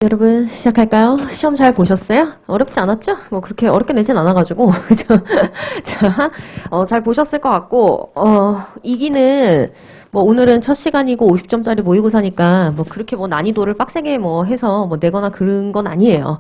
여러분 시작할까요? 시험 잘 보셨어요? 어렵지 않았죠? 뭐 그렇게 어렵게 내진 않아가지고 그죠? 자, 잘 보셨을 것 같고 이기는 뭐 오늘은 첫 시간이고 50점짜리 모의고사니까 뭐 그렇게 뭐 난이도를 빡세게 뭐 해서 뭐 내거나 그런 건 아니에요.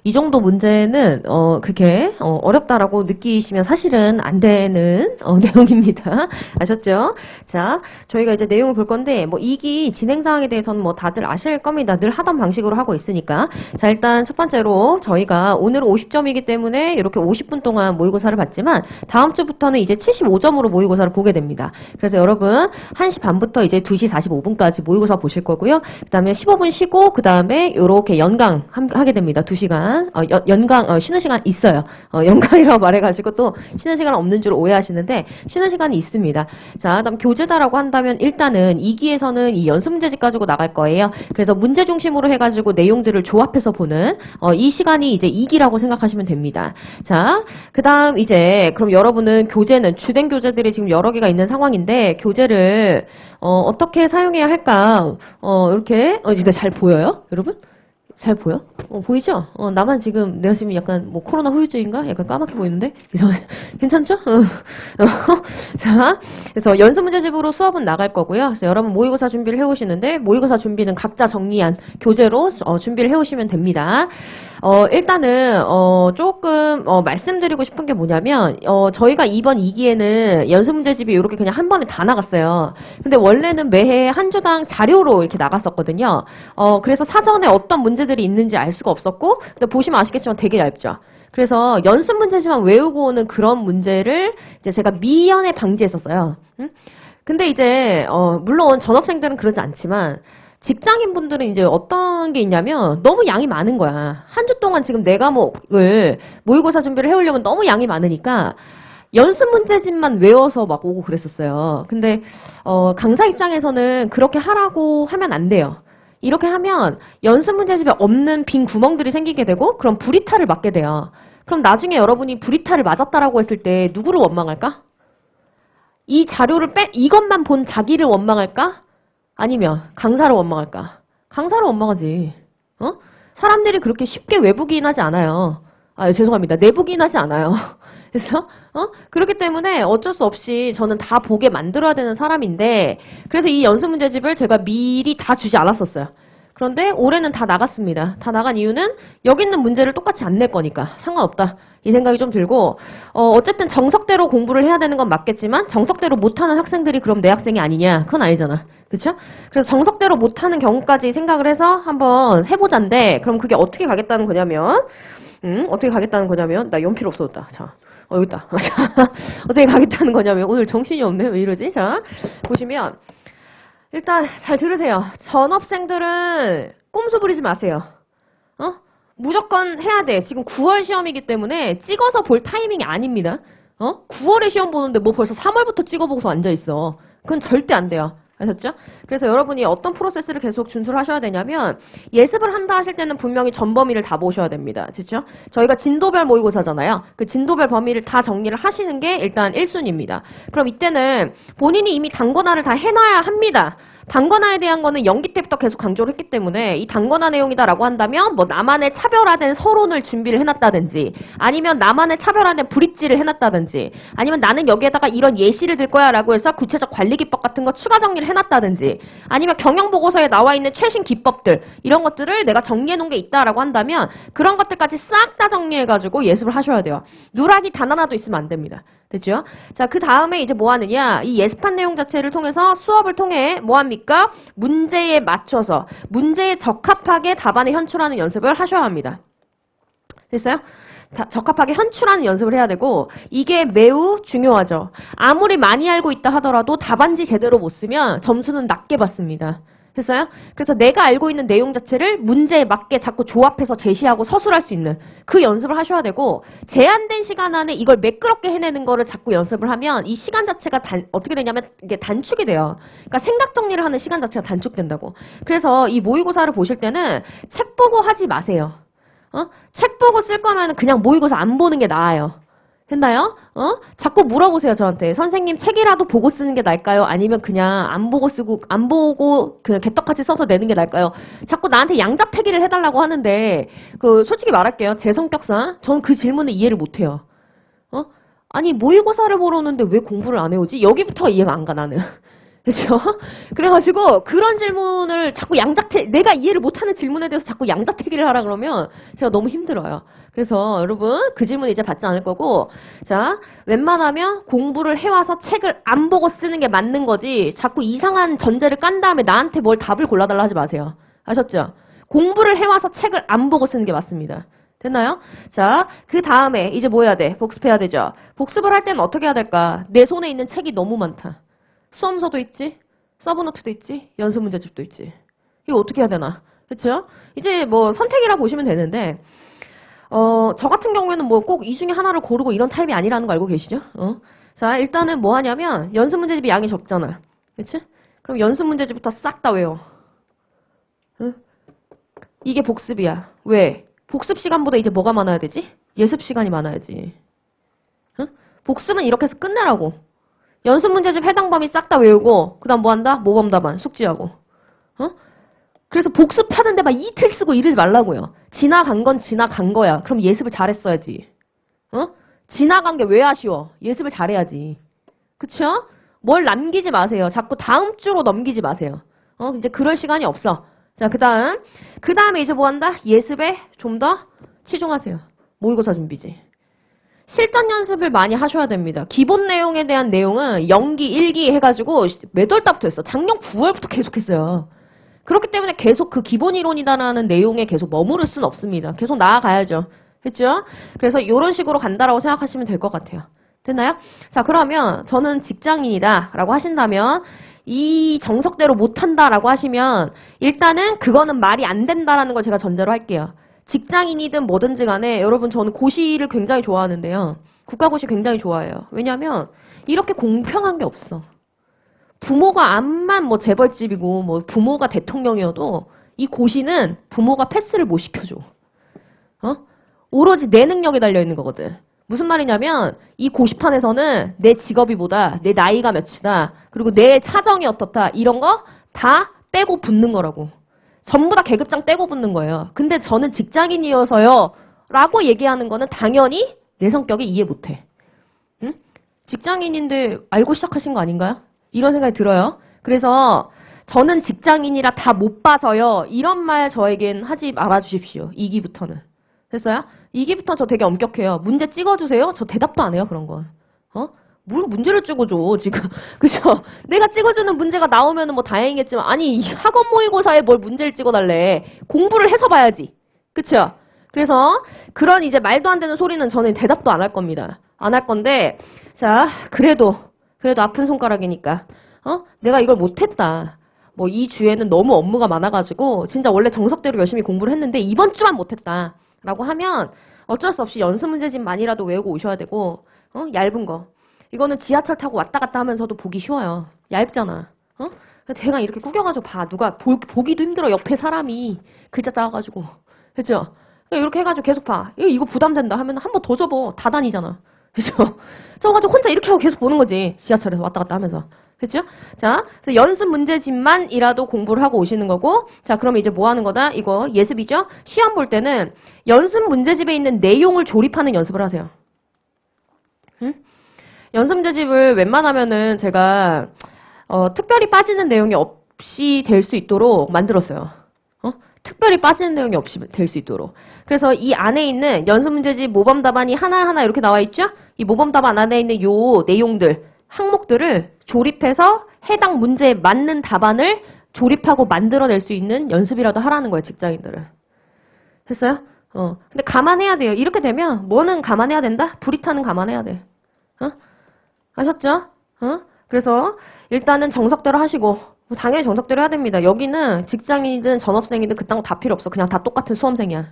이 정도 문제는 그렇게 어렵다라고 느끼시면 사실은 안 되는 내용입니다. 아셨죠? 자, 저희가 이제 내용을 볼 건데 뭐 이기 진행 사항에 대해서는 뭐 다들 아실 겁니다. 늘 하던 방식으로 하고 있으니까. 자, 일단 첫 번째로 저희가 오늘은 50점이기 때문에 이렇게 50분 동안 모의고사를 봤지만 다음 주부터는 이제 75점으로 모의고사를 보게 됩니다. 그래서 여러분 1시 반부터 이제 2시 45분까지 모의고사 보실 거고요. 그 다음에 15분 쉬고 그 다음에 이렇게 연강 하게 됩니다. 2시간 연강 쉬는 시간 있어요. 연강이라고 말해가지고 또 쉬는 시간 없는 줄 오해하시는데 쉬는 시간이 있습니다. 자, 그다음 교재다라고 한다면 일단은 2기에서는 이 연습 문제집 가지고 나갈 거예요. 그래서 문제 중심으로 해가지고 내용들을 조합해서 보는 이 시간이 이제 2기라고 생각하시면 됩니다. 자, 그다음 이제 그럼 여러분은 교재는 주된 교재들이 지금 여러 개가 있는 상황인데 교재를 어떻게 사용해야 할까? 이렇게 이제 잘 보여요, 여러분? 잘 보여? 보이죠? 나만 지금, 내가 지금 약간, 뭐, 코로나 후유증인가? 약간 까맣게 보이는데? 괜찮죠? 자, 그래서 연습 문제집으로 수업은 나갈 거고요. 그래서 여러분 모의고사 준비를 해오시는데, 모의고사 준비는 각자 정리한 교재로 준비를 해오시면 됩니다. 일단은, 조금, 말씀드리고 싶은 게 뭐냐면, 저희가 이번 2기에는 연습 문제집이 이렇게 그냥 한 번에 다 나갔어요. 근데 원래는 매해 한 주당 자료로 이렇게 나갔었거든요. 그래서 사전에 어떤 문제들이 있는지 알 수가 없었고, 근데 보시면 아시겠지만 되게 얇죠. 그래서 연습 문제지만 외우고 오는 그런 문제를 이제 제가 미연에 방지했었어요. 근데 이제, 물론 전업생들은 그러지 않지만, 직장인분들은 이제 어떤 게 있냐면 너무 양이 많은 거야. 한 주 동안 지금 내 과목을 모의고사 준비를 해오려면 너무 양이 많으니까 연습 문제집만 외워서 막 오고 그랬었어요. 근데 강사 입장에서는 그렇게 하라고 하면 안 돼요. 이렇게 하면 연습 문제집에 없는 빈 구멍들이 생기게 되고 그럼 불이탈을 맞게 돼요. 그럼 나중에 여러분이 불이탈을 맞았다라고 했을 때 누구를 원망할까? 이 자료를 이것만 본 자기를 원망할까? 아니면 강사를 원망할까? 강사를 원망하지. 사람들이 그렇게 쉽게 외부기인하지 않아요. 죄송합니다. 내부기인하지 않아요. 그래서 그렇기 때문에 어쩔 수 없이 저는 다 보게 만들어야 되는 사람인데 그래서 이 연습 문제집을 제가 미리 다 주지 않았었어요. 그런데 올해는 다 나갔습니다. 다 나간 이유는 여기 있는 문제를 똑같이 안 낼 거니까 상관없다. 이 생각이 좀 들고 어쨌든 정석대로 공부를 해야 되는 건 맞겠지만 정석대로 못하는 학생들이 그럼 내 학생이 아니냐? 그건 아니잖아. 그렇죠? 그래서 정석대로 못하는 경우까지 생각을 해서 한번 해보자인데 그럼 그게 어떻게 가겠다는 거냐면 어떻게 가겠다는 거냐면 나 연필 없어졌다. 자, 여기 있다. 어떻게 가겠다는 거냐면 오늘 정신이 없네. 왜 이러지? 자, 보시면 일단 잘 들으세요. 전업생들은 꼼수 부리지 마세요. 무조건 해야 돼. 지금 9월 시험이기 때문에 찍어서 볼 타이밍이 아닙니다. 9월에 시험 보는데 뭐 벌써 3월부터 찍어보고서 앉아있어. 그건 절대 안 돼요. 아셨죠? 그래서 여러분이 어떤 프로세스를 계속 준수를 하셔야 되냐면 예습을 한다 하실 때는 분명히 전 범위를 다 보셔야 됩니다. 그렇죠? 저희가 진도별 모의고사잖아요. 그 진도별 범위를 다 정리를 하시는 게 일단 1순위입니다. 그럼 이때는 본인이 이미 단권화를 다 해놔야 합니다. 단권화에 대한 거는 연기 때부터 계속 강조를 했기 때문에 이 단권화 내용이다라고 한다면 뭐 나만의 차별화된 서론을 준비를 해놨다든지 아니면 나만의 차별화된 브릿지를 해놨다든지 아니면 나는 여기에다가 이런 예시를 들 거야 라고 해서 구체적 관리 기법 같은 거 추가 정리를 해놨다든지 아니면 경영보고서에 나와 있는 최신 기법들 이런 것들을 내가 정리해 놓은 게 있다라고 한다면 그런 것들까지 싹 다 정리해가지고 예습을 하셔야 돼요. 누락이 단 하나도 있으면 안 됩니다. 됐죠? 자, 그 다음에 이제 뭐 하느냐? 이 예습한 내용 자체를 통해서 수업을 통해 뭐 합니까? 문제에 맞춰서 문제에 적합하게 답안을 현출하는 연습을 하셔야 합니다. 됐어요? 적합하게 현출하는 연습을 해야 되고 이게 매우 중요하죠. 아무리 많이 알고 있다 하더라도 답안지 제대로 못 쓰면 점수는 낮게 받습니다. 됐어요? 그래서 내가 알고 있는 내용 자체를 문제에 맞게 자꾸 조합해서 제시하고 서술할 수 있는 그 연습을 하셔야 되고 제한된 시간 안에 이걸 매끄럽게 해내는 거를 자꾸 연습을 하면 이 시간 자체가 어떻게 되냐면 이게 단축이 돼요. 그러니까 생각 정리를 하는 시간 자체가 단축된다고. 그래서 이 모의고사를 보실 때는 책 보고 하지 마세요. 책 보고 쓸 거면 그냥 모의고사 안 보는 게 나아요. 됐나요? 자꾸 물어보세요, 저한테. 선생님, 책이라도 보고 쓰는 게 나을까요? 아니면 그냥 안 보고 쓰고, 안 보고 그냥 개떡같이 써서 내는 게 나을까요? 자꾸 나한테 양자택일을 해달라고 하는데, 솔직히 말할게요. 제 성격상, 전 그 질문을 이해를 못해요. 아니, 모의고사를 보러 오는데 왜 공부를 안 해오지? 여기부터가 이해가 안 가, 나는. 그죠? 그래가지고, 그런 질문을 자꾸 내가 이해를 못하는 질문에 대해서 자꾸 양자택일을 하라 그러면 제가 너무 힘들어요. 그래서 여러분, 그 질문 이제 받지 않을 거고, 자, 웬만하면 공부를 해와서 책을 안 보고 쓰는 게 맞는 거지, 자꾸 이상한 전제를 깐 다음에 나한테 뭘 답을 골라달라 하지 마세요. 아셨죠? 공부를 해와서 책을 안 보고 쓰는 게 맞습니다. 됐나요? 자, 그 다음에 이제 뭐 해야 돼? 복습해야 되죠? 복습을 할 때는 어떻게 해야 될까? 내 손에 있는 책이 너무 많다. 수험서도 있지, 서브노트도 있지, 연습문제집도 있지. 이거 어떻게 해야 되나? 그쵸? 이제 뭐 선택이라 보시면 되는데, 저 같은 경우에는 뭐 꼭 이 중에 하나를 고르고 이런 타입이 아니라는 거 알고 계시죠? 자, 일단은 뭐 하냐면, 연습문제집이 양이 적잖아. 그치? 그럼 연습문제집부터 싹 다 외워. 응? 이게 복습이야. 왜? 복습 시간보다 이제 뭐가 많아야 되지? 예습 시간이 많아야지. 응? 복습은 이렇게 해서 끝내라고. 연습 문제집 해당 범위 싹 다 외우고 그 다음 뭐 한다? 모범 답안 숙지하고. 그래서 복습하는데 막 이틀 쓰고 이러지 말라고요. 지나간 건 지나간 거야. 그럼 예습을 잘했어야지. 지나간 게 왜 아쉬워? 예습을 잘해야지. 그쵸? 뭘 남기지 마세요. 자꾸 다음 주로 넘기지 마세요. 이제 그럴 시간이 없어. 자, 그 다음에 이제 뭐 한다? 예습에 좀 더 치중하세요. 모의고사 준비지. 실전 연습을 많이 하셔야 됩니다. 기본 내용에 대한 내용은 연기, 일기 해가지고 몇 월 달부터 했어. 작년 9월부터 계속 했어요. 그렇기 때문에 계속 그 기본 이론이다라는 내용에 계속 머무를 수는 없습니다. 계속 나아가야죠. 그렇죠? 그래서 이런 식으로 간다라고 생각하시면 될 것 같아요. 됐나요? 자, 그러면 저는 직장인이다 라고 하신다면 이 정석대로 못한다라고 하시면 일단은 그거는 말이 안 된다라는 걸 제가 전제로 할게요. 직장인이든 뭐든지 간에 여러분 저는 고시를 굉장히 좋아하는데요. 국가고시 굉장히 좋아해요. 왜냐하면 이렇게 공평한 게 없어. 부모가 암만 뭐 재벌집이고 뭐 부모가 대통령이어도 이 고시는 부모가 패스를 못 시켜줘. 오로지 내 능력에 달려있는 거거든. 무슨 말이냐면 이 고시판에서는 내 직업이보다 내 나이가 몇이다. 그리고 내 사정이 어떻다. 이런 거 다 빼고 붙는 거라고. 전부 다 계급장 떼고 붙는 거예요. 근데 저는 직장인이어서요. 라고 얘기하는 거는 당연히 내 성격에 이해 못해. 응? 직장인인데 알고 시작하신 거 아닌가요? 이런 생각이 들어요. 그래서 저는 직장인이라 다 못 봐서요. 이런 말 저에겐 하지 말아주십시오. 2기부터는. 됐어요? 2기부터 저 되게 엄격해요. 문제 찍어주세요. 저 대답도 안 해요. 그런 건. 뭘 문제를 찍어줘, 지금. 그죠? 내가 찍어주는 문제가 나오면은 뭐 다행이겠지만, 아니, 학원 모의고사에 뭘 문제를 찍어달래. 공부를 해서 봐야지. 그쵸? 그래서, 그런 이제 말도 안 되는 소리는 저는 대답도 안 할 겁니다. 안 할 건데, 자, 그래도 아픈 손가락이니까, 내가 이걸 못했다. 뭐, 이 주에는 너무 업무가 많아가지고, 진짜 원래 정석대로 열심히 공부를 했는데, 이번 주만 못했다. 라고 하면, 어쩔 수 없이 연습 문제집만이라도 외우고 오셔야 되고, 얇은 거. 이거는 지하철 타고 왔다 갔다 하면서도 보기 쉬워요. 얇잖아. 대강 이렇게 구겨가지고 봐. 누가 보기도 힘들어. 옆에 사람이 글자 작아가지고. 그죠? 이렇게 해가지고 계속 봐. 이거 부담된다 하면 한 번 더 접어. 다 다니잖아. 그죠? 저가지고 혼자 이렇게 하고 계속 보는 거지. 지하철에서 왔다 갔다 하면서. 그죠? 자, 그래서 연습 문제집만이라도 공부를 하고 오시는 거고. 자, 그러면 이제 뭐 하는 거다? 이거 예습이죠? 시험 볼 때는 연습 문제집에 있는 내용을 조립하는 연습을 하세요. 응? 연습 문제집을 웬만하면은 제가 특별히 빠지는 내용이 없이 될 수 있도록 만들었어요. 특별히 빠지는 내용이 없이 될 수 있도록. 그래서 이 안에 있는 연습 문제집 모범 답안이 하나하나 이렇게 나와 있죠? 이 모범 답안 안에 있는 요 내용들, 항목들을 조립해서 해당 문제에 맞는 답안을 조립하고 만들어낼 수 있는 연습이라도 하라는 거예요, 직장인들은. 됐어요? 근데 감안해야 돼요. 이렇게 되면 뭐는 감안해야 된다? 불이 타는 감안해야 돼. 아셨죠? 그래서 일단은 정석대로 하시고 당연히 정석대로 해야 됩니다. 여기는 직장인이든 전업생이든 그딴 거 다 필요 없어. 그냥 다 똑같은 수험생이야.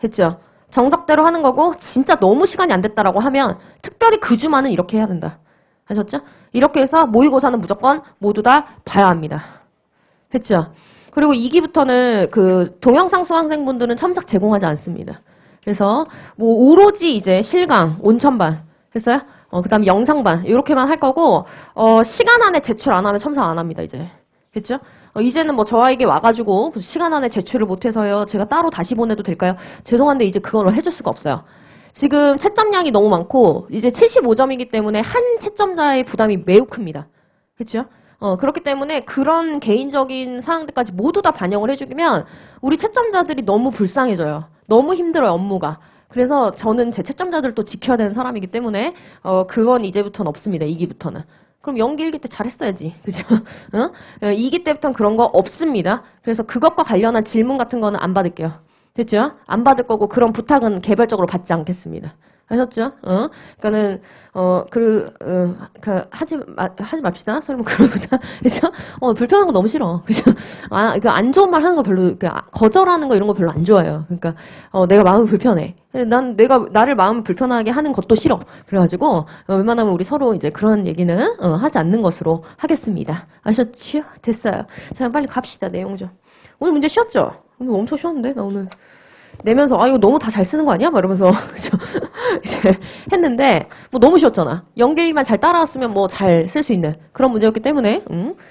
했죠? 정석대로 하는 거고 진짜 너무 시간이 안 됐다라고 하면 특별히 그 주만은 이렇게 해야 된다. 아셨죠? 이렇게 해서 모의고사는 무조건 모두 다 봐야 합니다. 했죠? 그리고 2기부터는 그 동영상 수강생분들은 첨삭 제공하지 않습니다. 그래서 뭐 오로지 이제 실강, 온천반 됐어요? 그 다음에 영상반. 이렇게만 할 거고, 시간 안에 제출 안 하면 첨삭 안 합니다, 이제. 됐죠? 이제는 뭐 저에게 와가지고, 시간 안에 제출을 못해서요. 제가 따로 다시 보내도 될까요? 죄송한데 이제 그걸 해줄 수가 없어요. 지금 채점량이 너무 많고, 이제 75점이기 때문에 한 채점자의 부담이 매우 큽니다. 그렇죠? 그렇기 때문에 그런 개인적인 사항들까지 모두 다 반영을 해주면 우리 채점자들이 너무 불쌍해져요. 너무 힘들어요, 업무가. 그래서 저는 제 채점자들도 지켜야 되는 사람이기 때문에 그건 이제부터는 없습니다. 2기부터는. 그럼 연기 1기 때 잘했어야지. 그죠? 2기 때부터는 그런 거 없습니다. 그래서 그것과 관련한 질문 같은 거는 안 받을게요. 됐죠? 안 받을 거고 그런 부탁은 개별적으로 받지 않겠습니다. 하셨죠? 그러니까는 하지 맙시다. 설마 그러보다. 그죠? 불편한 거 너무 싫어. 그죠? 이거 안 좋은 말 하는 거 별로, 거절하는 거 이런 거 별로 안 좋아해요. 그러니까, 내가 마음이 불편해. 나를 마음을 불편하게 하는 것도 싫어. 그래가지고, 웬만하면 우리 서로 이제 그런 얘기는, 하지 않는 것으로 하겠습니다. 아셨죠? 됐어요. 자, 빨리 갑시다. 내용 좀. 오늘 문제 쉬었죠? 오늘 엄청 쉬웠는데? 나 오늘. 내면서 이거 너무 다 잘 쓰는 거 아니야? 막 이러면서 이제 했는데 뭐 너무 쉬웠잖아. 연계만 잘 따라왔으면 뭐 잘 쓸 수 있는 그런 문제였기 때문에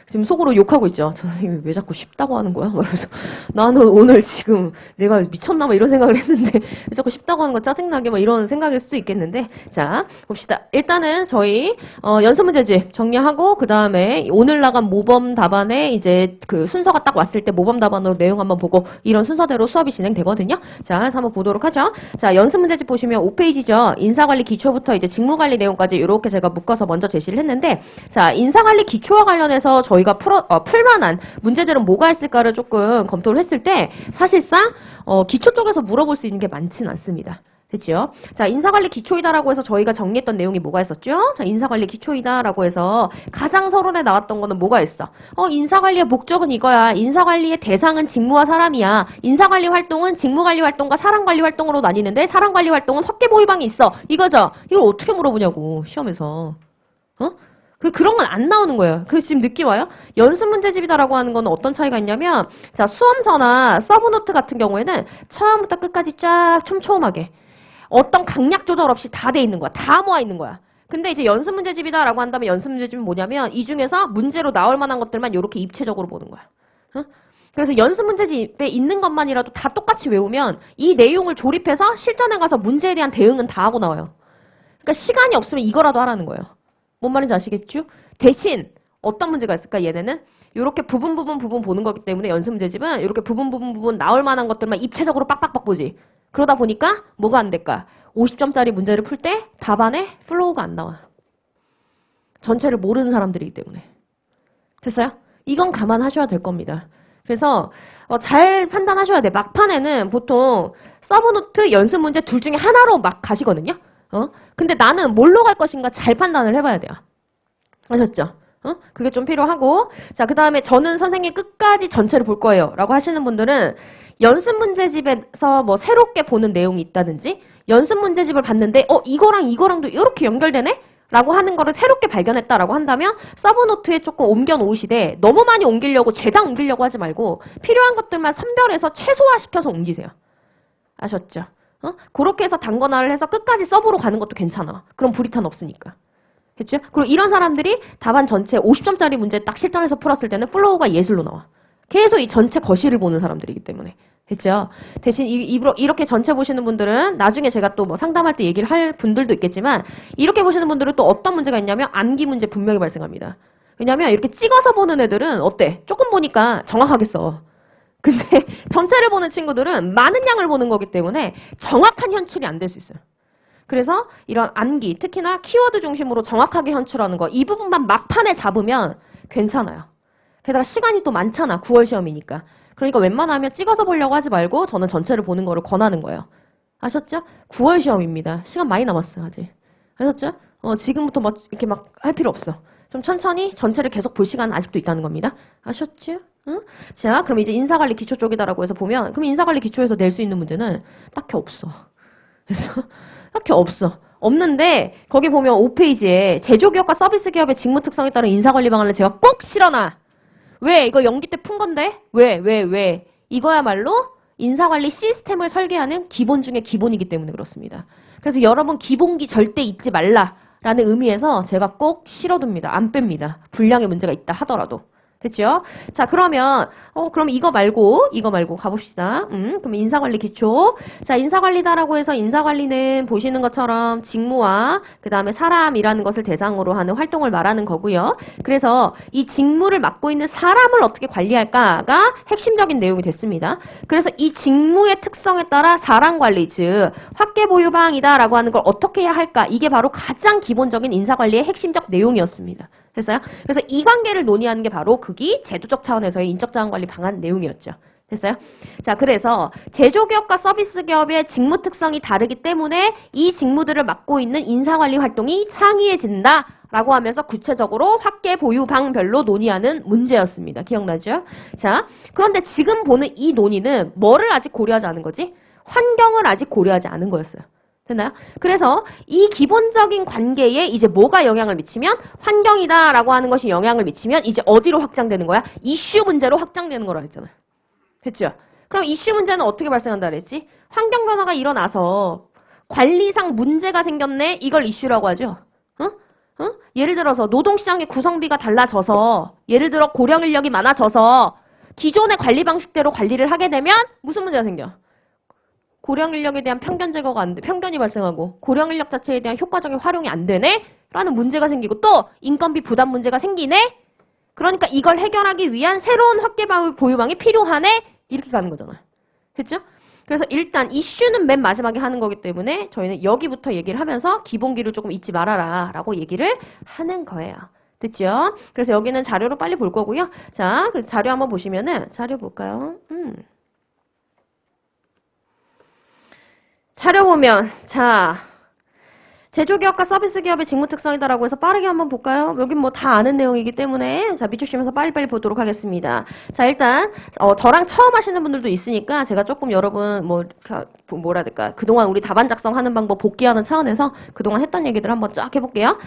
지금 속으로 욕하고 있죠. 저 선생님이 왜 자꾸 쉽다고 하는 거야? 그래서 나는 오늘 지금 내가 미쳤나 막 이런 생각을 했는데 왜 자꾸 쉽다고 하는 거 짜증나게 막 이런 생각일 수도 있겠는데 자 봅시다. 일단은 저희 연습 문제집 정리하고 그 다음에 오늘 나간 모범 답안에 이제 그 순서가 딱 왔을 때 모범 답안으로 내용 한번 보고 이런 순서대로 수업이 진행되거든요. 자, 그래서 한번 보도록 하죠. 자, 연습 문제집 보시면 5페이지죠. 인사관리 기초부터 이제 직무관리 내용까지 이렇게 제가 묶어서 먼저 제시를 했는데, 자, 인사관리 기초와 관련해서 저희가 풀만한 문제들은 뭐가 있을까를 조금 검토를 했을 때, 사실상, 기초 쪽에서 물어볼 수 있는 게 많지는 않습니다. 됐죠? 자, 인사관리 기초이다라고 해서 저희가 정리했던 내용이 뭐가 있었죠? 자, 인사관리 기초이다라고 해서 가장 서론에 나왔던 거는 뭐가 있어? 인사관리의 목적은 이거야. 인사관리의 대상은 직무와 사람이야. 인사관리 활동은 직무관리 활동과 사람관리 활동으로 나뉘는데 사람관리 활동은 헛개보유방이 있어. 이거죠? 이걸 어떻게 물어보냐고, 시험에서. 그런 건 안 나오는 거예요. 지금 느낌 와요? 연습 문제집이다라고 하는 거는 어떤 차이가 있냐면, 자, 수험서나 서브노트 같은 경우에는 처음부터 끝까지 쫙 촘촘하게 어떤 강약 조절 없이 다 돼 있는 거야. 다 모아 있는 거야. 근데 이제 연습 문제집이다라고 한다면 연습 문제집은 뭐냐면 이 중에서 문제로 나올 만한 것들만 이렇게 입체적으로 보는 거야. 그래서 연습 문제집에 있는 것만이라도 다 똑같이 외우면 이 내용을 조립해서 실전에 가서 문제에 대한 대응은 다 하고 나와요. 그러니까 시간이 없으면 이거라도 하라는 거예요. 뭔 말인지 아시겠죠? 대신 어떤 문제가 있을까 얘네는? 이렇게 부분 보는 거기 때문에 연습 문제집은 이렇게 부분 나올 만한 것들만 입체적으로 빡빡빡 보지. 그러다 보니까 뭐가 안 될까? 50점짜리 문제를 풀 때 답안에 플로우가 안 나와. 전체를 모르는 사람들이기 때문에. 됐어요? 이건 감안하셔야 될 겁니다. 그래서 잘 판단하셔야 돼. 막판에는 보통 서브노트, 연습 문제 둘 중에 하나로 막 가시거든요. 근데 나는 뭘로 갈 것인가 잘 판단을 해봐야 돼요. 아셨죠? 그게 좀 필요하고. 자, 그 다음에 저는 선생님 끝까지 전체를 볼 거예요. 라고 하시는 분들은 연습 문제집에서 뭐 새롭게 보는 내용이 있다든지 연습 문제집을 봤는데 이거랑 이거랑도 이렇게 연결되네? 라고 하는 거를 새롭게 발견했다라고 한다면 서브노트에 조금 옮겨 놓으시되 너무 많이 옮기려고 죄다 옮기려고 하지 말고 필요한 것들만 선별해서 최소화시켜서 옮기세요. 아셨죠? 그렇게 해서 단권화를 해서 끝까지 서브로 가는 것도 괜찮아. 그럼 불이탄 없으니까. 됐죠? 그리고 이런 사람들이 답안 전체 50점짜리 문제 딱 실전에서 풀었을 때는 플로우가 예술로 나와. 계속 이 전체 거실을 보는 사람들이기 때문에. 됐죠? 대신 이렇게 전체 보시는 분들은 나중에 제가 또 뭐 상담할 때 얘기를 할 분들도 있겠지만 이렇게 보시는 분들은 또 어떤 문제가 있냐면 암기 문제 분명히 발생합니다. 왜냐면 이렇게 찍어서 보는 애들은 어때? 조금 보니까 정확하겠어. 근데 전체를 보는 친구들은 많은 양을 보는 거기 때문에 정확한 현출이 안 될 수 있어요. 그래서 이런 암기, 특히나 키워드 중심으로 정확하게 현출하는 거, 이 부분만 막판에 잡으면 괜찮아요. 게다가 시간이 또 많잖아. 9월 시험이니까. 그러니까 웬만하면 찍어서 보려고 하지 말고 저는 전체를 보는 거를 권하는 거예요. 아셨죠? 9월 시험입니다. 시간 많이 남았어요, 아직. 아셨죠? 지금부터 막 이렇게 막 할 필요 없어. 좀 천천히 전체를 계속 볼 시간은 아직도 있다는 겁니다. 아셨죠? 응? 자, 그럼 이제 인사관리 기초 쪽이다라고 해서 보면, 그럼 인사관리 기초에서 낼 수 있는 문제는 딱히 없어. 그래서 딱히 없어. 없는데 거기 보면 5페이지에 제조기업과 서비스기업의 직무 특성에 따른 인사관리 방안을 제가 꼭 실어놔. 왜? 이거 연기 때 푼 건데? 왜? 이거야말로 인사관리 시스템을 설계하는 기본 중에 기본이기 때문에 그렇습니다. 그래서 여러분 기본기 절대 잊지 말라라는 의미에서 제가 꼭 실어둡니다. 안 뺍니다. 분량에 문제가 있다 하더라도. 됐죠? 자, 그러면, 그럼 이거 말고 가봅시다. 그럼 인사관리 기초. 자, 인사관리다라고 해서 인사관리는 보시는 것처럼 직무와 그 다음에 사람이라는 것을 대상으로 하는 활동을 말하는 거고요. 그래서 이 직무를 맡고 있는 사람을 어떻게 관리할까가 핵심적인 내용이 됐습니다. 그래서 이 직무의 특성에 따라 사람 관리, 즉, 확계 보유 방이다라고 하는 걸 어떻게 해야 할까? 이게 바로 가장 기본적인 인사관리의 핵심적 내용이었습니다. 됐어요? 그래서 이 관계를 논의하는 게 바로 그게 제도적 차원에서의 인적자원관리 방안 내용이었죠. 됐어요? 자, 그래서 제조기업과 서비스기업의 직무 특성이 다르기 때문에 이 직무들을 맡고 있는 인사관리 활동이 상이해진다라고 하면서 구체적으로 확계 보유 방별로 논의하는 문제였습니다. 기억나죠? 자, 그런데 지금 보는 이 논의는 뭐를 아직 고려하지 않은 거지? 환경을 아직 고려하지 않은 거였어요. 됐나요? 그래서 이 기본적인 관계에 이제 뭐가 영향을 미치면 환경이다라고 하는 것이 영향을 미치면 이제 어디로 확장되는 거야? 이슈 문제로 확장되는 거라 했잖아요. 됐죠? 그럼 이슈 문제는 어떻게 발생한다 그랬지? 환경 변화가 일어나서 관리상 문제가 생겼네? 이걸 이슈라고 하죠. 예를 들어서 노동시장의 구성비가 달라져서 예를 들어 고령 인력이 많아져서 기존의 관리 방식대로 관리를 하게 되면 무슨 문제가 생겨? 고령 인력에 대한 편견 제거가 안 돼, 편견이 발생하고 고령 인력 자체에 대한 효과적인 활용이 안 되네? 라는 문제가 생기고 또 인건비 부담 문제가 생기네? 그러니까 이걸 해결하기 위한 새로운 확계 보유방이 필요하네? 이렇게 가는 거잖아. 됐죠? 그래서 일단 이슈는 맨 마지막에 하는 거기 때문에 저희는 여기부터 얘기를 하면서 기본기를 조금 잊지 말아라 라고 얘기를 하는 거예요. 됐죠? 그래서 여기는 자료로 빨리 볼 거고요. 자, 그 자료 한번 보시면은 자료 볼까요? 자료 보면 자 제조기업과 서비스기업의 직무 특성이다라고 해서 빠르게 한번 볼까요? 여긴 뭐 다 아는 내용이기 때문에 자 밑줄치면서 빨리빨리 보도록 하겠습니다. 자 일단 저랑 처음 하시는 분들도 있으니까 제가 조금 여러분 뭐라 해야 될까 그동안 우리 답안 작성하는 방법 복귀하는 차원에서 그동안 했던 얘기들 한번 쫙 해볼게요.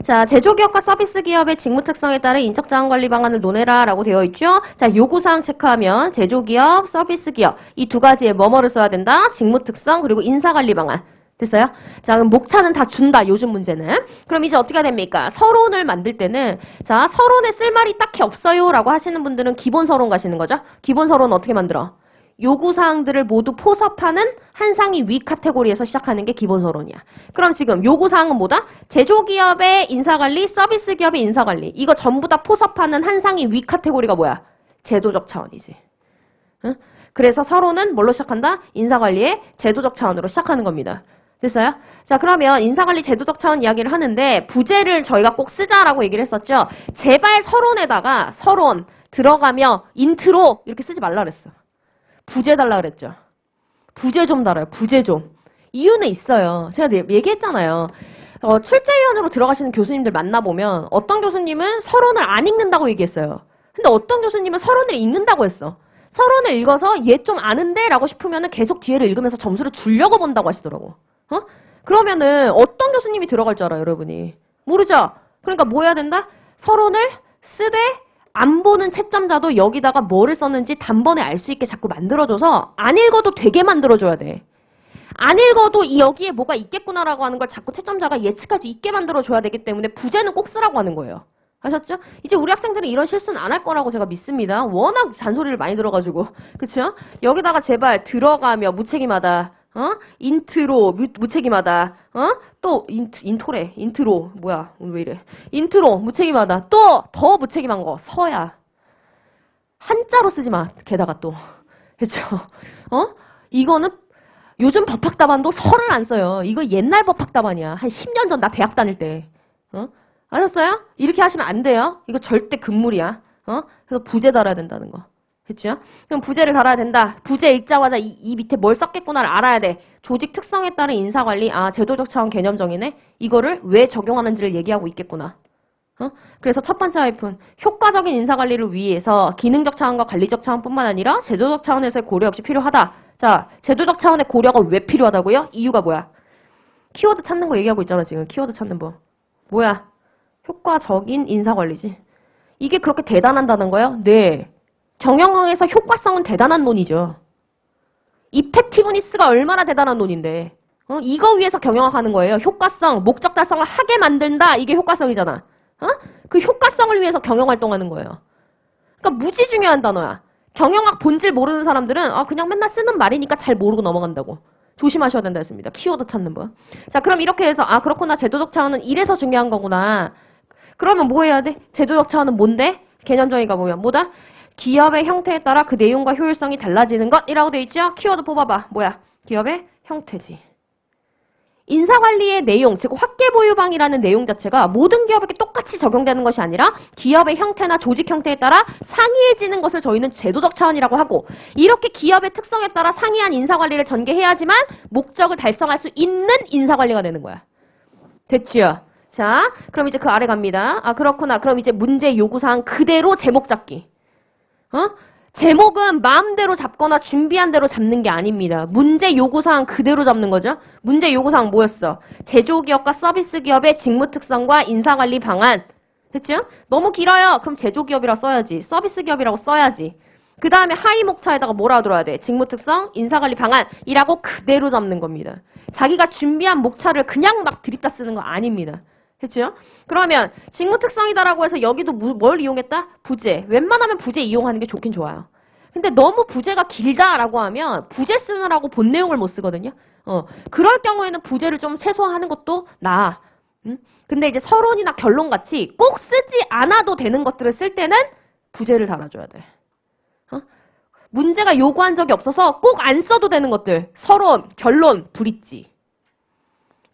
자 제조기업과 서비스기업의 직무 특성에 따른 인적자원관리 방안을 논해라 라고 되어 있죠. 자 요구사항 체크하면 제조기업, 서비스기업 이 두 가지에 뭐뭐를 써야 된다? 직무 특성 그리고 인사관리 방안. 됐어요? 자, 그럼 목차는 다 준다, 요즘 문제는. 그럼 이제 어떻게 됩니까? 서론을 만들 때는, 자, 서론에 쓸 말이 딱히 없어요. 라고 하시는 분들은 기본 서론 가시는 거죠? 기본 서론은 어떻게 만들어? 요구사항들을 모두 포섭하는 한 상위 위 카테고리에서 시작하는 게 기본 서론이야. 그럼 지금 요구사항은 뭐다? 제조기업의 인사관리, 서비스기업의 인사관리. 이거 전부 다 포섭하는 한 상위 위 카테고리가 뭐야? 제도적 차원이지. 응? 그래서 서론은 뭘로 시작한다? 인사관리의 제도적 차원으로 시작하는 겁니다. 됐어요? 자, 그러면 인사관리 제도적 차원 이야기를 하는데 부제를 저희가 꼭 쓰자라고 얘기를 했었죠. 제발 서론에다가 서론 들어가며 인트로 이렇게 쓰지 말라 그랬어. 부제 달라 그랬죠. 부제 좀 달아요. 부제 좀. 이유는 있어요. 제가 얘기했잖아요. 출제위원으로 들어가시는 교수님들 만나보면 어떤 교수님은 서론을 안 읽는다고 얘기했어요. 근데 어떤 교수님은 서론을 읽는다고 했어. 서론을 읽어서 얘 좀 아는데? 라고 싶으면 계속 뒤에를 읽으면서 점수를 주려고 본다고 하시더라고. 그러면은 어떤 교수님이 들어갈 줄 알아요, 여러분이? 모르죠? 그러니까 뭐 해야 된다? 서론을 쓰되 안 보는 채점자도 여기다가 뭐를 썼는지 단번에 알 수 있게 자꾸 만들어줘서 안 읽어도 되게 만들어줘야 돼. 안 읽어도 여기에 뭐가 있겠구나라고 하는 걸 자꾸 채점자가 예측할 수 있게 만들어줘야 되기 때문에 부제는 꼭 쓰라고 하는 거예요. 아셨죠? 이제 우리 학생들은 이런 실수는 안 할 거라고 제가 믿습니다. 워낙 잔소리를 많이 들어가지고. 그쵸? 여기다가 제발 들어가며 무책임하다. 인트로 무책임하다. 또 인트로래. 인트로 뭐야? 오늘 왜 이래? 인트로 무책임하다. 또 더 무책임한 거 서야. 한자로 쓰지 마. 게다가 또. 그쵸? 이거는 요즘 법학답안도 서를 안 써요. 이거 옛날 법학답안이야. 한 10년 전 나 대학 다닐 때. 아셨어요? 이렇게 하시면 안 돼요. 이거 절대 금물이야. 그래서 부제 달아야 된다는 거. 그쵸? 그럼 부제를 달아야 된다. 부제 읽자마자 이 밑에 뭘 썼겠구나를 알아야 돼. 조직 특성에 따른 인사관리, 제도적 차원 개념정이네. 이거를 왜 적용하는지를 얘기하고 있겠구나. 그래서 첫 번째 하이픈, 효과적인 인사관리를 위해서 기능적 차원과 관리적 차원뿐만 아니라 제도적 차원에서의 고려 역시 필요하다. 자, 제도적 차원의 고려가 왜 필요하다고요? 이유가 뭐야? 키워드 찾는 거 얘기하고 있잖아, 지금. 키워드 찾는 법. 뭐야? 효과적인 인사관리지. 이게 그렇게 대단한다는 거예요? 네. 경영학에서 효과성은 대단한 논이죠. 이펙티브니스가 얼마나 대단한 논인데. 이거 위해서 경영학하는 거예요. 효과성, 목적 달성을 하게 만든다. 이게 효과성이잖아. 그 효과성을 위해서 경영활동하는 거예요. 그러니까 무지 중요한 단어야. 경영학 본질 모르는 사람들은 그냥 맨날 쓰는 말이니까 잘 모르고 넘어간다고. 조심하셔야 된다 했습니다. 키워드 찾는 분. 자, 그럼 이렇게 해서 그렇구나. 제도적 차원은 이래서 중요한 거구나. 그러면 뭐 해야 돼? 제도적 차원은 뭔데? 개념 정의가 뭐다? 기업의 형태에 따라 그 내용과 효율성이 달라지는 것이라고 돼 있죠? 키워드 뽑아봐. 뭐야? 기업의 형태지. 인사관리의 내용, 즉 확계보유방이라는 내용 자체가 모든 기업에게 똑같이 적용되는 것이 아니라 기업의 형태나 조직 형태에 따라 상이해지는 것을 저희는 제도적 차원이라고 하고, 이렇게 기업의 특성에 따라 상이한 인사관리를 전개해야지만 목적을 달성할 수 있는 인사관리가 되는 거야. 됐지요? 자, 그럼 이제 그 아래 갑니다. 그렇구나. 그럼 이제 문제 요구사항 그대로 제목 잡기. 제목은 마음대로 잡거나 준비한 대로 잡는 게 아닙니다. 문제 요구사항 그대로 잡는 거죠. 문제 요구사항 뭐였어? 제조기업과 서비스기업의 직무 특성과 인사관리 방안. 됐죠? 너무 길어요. 그럼 제조기업이라고 써야지. 서비스기업이라고 써야지. 그 다음에 하위 목차에다가 뭐라 들어야 돼? 직무 특성, 인사관리 방안이라고 그대로 잡는 겁니다. 자기가 준비한 목차를 그냥 막 들이다 쓰는 거 아닙니다. 됐죠? 그러면 직무 특성이다라고 해서 여기도 뭘 이용했다? 부재. 웬만하면 부재 이용하는 게 좋긴 좋아요. 근데 너무 부재가 길다라고 하면 부재 쓰느라고 본 내용을 못 쓰거든요. 그럴 경우에는 부재를 좀 최소화하는 것도 나아. 근데 이제 서론이나 결론 같이 꼭 쓰지 않아도 되는 것들을 쓸 때는 부재를 달아줘야 돼. 문제가 요구한 적이 없어서 꼭 안 써도 되는 것들. 서론, 결론, 브릿지.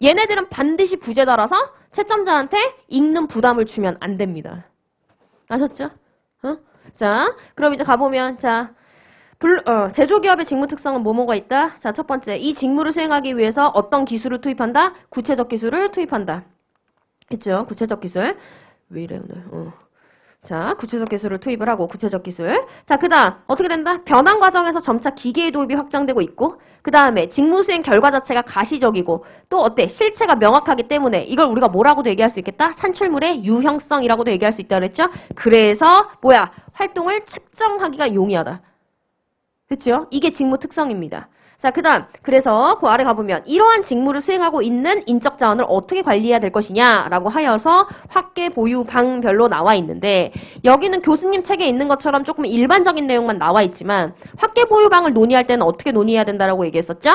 얘네들은 반드시 부재 달아서 채점자한테 읽는 부담을 주면 안 됩니다. 아셨죠? 자, 그럼 이제 가보면, 자, 제조기업의 직무 특성은 뭐뭐가 있다? 자, 첫 번째, 이 직무를 수행하기 위해서 어떤 기술을 투입한다? 구체적 기술을 투입한다. 했죠? 구체적 기술. 왜 이래, 오늘. 자, 구체적 기술을 투입을 하고, 구체적 기술. 자, 그 다음, 어떻게 된다? 변환 과정에서 점차 기계의 도입이 확장되고 있고, 그 다음에 직무 수행 결과 자체가 가시적이고, 또 어때? 실체가 명확하기 때문에, 이걸 우리가 뭐라고도 얘기할 수 있겠다? 산출물의 유형성이라고도 얘기할 수 있다 그랬죠? 그래서, 뭐야? 활동을 측정하기가 용이하다. 그쵸? 이게 직무 특성입니다. 자, 그 다음, 그래서 그 아래 가보면 이러한 직무를 수행하고 있는 인적 자원을 어떻게 관리해야 될 것이냐라고 하여서 확계 보유 방별로 나와 있는데, 여기는 교수님 책에 있는 것처럼 조금 일반적인 내용만 나와 있지만 확계 보유 방을 논의할 때는 어떻게 논의해야 된다라고 얘기했었죠?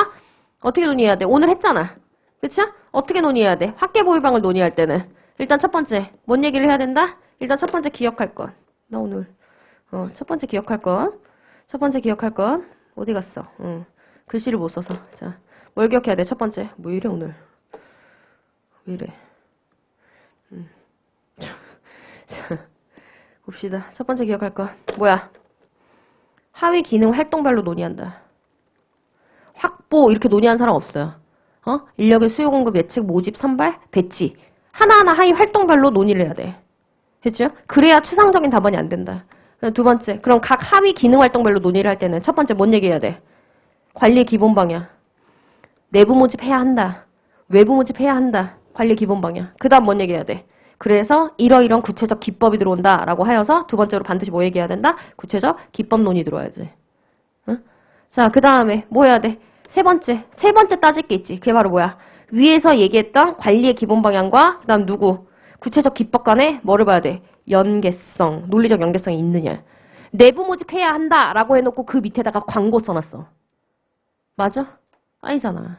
어떻게 논의해야 돼? 오늘 했잖아. 그쵸? 어떻게 논의해야 돼? 확계 보유 방을 논의할 때는 일단 첫 번째 뭔 얘기를 해야 된다? 일단 첫 번째 기억할 것. 나 오늘 첫 번째 기억할 것. 첫 번째 기억할 것 어디 갔어? 글씨를 못 써서. 자, 뭘 기억해야 돼? 첫 번째. 뭐 이래, 오늘. 왜 이래. 자, 봅시다. 첫 번째 기억할 거. 뭐야? 하위 기능 활동별로 논의한다. 확보, 이렇게 논의한 사람 없어요. 인력의 수요 공급 예측, 모집, 선발, 배치. 하나하나 하위 활동별로 논의를 해야 돼. 됐죠? 그래야 추상적인 답안이 안 된다. 두 번째. 그럼 각 하위 기능 활동별로 논의를 할 때는 첫 번째 뭔 얘기해야 돼? 관리 기본 방향. 내부 모집해야 한다. 외부 모집해야 한다. 관리 기본 방향. 그 다음 뭔 얘기해야 돼? 그래서 이러이러한 구체적 기법이 들어온다 라고 하여서 두 번째로 반드시 뭐 얘기해야 된다? 구체적 기법론이 들어와야지. 자, 그 다음에 뭐 해야 돼? 세 번째 따질 게 있지. 그게 바로 뭐야? 위에서 얘기했던 관리의 기본 방향과 그 다음 누구? 구체적 기법 간에 뭐를 봐야 돼? 연계성, 논리적 연계성이 있느냐. 내부 모집해야 한다 라고 해놓고 그 밑에다가 광고 써놨어. 맞아? 아니잖아.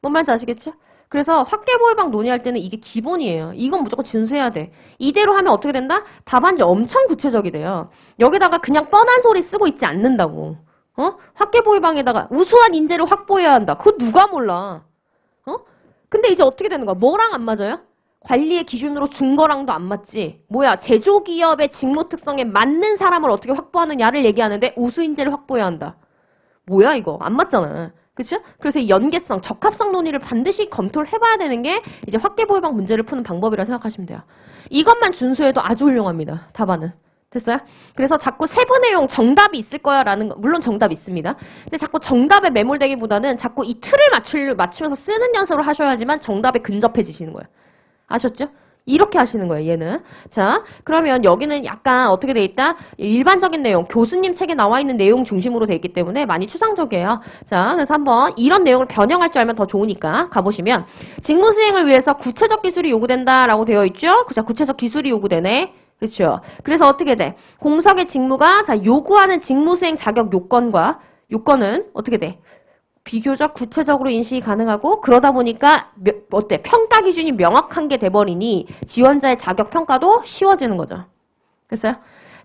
뭔 말인지 아시겠죠? 그래서 확대보호방 논의할 때는 이게 기본이에요. 이건 무조건 준수해야 돼. 이대로 하면 어떻게 된다? 답안지 엄청 구체적이 돼요. 여기다가 그냥 뻔한 소리 쓰고 있지 않는다고. 확대보호방에다가 우수한 인재를 확보해야 한다. 그거 누가 몰라. 근데 이제 어떻게 되는 거야? 뭐랑 안 맞아요? 관리의 기준으로 준 거랑도 안 맞지. 뭐야? 제조기업의 직무 특성에 맞는 사람을 어떻게 확보하느냐를 얘기하는데 우수인재를 확보해야 한다. 뭐야 이거? 안 맞잖아. 그쵸? 그래서 이 연계성, 적합성 논의를 반드시 검토를 해봐야 되는 게 이제 확대보호방 문제를 푸는 방법이라 생각하시면 돼요. 이것만 준수해도 아주 훌륭합니다. 답안은. 됐어요? 그래서 자꾸 세부 내용 정답이 있을 거야 라는 거, 물론 정답 있습니다. 근데 자꾸 정답에 매몰되기보다는 자꾸 이 틀을 맞추면서 쓰는 연습을 하셔야지만 정답에 근접해지시는 거예요. 아셨죠? 이렇게 하시는 거예요, 얘는. 자, 그러면 여기는 약간 어떻게 돼 있다? 일반적인 내용, 교수님 책에 나와 있는 내용 중심으로 돼 있기 때문에 많이 추상적이에요. 자, 그래서 한번 이런 내용을 변형할 줄 알면 더 좋으니까 가보시면 직무 수행을 위해서 구체적 기술이 요구된다라고 되어 있죠? 자, 구체적 기술이 요구되네. 그렇죠? 그래서 어떻게 돼? 공석의 직무가 자, 요구하는 직무 수행 자격 요건은 어떻게 돼? 비교적 구체적으로 인식이 가능하고 그러다 보니까 어때? 평가 기준이 명확한 게 돼버리니 지원자의 자격 평가도 쉬워지는 거죠. 됐어요?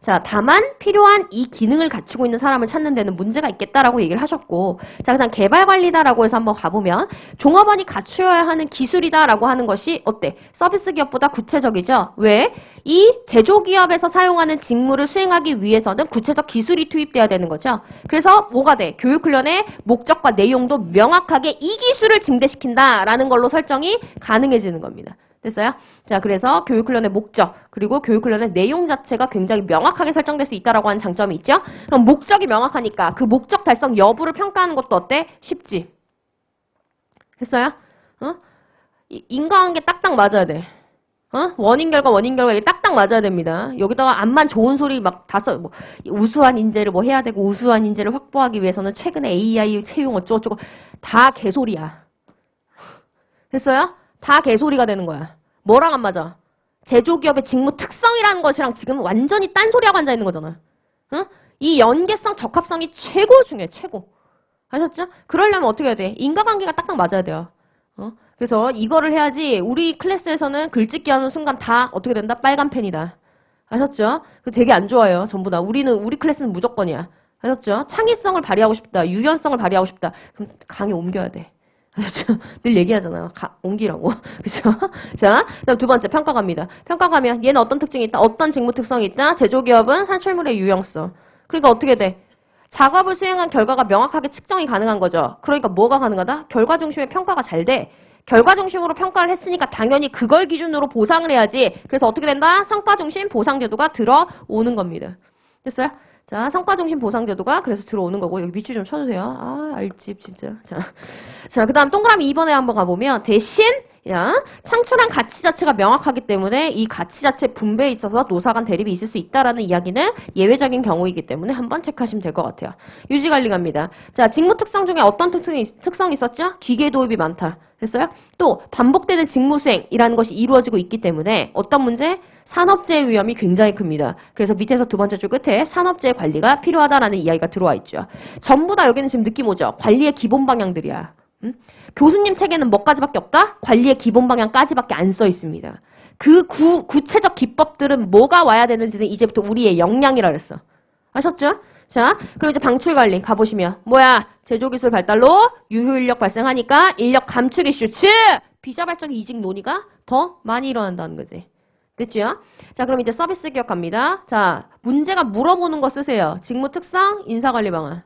자, 다만 필요한 이 기능을 갖추고 있는 사람을 찾는 데는 문제가 있겠다라고 얘기를 하셨고 자, 그다음 개발 관리다라고 해서 한번 가보면 종업원이 갖추어야 하는 기술이다라고 하는 것이 어때? 서비스 기업보다 구체적이죠? 왜? 이 제조기업에서 사용하는 직무를 수행하기 위해서는 구체적 기술이 투입돼야 되는 거죠. 그래서 뭐가 돼? 교육훈련의 목적과 내용도 명확하게 이 기술을 증대시킨다라는 걸로 설정이 가능해지는 겁니다. 됐어요? 자, 그래서 교육훈련의 목적, 그리고 교육훈련의 내용 자체가 굉장히 명확하게 설정될 수 있다라고 하는 장점이 있죠? 그럼 목적이 명확하니까 그 목적 달성 여부를 평가하는 것도 어때? 쉽지. 됐어요? 인과관계 딱딱 맞아야 돼. 원인 결과 이게 딱딱 맞아야 됩니다. 여기다가 암만 좋은 소리 막 뭐 우수한 인재를 뭐 해야 되고 우수한 인재를 확보하기 위해서는 최근에 AI 채용 어쩌고저쩌고 다 개소리야. 됐어요? 다 개소리가 되는 거야. 뭐랑 안 맞아? 제조기업의 직무 특성이라는 것이랑 지금 완전히 딴소리하고 앉아있는 거잖아. 응? 이 연계성, 적합성이 최고 중요해, 최고. 아셨죠? 그러려면 어떻게 해야 돼? 인과관계가 딱딱 맞아야 돼요. 그래서 이거를 해야지 우리 클래스에서는 글짓기 하는 순간 다 어떻게 된다? 빨간 펜이다. 아셨죠? 그 되게 안 좋아요, 전부 다. 우리 클래스는 무조건이야. 아셨죠? 창의성을 발휘하고 싶다, 유연성을 발휘하고 싶다. 그럼 강의 옮겨야 돼. 늘 얘기하잖아요. 옮기라고. 그죠? 자, 그다음 두 번째 평가갑니다. 평가가면 얘는 어떤 특징이 있다? 어떤 직무 특성이 있다? 제조기업은 산출물의 유형성. 그러니까 어떻게 돼? 작업을 수행한 결과가 명확하게 측정이 가능한 거죠. 그러니까 뭐가 가능하다? 결과 중심의 평가가 잘 돼. 결과 중심으로 평가를 했으니까 당연히 그걸 기준으로 보상을 해야지. 그래서 어떻게 된다? 성과 중심 보상 제도가 들어오는 겁니다. 됐어요? 자, 성과 중심 보상 제도가 그래서 들어오는 거고 여기 밑줄 좀 쳐주세요. 아, 알집 진짜. 자, 그다음 동그라미 2번에 한번 가보면 대신 창출한 가치 자체가 명확하기 때문에 이 가치 자체 분배에 있어서 노사 간 대립이 있을 수 있다라는 이야기는 예외적인 경우이기 때문에 한번 체크하시면 될 것 같아요. 유지관리 갑니다. 자, 직무 특성 중에 어떤 특성이 있었죠? 기계 도입이 많다. 됐어요? 또 반복되는 직무 수행이라는 것이 이루어지고 있기 때문에 어떤 문제? 산업재해 위험이 굉장히 큽니다. 그래서 밑에서 두 번째 줄 끝에 산업재해 관리가 필요하다라는 이야기가 들어와 있죠. 전부 다 여기는 지금 느낌 오죠? 관리의 기본 방향들이야. 교수님 책에는 뭐까지밖에 없다? 관리의 기본 방향까지밖에 안 써 있습니다. 그 구체적 기법들은 뭐가 와야 되는지는 이제부터 우리의 역량이라 그랬어. 아셨죠? 자, 그럼 이제 방출관리 가보시면 뭐야? 제조기술 발달로 유효인력 발생하니까 인력 감축 이슈, 즉 비자발적 이직 논의가 더 많이 일어난다는 거지. 됐죠? 자, 그럼 이제 서비스 기업 갑니다. 자, 문제가 물어보는 거 쓰세요. 직무 특성, 인사관리 방안.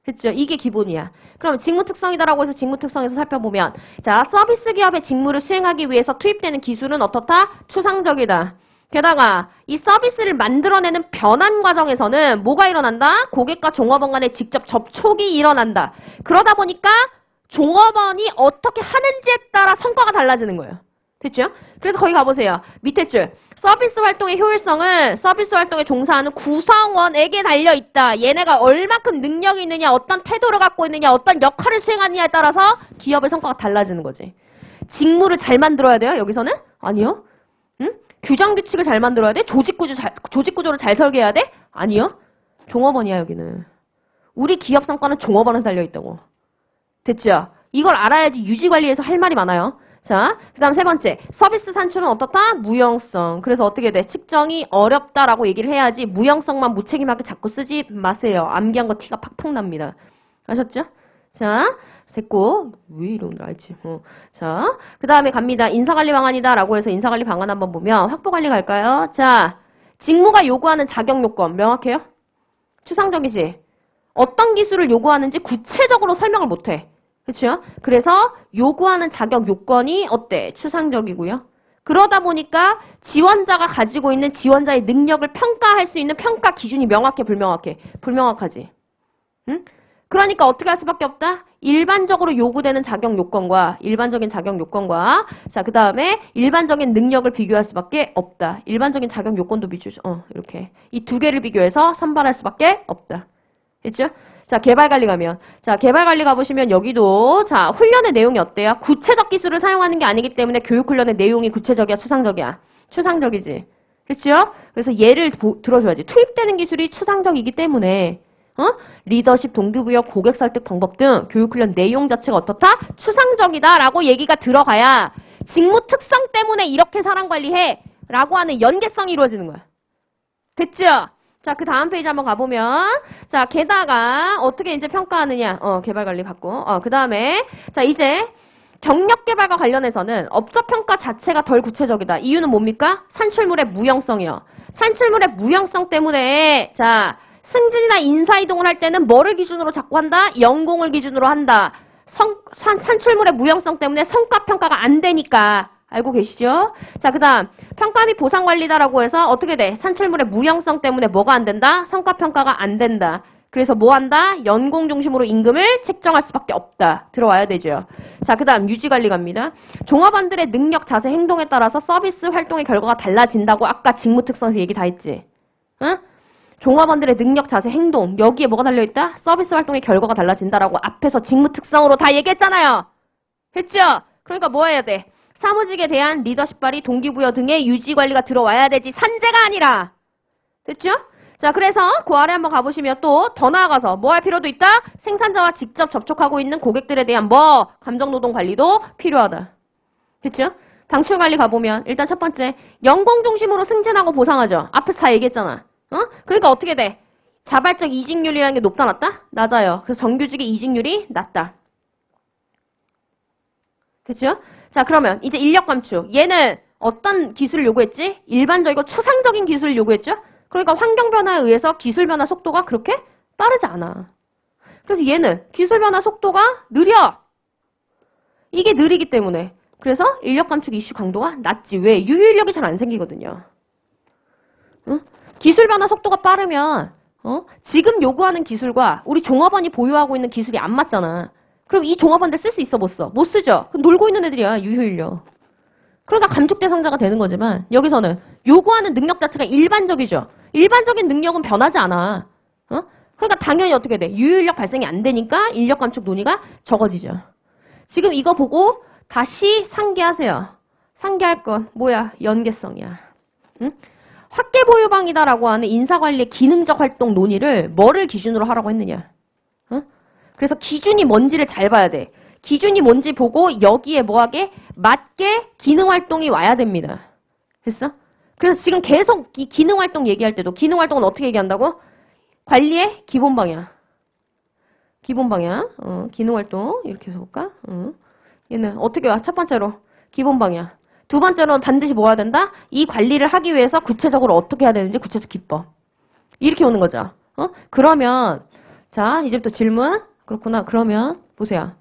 됐죠? 이게 기본이야. 그럼 직무 특성이다라고 해서 직무 특성에서 살펴보면 자, 서비스 기업의 직무를 수행하기 위해서 투입되는 기술은 어떻다? 추상적이다. 게다가 이 서비스를 만들어내는 변환 과정에서는 뭐가 일어난다? 고객과 종업원 간의 직접 접촉이 일어난다. 그러다 보니까 종업원이 어떻게 하는지에 따라 성과가 달라지는 거예요. 됐죠? 그래서 거기 가보세요. 밑에 줄. 서비스 활동의 효율성은 서비스 활동에 종사하는 구성원에게 달려있다. 얘네가 얼마큼 능력이 있느냐, 어떤 태도를 갖고 있느냐, 어떤 역할을 수행하느냐에 따라서 기업의 성과가 달라지는 거지. 직무를 잘 만들어야 돼요? 여기서는? 아니요. 응? 규정 규칙을 잘 만들어야 돼? 조직 구조를 잘 설계해야 돼? 아니요. 종업원이야, 여기는. 우리 기업 성과는 종업원에 달려있다고. 됐죠? 이걸 알아야지 유지관리에서 할 말이 많아요. 자, 그 다음 세 번째. 서비스 산출은 어떻다? 무형성. 그래서 어떻게 돼? 측정이 어렵다라고 얘기를 해야지 무형성만 무책임하게 자꾸 쓰지 마세요. 암기한 거 티가 팍팍 납니다. 아셨죠? 자, 됐고. 왜 이러는지 알지? 자, 그 다음에 갑니다. 인사관리 방안이다 라고 해서 인사관리 방안 한번 보면 확보관리 갈까요? 자, 직무가 요구하는 자격 요건 명확해요? 추상적이지? 어떤 기술을 요구하는지 구체적으로 설명을 못해. 그렇죠? 그래서 요구하는 자격 요건이 어때? 추상적이고요. 그러다 보니까 지원자가 가지고 있는 지원자의 능력을 평가할 수 있는 평가 기준이 명확해, 불명확해? 불명확하지. 응? 그러니까 어떻게 할 수밖에 없다? 일반적으로 요구되는 자격 요건과 일반적인 자격 요건과 자, 그다음에 일반적인 능력을 비교할 수밖에 없다. 일반적인 자격 요건도 비교죠. 이렇게. 이 두 개를 비교해서 선발할 수밖에 없다. 됐죠? 자, 개발관리 가면. 자, 개발관리 가보시면 여기도, 자, 훈련의 내용이 어때요? 구체적 기술을 사용하는 게 아니기 때문에 교육훈련의 내용이 구체적이야, 추상적이야? 추상적이지. 그렇죠? 그래서 예를 들어줘야지. 투입되는 기술이 추상적이기 때문에, 리더십, 동기부여, 고객 설득 방법 등 교육훈련 내용 자체가 어떻다? 추상적이다라고 얘기가 들어가야 직무 특성 때문에 이렇게 사람 관리해. 라고 하는 연계성이 이루어지는 거야. 됐죠? 자, 그 다음 페이지 한번 가보면, 자, 게다가, 어떻게 이제 평가하느냐, 개발관리 받고, 그 다음에, 자, 이제, 경력개발과 관련해서는 업적평가 자체가 덜 구체적이다. 이유는 뭡니까? 산출물의 무형성이요. 산출물의 무형성 때문에, 자, 승진이나 인사이동을 할 때는 뭐를 기준으로 자꾸 한다? 연공을 기준으로 한다. 산출물의 무형성 때문에 성과평가가 안 되니까. 알고 계시죠? 자, 그 다음 평가 및 보상관리다라고 해서 어떻게 돼? 산출물의 무형성 때문에 뭐가 안 된다? 성과평가가 안 된다. 그래서 뭐 한다? 연공 중심으로 임금을 책정할 수밖에 없다. 들어와야 되죠. 자, 그 다음 유지관리 갑니다. 종업원들의 능력, 자세, 행동에 따라서 서비스 활동의 결과가 달라진다고 아까 직무 특성에서 얘기 다 했지. 응? 종업원들의 능력, 자세, 행동 여기에 뭐가 달려있다? 서비스 활동의 결과가 달라진다라고 앞에서 직무 특성으로 다 얘기했잖아요. 했죠? 그러니까 뭐 해야 돼? 사무직에 대한 리더십 발휘, 동기부여 등의 유지관리가 들어와야 되지 산재가 아니라. 됐죠? 자, 그래서 그 아래 한번 가보시면 또 더 나아가서 뭐 할 필요도 있다? 생산자와 직접 접촉하고 있는 고객들에 대한 뭐 감정노동 관리도 필요하다. 됐죠? 방출관리 가보면 일단 첫 번째 연공 중심으로 승진하고 보상하죠. 앞에서 다 얘기했잖아. 그러니까 어떻게 돼? 자발적 이직률이라는 게 높다 낮다? 낮아요. 그래서 정규직의 이직률이 낮다. 됐죠? 자, 그러면 이제 인력 감축. 얘는 어떤 기술을 요구했지? 일반적이고 추상적인 기술을 요구했죠? 그러니까 환경 변화에 의해서 기술 변화 속도가 그렇게 빠르지 않아. 그래서 얘는 기술 변화 속도가 느려. 이게 느리기 때문에. 그래서 인력 감축 이슈 강도가 낮지. 왜? 유효인력이 잘 안 생기거든요. 응? 기술 변화 속도가 빠르면 지금 요구하는 기술과 우리 종업원이 보유하고 있는 기술이 안 맞잖아. 그럼 이 종업원들 쓸 수 있어? 못 써? 못 쓰죠? 그럼 놀고 있는 애들이야, 유효인력. 그러니까 감축 대상자가 되는 거지만 여기서는 요구하는 능력 자체가 일반적이죠. 일반적인 능력은 변하지 않아. 그러니까 당연히 어떻게 돼? 유효인력 발생이 안 되니까 인력 감축 논의가 적어지죠. 지금 이거 보고 다시 상기하세요. 상기할 건 뭐야? 연계성이야. 응? 학계 보유방이다라고 하는 인사관리의 기능적 활동 논의를 뭐를 기준으로 하라고 했느냐? 그래서 기준이 뭔지를 잘 봐야 돼. 기준이 뭔지 보고 여기에 뭐하게 맞게 기능활동이 와야 됩니다. 됐어? 그래서 지금 계속 이 기능활동 얘기할 때도 기능활동은 어떻게 얘기한다고? 관리의 기본 방향. 기본 방향. 기능활동 이렇게 해서 볼까? 얘는 어떻게 와? 첫 번째로 기본 방향. 두 번째로는 반드시 뭐 해야 된다? 이 관리를 하기 위해서 구체적으로 어떻게 해야 되는지 구체적 기법. 이렇게 오는 거죠. 그러면 자 이제부터 질문. 그렇구나. 그러면 보세요.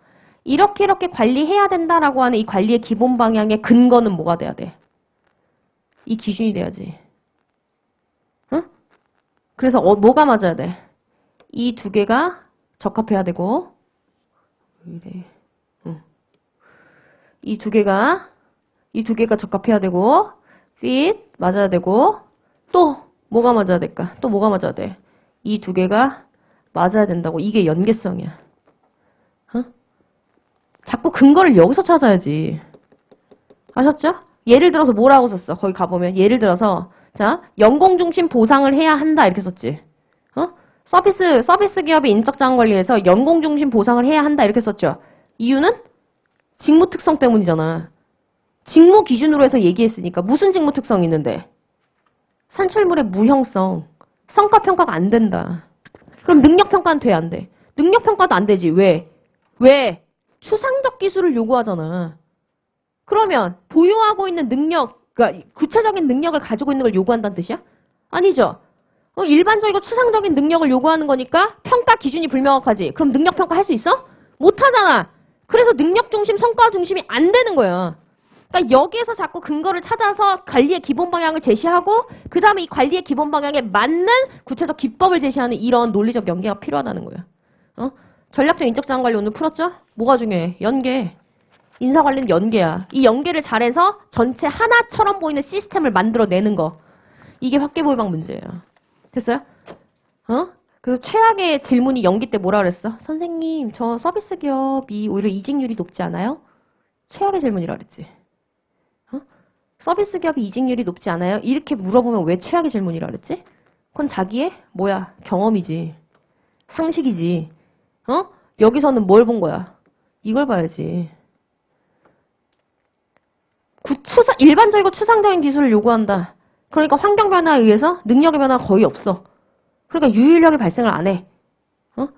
이렇게 관리해야 된다라고 하는 이 관리의 기본 방향의 근거는 뭐가 돼야 돼? 이 기준이 돼야지. 응? 그래서 뭐가 맞아야 돼? 이 두 개가 적합해야 되고 이래. 이 두 개가 적합해야 되고 fit 맞아야 되고 또 뭐가 맞아야 될까? 또 뭐가 맞아야 돼? 이 두 개가 맞아야 된다고. 이게 연계성이야. 자꾸 근거를 여기서 찾아야지. 아셨죠? 예를 들어서 뭐라고 썼어? 거기 가보면 예를 들어서 자 연공 중심 보상을 해야 한다 이렇게 썼지. 서비스 기업의 인적 자원 관리에서 연공 중심 보상을 해야 한다 이렇게 썼죠. 이유는 직무 특성 때문이잖아. 직무 기준으로 해서 얘기했으니까 무슨 직무 특성이 있는데? 산출물의 무형성. 성과 평가가 안 된다. 그럼 능력 평가는 돼, 안 돼? 능력 평가도 안 되지. 왜? 추상적 기술을 요구하잖아. 그러면 보유하고 있는 능력, 그러니까 구체적인 능력을 가지고 있는 걸 요구한다는 뜻이야? 아니죠. 일반적이고 추상적인 능력을 요구하는 거니까 평가 기준이 불명확하지. 그럼 능력 평가 할 수 있어? 못 하잖아. 그래서 능력 중심, 성과 중심이 안 되는 거야. 그러니까 여기에서 자꾸 근거를 찾아서 관리의 기본 방향을 제시하고 그 다음에 이 관리의 기본 방향에 맞는 구체적 기법을 제시하는 이런 논리적 연계가 필요하다는 거예요. 전략적 인적 자원 관리 오늘 풀었죠? 뭐가 중요해? 연계. 인사 관리는 연계야. 이 연계를 잘해서 전체 하나처럼 보이는 시스템을 만들어내는 거. 이게 확계보유방 문제예요. 됐어요? 그래서 최악의 질문이 연기 때 뭐라 그랬어? 선생님, 저 서비스 기업이 오히려 이직률이 높지 않아요? 최악의 질문이라 그랬지. 서비스 기업이 이직률이 높지 않아요? 이렇게 물어보면 왜 최악의 질문이라 그랬지? 그건 자기의 뭐야? 경험이지. 상식이지. 여기서는 뭘 본 거야? 이걸 봐야지. 일반적이고 추상적인 기술을 요구한다. 그러니까 환경 변화에 의해서 능력의 변화가 거의 없어. 그러니까 유인력이 발생을 안 해.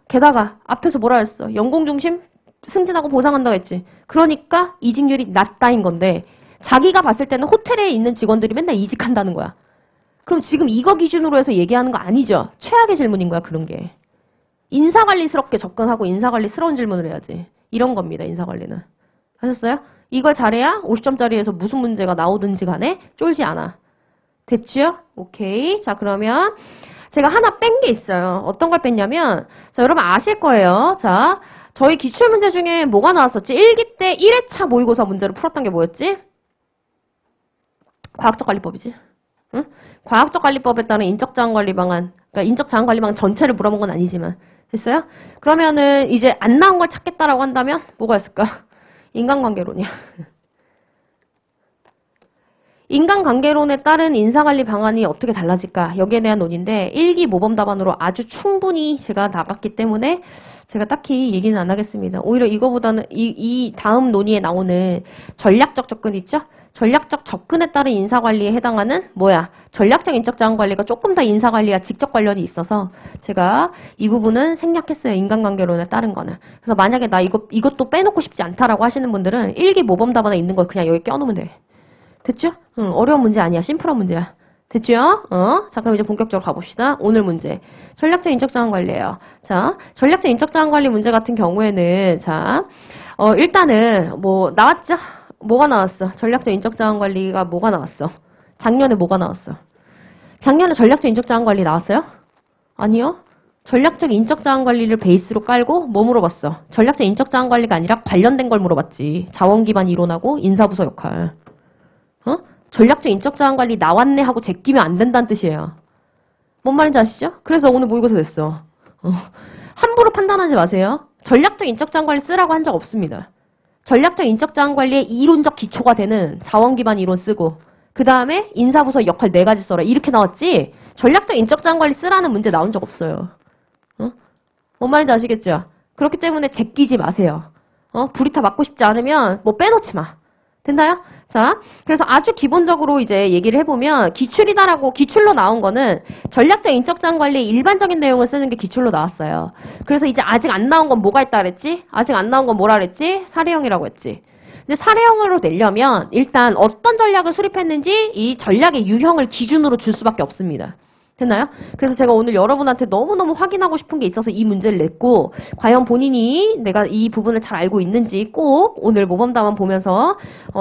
게다가 앞에서 뭐라 했어? 연공 중심 승진하고 보상한다고 했지. 그러니까 이직률이 낮다인 건데 자기가 봤을 때는 호텔에 있는 직원들이 맨날 이직한다는 거야. 그럼 지금 이거 기준으로 해서 얘기하는 거 아니죠? 최악의 질문인 거야, 그런 게. 인사관리스럽게 접근하고 인사관리스러운 질문을 해야지. 이런 겁니다, 인사관리는. 하셨어요? 이걸 잘해야 50점짜리에서 무슨 문제가 나오든지 간에 쫄지 않아. 됐죠? 오케이. 자, 그러면 제가 하나 뺀 게 있어요. 어떤 걸 뺐냐면, 자, 여러분 아실 거예요. 자, 저희 기출문제 중에 뭐가 나왔었지? 1기 때 1회차 모의고사 문제로 풀었던 게 뭐였지? 과학적 관리법이지. 응? 과학적 관리법에 따른 인적자원관리 방안, 그러니까 인적자원관리 방안 전체를 물어본 건 아니지만. 됐어요? 그러면은 이제 안 나온 걸 찾겠다라고 한다면 뭐가 있을까? 인간관계론이야. 인간관계론에 따른 인사관리 방안이 어떻게 달라질까? 여기에 대한 논의인데 1기 모범 답안으로 아주 충분히 제가 나갔기 때문에 제가 딱히 얘기는 안 하겠습니다. 오히려 이거보다는 이 다음 논의에 나오는 전략적 접근 있죠? 전략적 접근에 따른 인사관리에 해당하는 뭐야? 전략적 인적자원관리가 조금 더 인사관리와 직접 관련이 있어서 제가 이 부분은 생략했어요. 인간관계론에 따른 거는. 그래서 만약에 나 이것도 빼놓고 싶지 않다라고 하시는 분들은 1기 모범 답안에 있는 걸 그냥 여기 껴놓으면 돼. 됐죠? 어려운 문제 아니야. 심플한 문제야. 됐죠? 자, 그럼 이제 본격적으로 가봅시다. 오늘 문제. 전략적 인적자원관리예요. 자, 전략적 인적자원관리 문제 같은 경우에는 자, 일단은 뭐 나왔죠? 뭐가 나왔어? 전략적 인적자원관리가 뭐가 나왔어? 작년에 뭐가 나왔어? 작년에 전략적 인적자원관리 나왔어요? 아니요. 전략적 인적자원관리를 베이스로 깔고 뭐 물어봤어? 전략적 인적자원관리가 아니라 관련된 걸 물어봤지. 자원기반 이론하고 인사부서 역할. 전략적 인적자원관리 나왔네 하고 제끼면 안 된다는 뜻이에요. 뭔 말인지 아시죠? 그래서 오늘 모의고사 됐어. 함부로 판단하지 마세요. 전략적 인적자원관리 쓰라고 한 적 없습니다. 전략적 인적자원관리의 이론적 기초가 되는 자원기반 이론 쓰고 그 다음에 인사부서 역할 4가지 써라. 이렇게 나왔지 전략적 인적자원관리 쓰라는 문제 나온 적 없어요. 뭔 말인지 아시겠죠? 그렇기 때문에 제끼지 마세요. 불이타 맞고 싶지 않으면 뭐 빼놓지 마. 됐나요? 자, 그래서 아주 기본적으로 이제 얘기를 해보면 기출이다라고 기출로 나온 거는 전략적 인적자원관리의 일반적인 내용을 쓰는 게 기출로 나왔어요. 그래서 이제 아직 안 나온 건 뭐가 있다 그랬지? 아직 안 나온 건 뭐라 그랬지? 사례형이라고 했지. 근데 사례형으로 내려면 일단 어떤 전략을 수립했는지 이 전략의 유형을 기준으로 줄 수밖에 없습니다. 됐나요? 그래서 제가 오늘 여러분한테 너무너무 확인하고 싶은 게 있어서 이 문제를 냈고 과연 본인이 내가 이 부분을 잘 알고 있는지 꼭 오늘 모범답안 보면서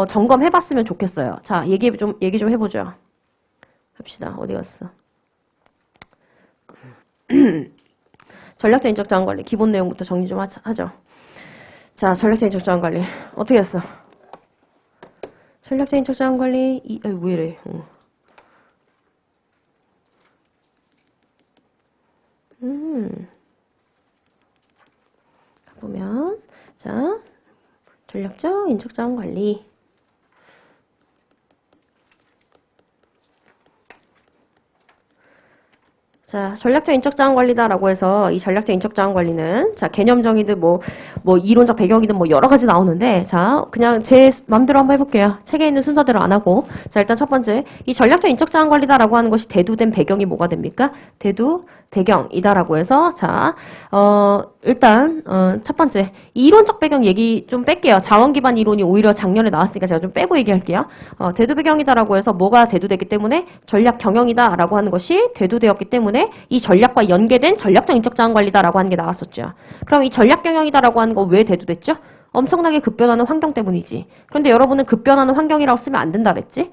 점검해봤으면 좋겠어요. 자, 얘기 좀 해보죠. 합시다. 어디 갔어? 전략적 인적자원관리 기본 내용부터 정리 좀 하죠. 자, 전략적 인적자원관리 어떻게 했어? 전략적 인적자원관리 왜 이래? 보면 자 전략적 인적자원관리 자 전략적 인적자원관리다라고 해서 이 전략적 인적자원관리는 자 개념 정의든 뭐 이론적 배경이든 뭐 여러 가지 나오는데 자 그냥 제 맘대로 한번 해볼게요. 책에 있는 순서대로 안 하고 자 일단 첫 번째 이 전략적 인적자원관리다라고 하는 것이 대두된 배경이 뭐가 됩니까? 대두 배경이다라고 해서 자 일단 첫 번째 이론적 배경 얘기 좀 뺄게요. 자원기반 이론이 오히려 작년에 나왔으니까 제가 좀 빼고 얘기할게요. 대두 배경이다라고 해서 뭐가 대두됐기 때문에 전략 경영이다라고 하는 것이 대두되었기 때문에 이 전략과 연계된 전략적 인적자원관리다라고 하는 게 나왔었죠. 그럼 이 전략 경영이다라고 하는 거 왜 대두됐죠? 엄청나게 급변하는 환경 때문이지. 그런데 여러분은 급변하는 환경이라고 쓰면 안 된다 그랬지?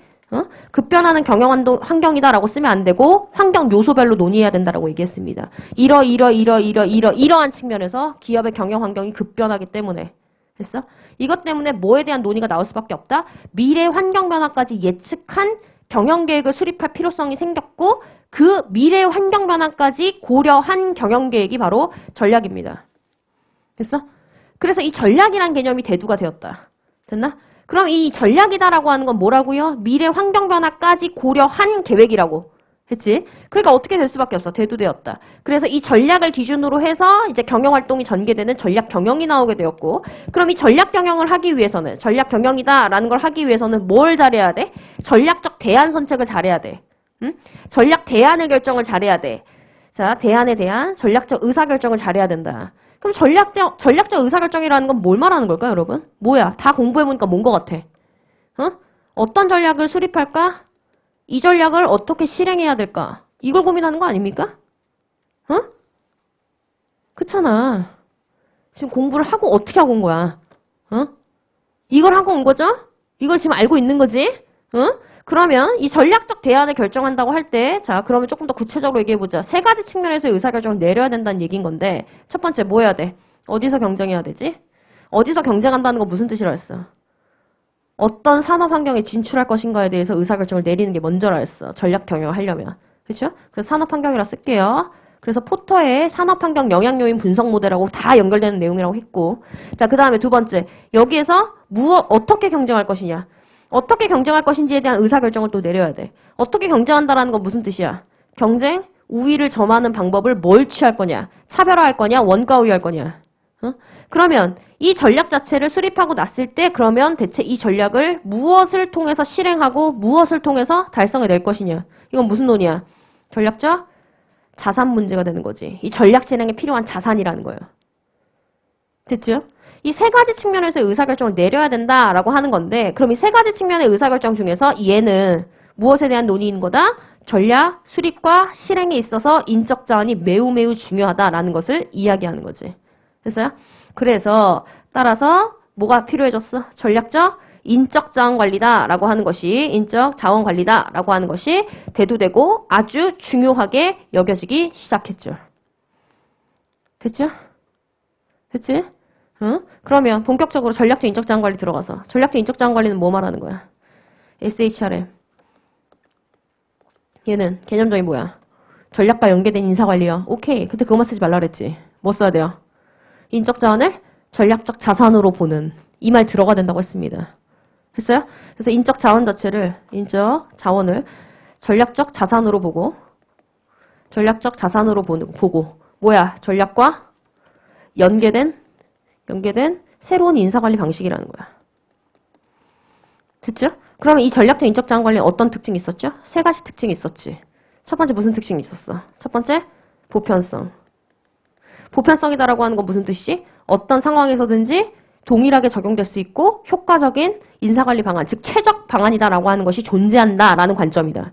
급변하는 경영 환경이다라고 쓰면 안 되고 환경 요소별로 논의해야 된다라고 얘기했습니다. 이러한 측면에서 기업의 경영 환경이 급변하기 때문에 됐어? 이것 때문에 뭐에 대한 논의가 나올 수밖에 없다? 미래 환경 변화까지 예측한 경영 계획을 수립할 필요성이 생겼고 그 미래 환경 변화까지 고려한 경영 계획이 바로 전략입니다. 됐어? 그래서 이 전략이란 개념이 대두가 되었다. 됐나? 그럼 이 전략이다라고 하는 건 뭐라고요? 미래 환경 변화까지 고려한 계획이라고 했지. 그러니까 어떻게 될 수밖에 없어. 대두되었다. 그래서 이 전략을 기준으로 해서 이제 경영 활동이 전개되는 전략 경영이 나오게 되었고, 그럼 이 전략 경영을 하기 위해서는 전략 경영이다라는 걸 하기 위해서는 뭘 잘해야 돼? 전략적 대안 선택을 잘해야 돼. 응? 전략 대안을 결정을 잘해야 돼. 자, 대안에 대한 전략적 의사 결정을 잘해야 된다. 그럼 전략적 의사결정이라는 건 뭘 말하는 걸까요, 여러분? 뭐야? 다 공부해보니까 뭔 것 같아? 어떤 전략을 수립할까? 이 전략을 어떻게 실행해야 될까? 이걸 고민하는 거 아닙니까? 그렇잖아. 지금 공부를 하고 어떻게 하고 온 거야? 이걸 하고 온 거죠? 이걸 지금 알고 있는 거지? 그러면 이 전략적 대안을 결정한다고 할 때, 자, 그러면 조금 더 구체적으로 얘기해보자. 세 가지 측면에서 의사결정을 내려야 된다는 얘기인 건데, 첫 번째 뭐 해야 돼? 어디서 경쟁해야 되지? 어디서 경쟁한다는 건 무슨 뜻이라 했어? 어떤 산업 환경에 진출할 것인가에 대해서 의사결정을 내리는 게 먼저라 했어. 전략 경영을 하려면. 그렇죠? 그래서 산업 환경이라 쓸게요. 그래서 포터에 산업 환경 영향 요인 분석 모델하고 다 연결되는 내용이라고 했고, 자, 그 다음에 두 번째, 여기에서 어떻게 경쟁할 것이냐? 어떻게 경쟁할 것인지에 대한 의사결정을 또 내려야 돼. 어떻게 경쟁한다라는 건 무슨 뜻이야? 경쟁, 우위를 점하는 방법을 뭘 취할 거냐? 차별화할 거냐? 원가 우위할 거냐? 그러면 이 전략 자체를 수립하고 났을 때 그러면 대체 이 전략을 무엇을 통해서 실행하고 무엇을 통해서 달성해 낼 것이냐? 이건 무슨 논의야? 전략적 자산 문제가 되는 거지. 이 전략 실행에 필요한 자산이라는 거예요. 됐죠? 이 세 가지 측면에서 의사결정을 내려야 된다라고 하는 건데, 그럼 이 세 가지 측면의 의사결정 중에서 얘는 무엇에 대한 논의인 거다? 전략, 수립과 실행에 있어서 인적 자원이 매우 매우 중요하다라는 것을 이야기하는 거지. 됐어요? 그래서 따라서 뭐가 필요해졌어? 전략적 인적 자원 관리다라고 하는 것이, 인적 자원 관리다라고 하는 것이 대두되고 아주 중요하게 여겨지기 시작했죠. 됐죠? 됐지? 그러면 본격적으로 전략적 인적 자원 관리 들어가서 전략적 인적 자원 관리는 뭐 말하는 거야? SHRM. 얘는 개념적인 뭐야? 전략과 연계된 인사 관리요. 오케이. 근데 그것만 쓰지 말라 그랬지. 뭐 써야 돼요? 인적 자원을 전략적 자산으로 보는 이 말 들어가야 된다고 했습니다. 했어요? 그래서 인적 자원 자체를 인적 자원을 전략적 자산으로 보고 보고 뭐야? 전략과 연계된 새로운 인사관리 방식이라는 거야. 됐죠? 그러면 이 전략적 인적 자원 관리에 어떤 특징이 있었죠? 세 가지 특징이 있었지. 첫 번째 무슨 특징이 있었어? 첫 번째 보편성. 보편성이다라고 하는 건 무슨 뜻이지? 어떤 상황에서든지 동일하게 적용될 수 있고 효과적인 인사관리 방안, 즉 최적 방안이다라고 하는 것이 존재한다라는 관점이다.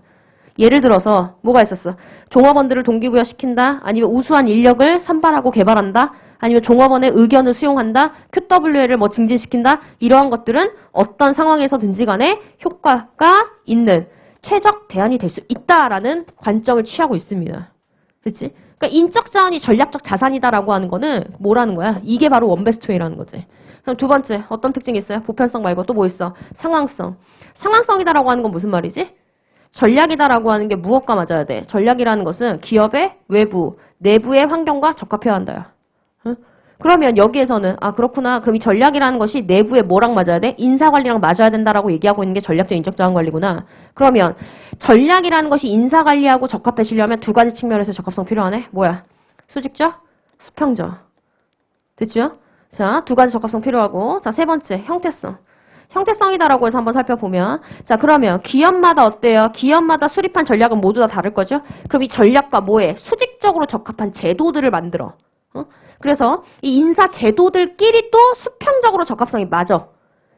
예를 들어서 뭐가 있었어? 종업원들을 동기부여시킨다? 아니면 우수한 인력을 선발하고 개발한다? 아니면 종업원의 의견을 수용한다? QWL을 뭐 증진시킨다? 이러한 것들은 어떤 상황에서든지 간에 효과가 있는 최적 대안이 될 수 있다라는 관점을 취하고 있습니다. 그치? 그러니까 인적 자원이 전략적 자산이다라고 하는 거는 뭐라는 거야? 이게 바로 원베스트 웨이라는 거지. 그럼 두 번째, 어떤 특징이 있어요? 보편성 말고 또 뭐 있어? 상황성. 상황성이다라고 하는 건 무슨 말이지? 전략이다라고 하는 게 무엇과 맞아야 돼? 전략이라는 것은 기업의 외부, 내부의 환경과 적합해야 한다요. 그러면 여기에서는 아 그렇구나. 그럼 이 전략이라는 것이 내부에 뭐랑 맞아야 돼? 인사관리랑 맞아야 된다라고 얘기하고 있는 게 전략적 인적자원관리구나. 그러면 전략이라는 것이 인사관리하고 적합해지려면 두 가지 측면에서 적합성 필요하네. 뭐야? 수직적, 수평적. 됐죠? 자, 두 가지 적합성 필요하고 자, 세 번째 형태성. 형태성이다라고 해서 한번 살펴보면 자 그러면 기업마다 어때요? 기업마다 수립한 전략은 모두 다 다를 거죠? 그럼 이 전략과 뭐에? 수직적으로 적합한 제도들을 만들어. 그래서 이 인사 제도들끼리 또 수평적으로 적합성이 맞아.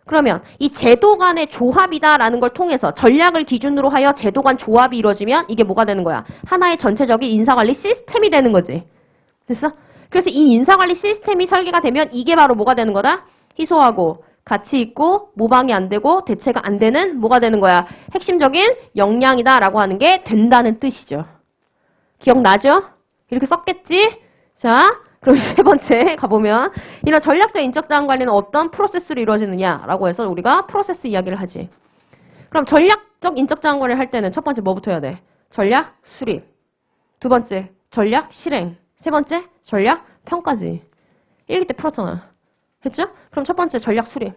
그러면 이 제도 간의 조합이다라는 걸 통해서 전략을 기준으로 하여 제도 간 조합이 이루어지면 이게 뭐가 되는 거야? 하나의 전체적인 인사관리 시스템이 되는 거지. 됐어? 그래서 이 인사관리 시스템이 설계가 되면 이게 바로 뭐가 되는 거다? 희소하고 가치 있고 모방이 안 되고 대체가 안 되는 뭐가 되는 거야? 핵심적인 역량이다라고 하는 게 된다는 뜻이죠. 기억나죠? 이렇게 썼겠지? 자, 그럼 세 번째 가보면 이런 전략적 인적 자원 관리는 어떤 프로세스로 이루어지느냐라고 해서 우리가 프로세스 이야기를 하지. 그럼 전략적 인적 자원 관리를 할 때는 첫 번째 뭐부터 해야 돼? 전략 수립. 두 번째 전략 실행. 세 번째 전략 평가지. 1기 때 풀었잖아. 됐죠? 그럼 첫 번째 전략 수립.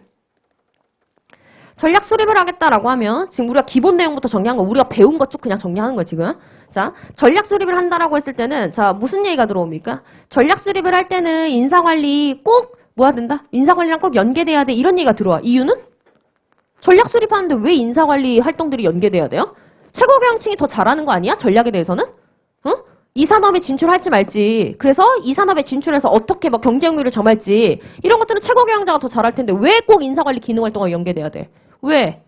전략 수립을 하겠다라고 하면 지금 우리가 기본 내용부터 정리한 거, 우리가 배운 거 쭉 그냥 정리하는 거야 지금. 자, 전략 수립을 한다라고 했을 때는 자 무슨 얘기가 들어옵니까? 전략 수립을 할 때는 인사관리 꼭 뭐 해야 된다? 인사관리랑 꼭 연계돼야 돼 이런 얘기가 들어와. 이유는? 전략 수립하는데 왜 인사관리 활동들이 연계돼야 돼요? 최고경영층이 더 잘하는 거 아니야? 전략에 대해서는? 어? 이 산업에 진출할지 말지. 그래서 이 산업에 진출해서 어떻게 뭐 경쟁률을 점할지. 이런 것들은 최고경영자가 더 잘할 텐데 왜 꼭 인사관리 기능활동과 연계돼야 돼? 왜?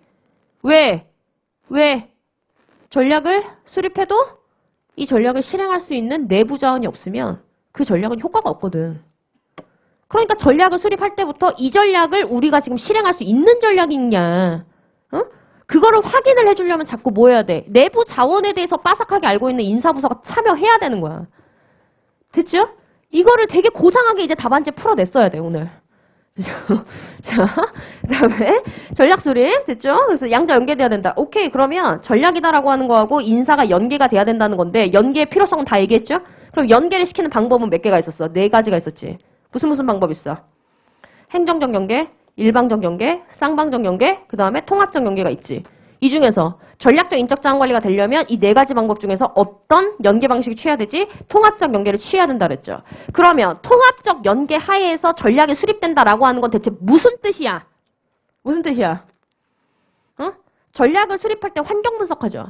전략을 수립해도 이 전략을 실행할 수 있는 내부 자원이 없으면 그 전략은 효과가 없거든. 그러니까 전략을 수립할 때부터 이 전략을 우리가 지금 실행할 수 있는 전략이냐. 어? 그거를 확인을 해주려면 자꾸 뭐 해야 돼? 내부 자원에 대해서 빠삭하게 알고 있는 인사부서가 참여해야 되는 거야. 됐죠? 이거를 되게 고상하게 이제 답안지 풀어냈어야 돼, 오늘. 자, 그 다음에 전략 수립. 됐죠? 그래서 양자 연계돼야 된다. 오케이, 그러면 전략이다라고 하는 거하고 인사가 연계가 돼야 된다는 건데 연계의 필요성은 다 얘기했죠? 그럼 연계를 시키는 방법은 몇 개가 있었어? 4가지가 있었지. 무슨 방법 있어? 행정적 연계, 일방적 연계, 쌍방적 연계, 그 다음에 통합적 연계가 있지. 이 중에서 전략적 인적 자원 관리가 되려면 이 4가지 방법 중에서 어떤 연계 방식을 취해야 되지? 통합적 연계를 취해야 된다 그랬죠. 그러면 통합적 연계 하에서 전략이 수립된다라고 하는 건 대체 무슨 뜻이야? 무슨 뜻이야? 어? 전략을 수립할 때 환경 분석하죠.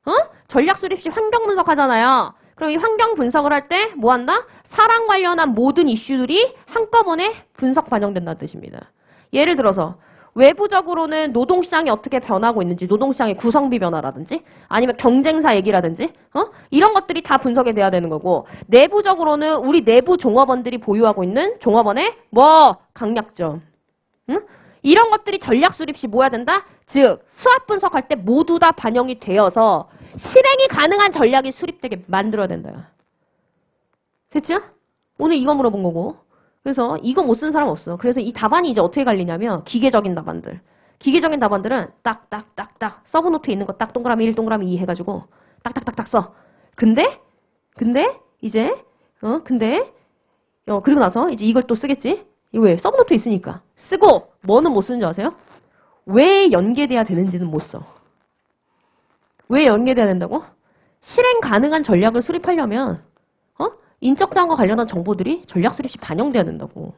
어? 전략 수립 시 환경 분석하잖아요. 그럼 이 환경 분석을 할 때 뭐 한다? 사랑 관련한 모든 이슈들이 한꺼번에 분석 반영된다는 뜻입니다. 예를 들어서 외부적으로는 노동시장이 어떻게 변하고 있는지, 노동시장의 구성비 변화라든지 아니면 경쟁사 얘기라든지 이런 것들이 다 분석이 돼야 되는 거고, 내부적으로는 우리 내부 종업원들이 보유하고 있는 종업원의 뭐 강약점, 이런 것들이 전략 수립 시 뭐 해야 된다? 즉 수합 분석할 때 모두 다 반영이 되어서 실행이 가능한 전략이 수립되게 만들어야 된다. 됐죠? 오늘 이거 물어본 거고. 그래서 이거 못 쓴 사람 없어. 그래서 이 답안이 이제 어떻게 갈리냐면 기계적인 답안들. 기계적인 답안들은 딱딱딱딱 서브노트에 있는 거 딱 동그라미 1, 동그라미 2 해가지고 딱딱딱딱 써. 근데 이제 그리고 나서 이제 이걸 또 쓰겠지? 이거 왜? 서브노트에 있으니까. 쓰고 뭐는 못 쓰는 줄 아세요? 왜 연계돼야 되는지는 못 써. 왜 연계돼야 된다고? 실행 가능한 전략을 수립하려면 인적 자원과 관련한 정보들이 전략 수립 시 반영돼야 된다고.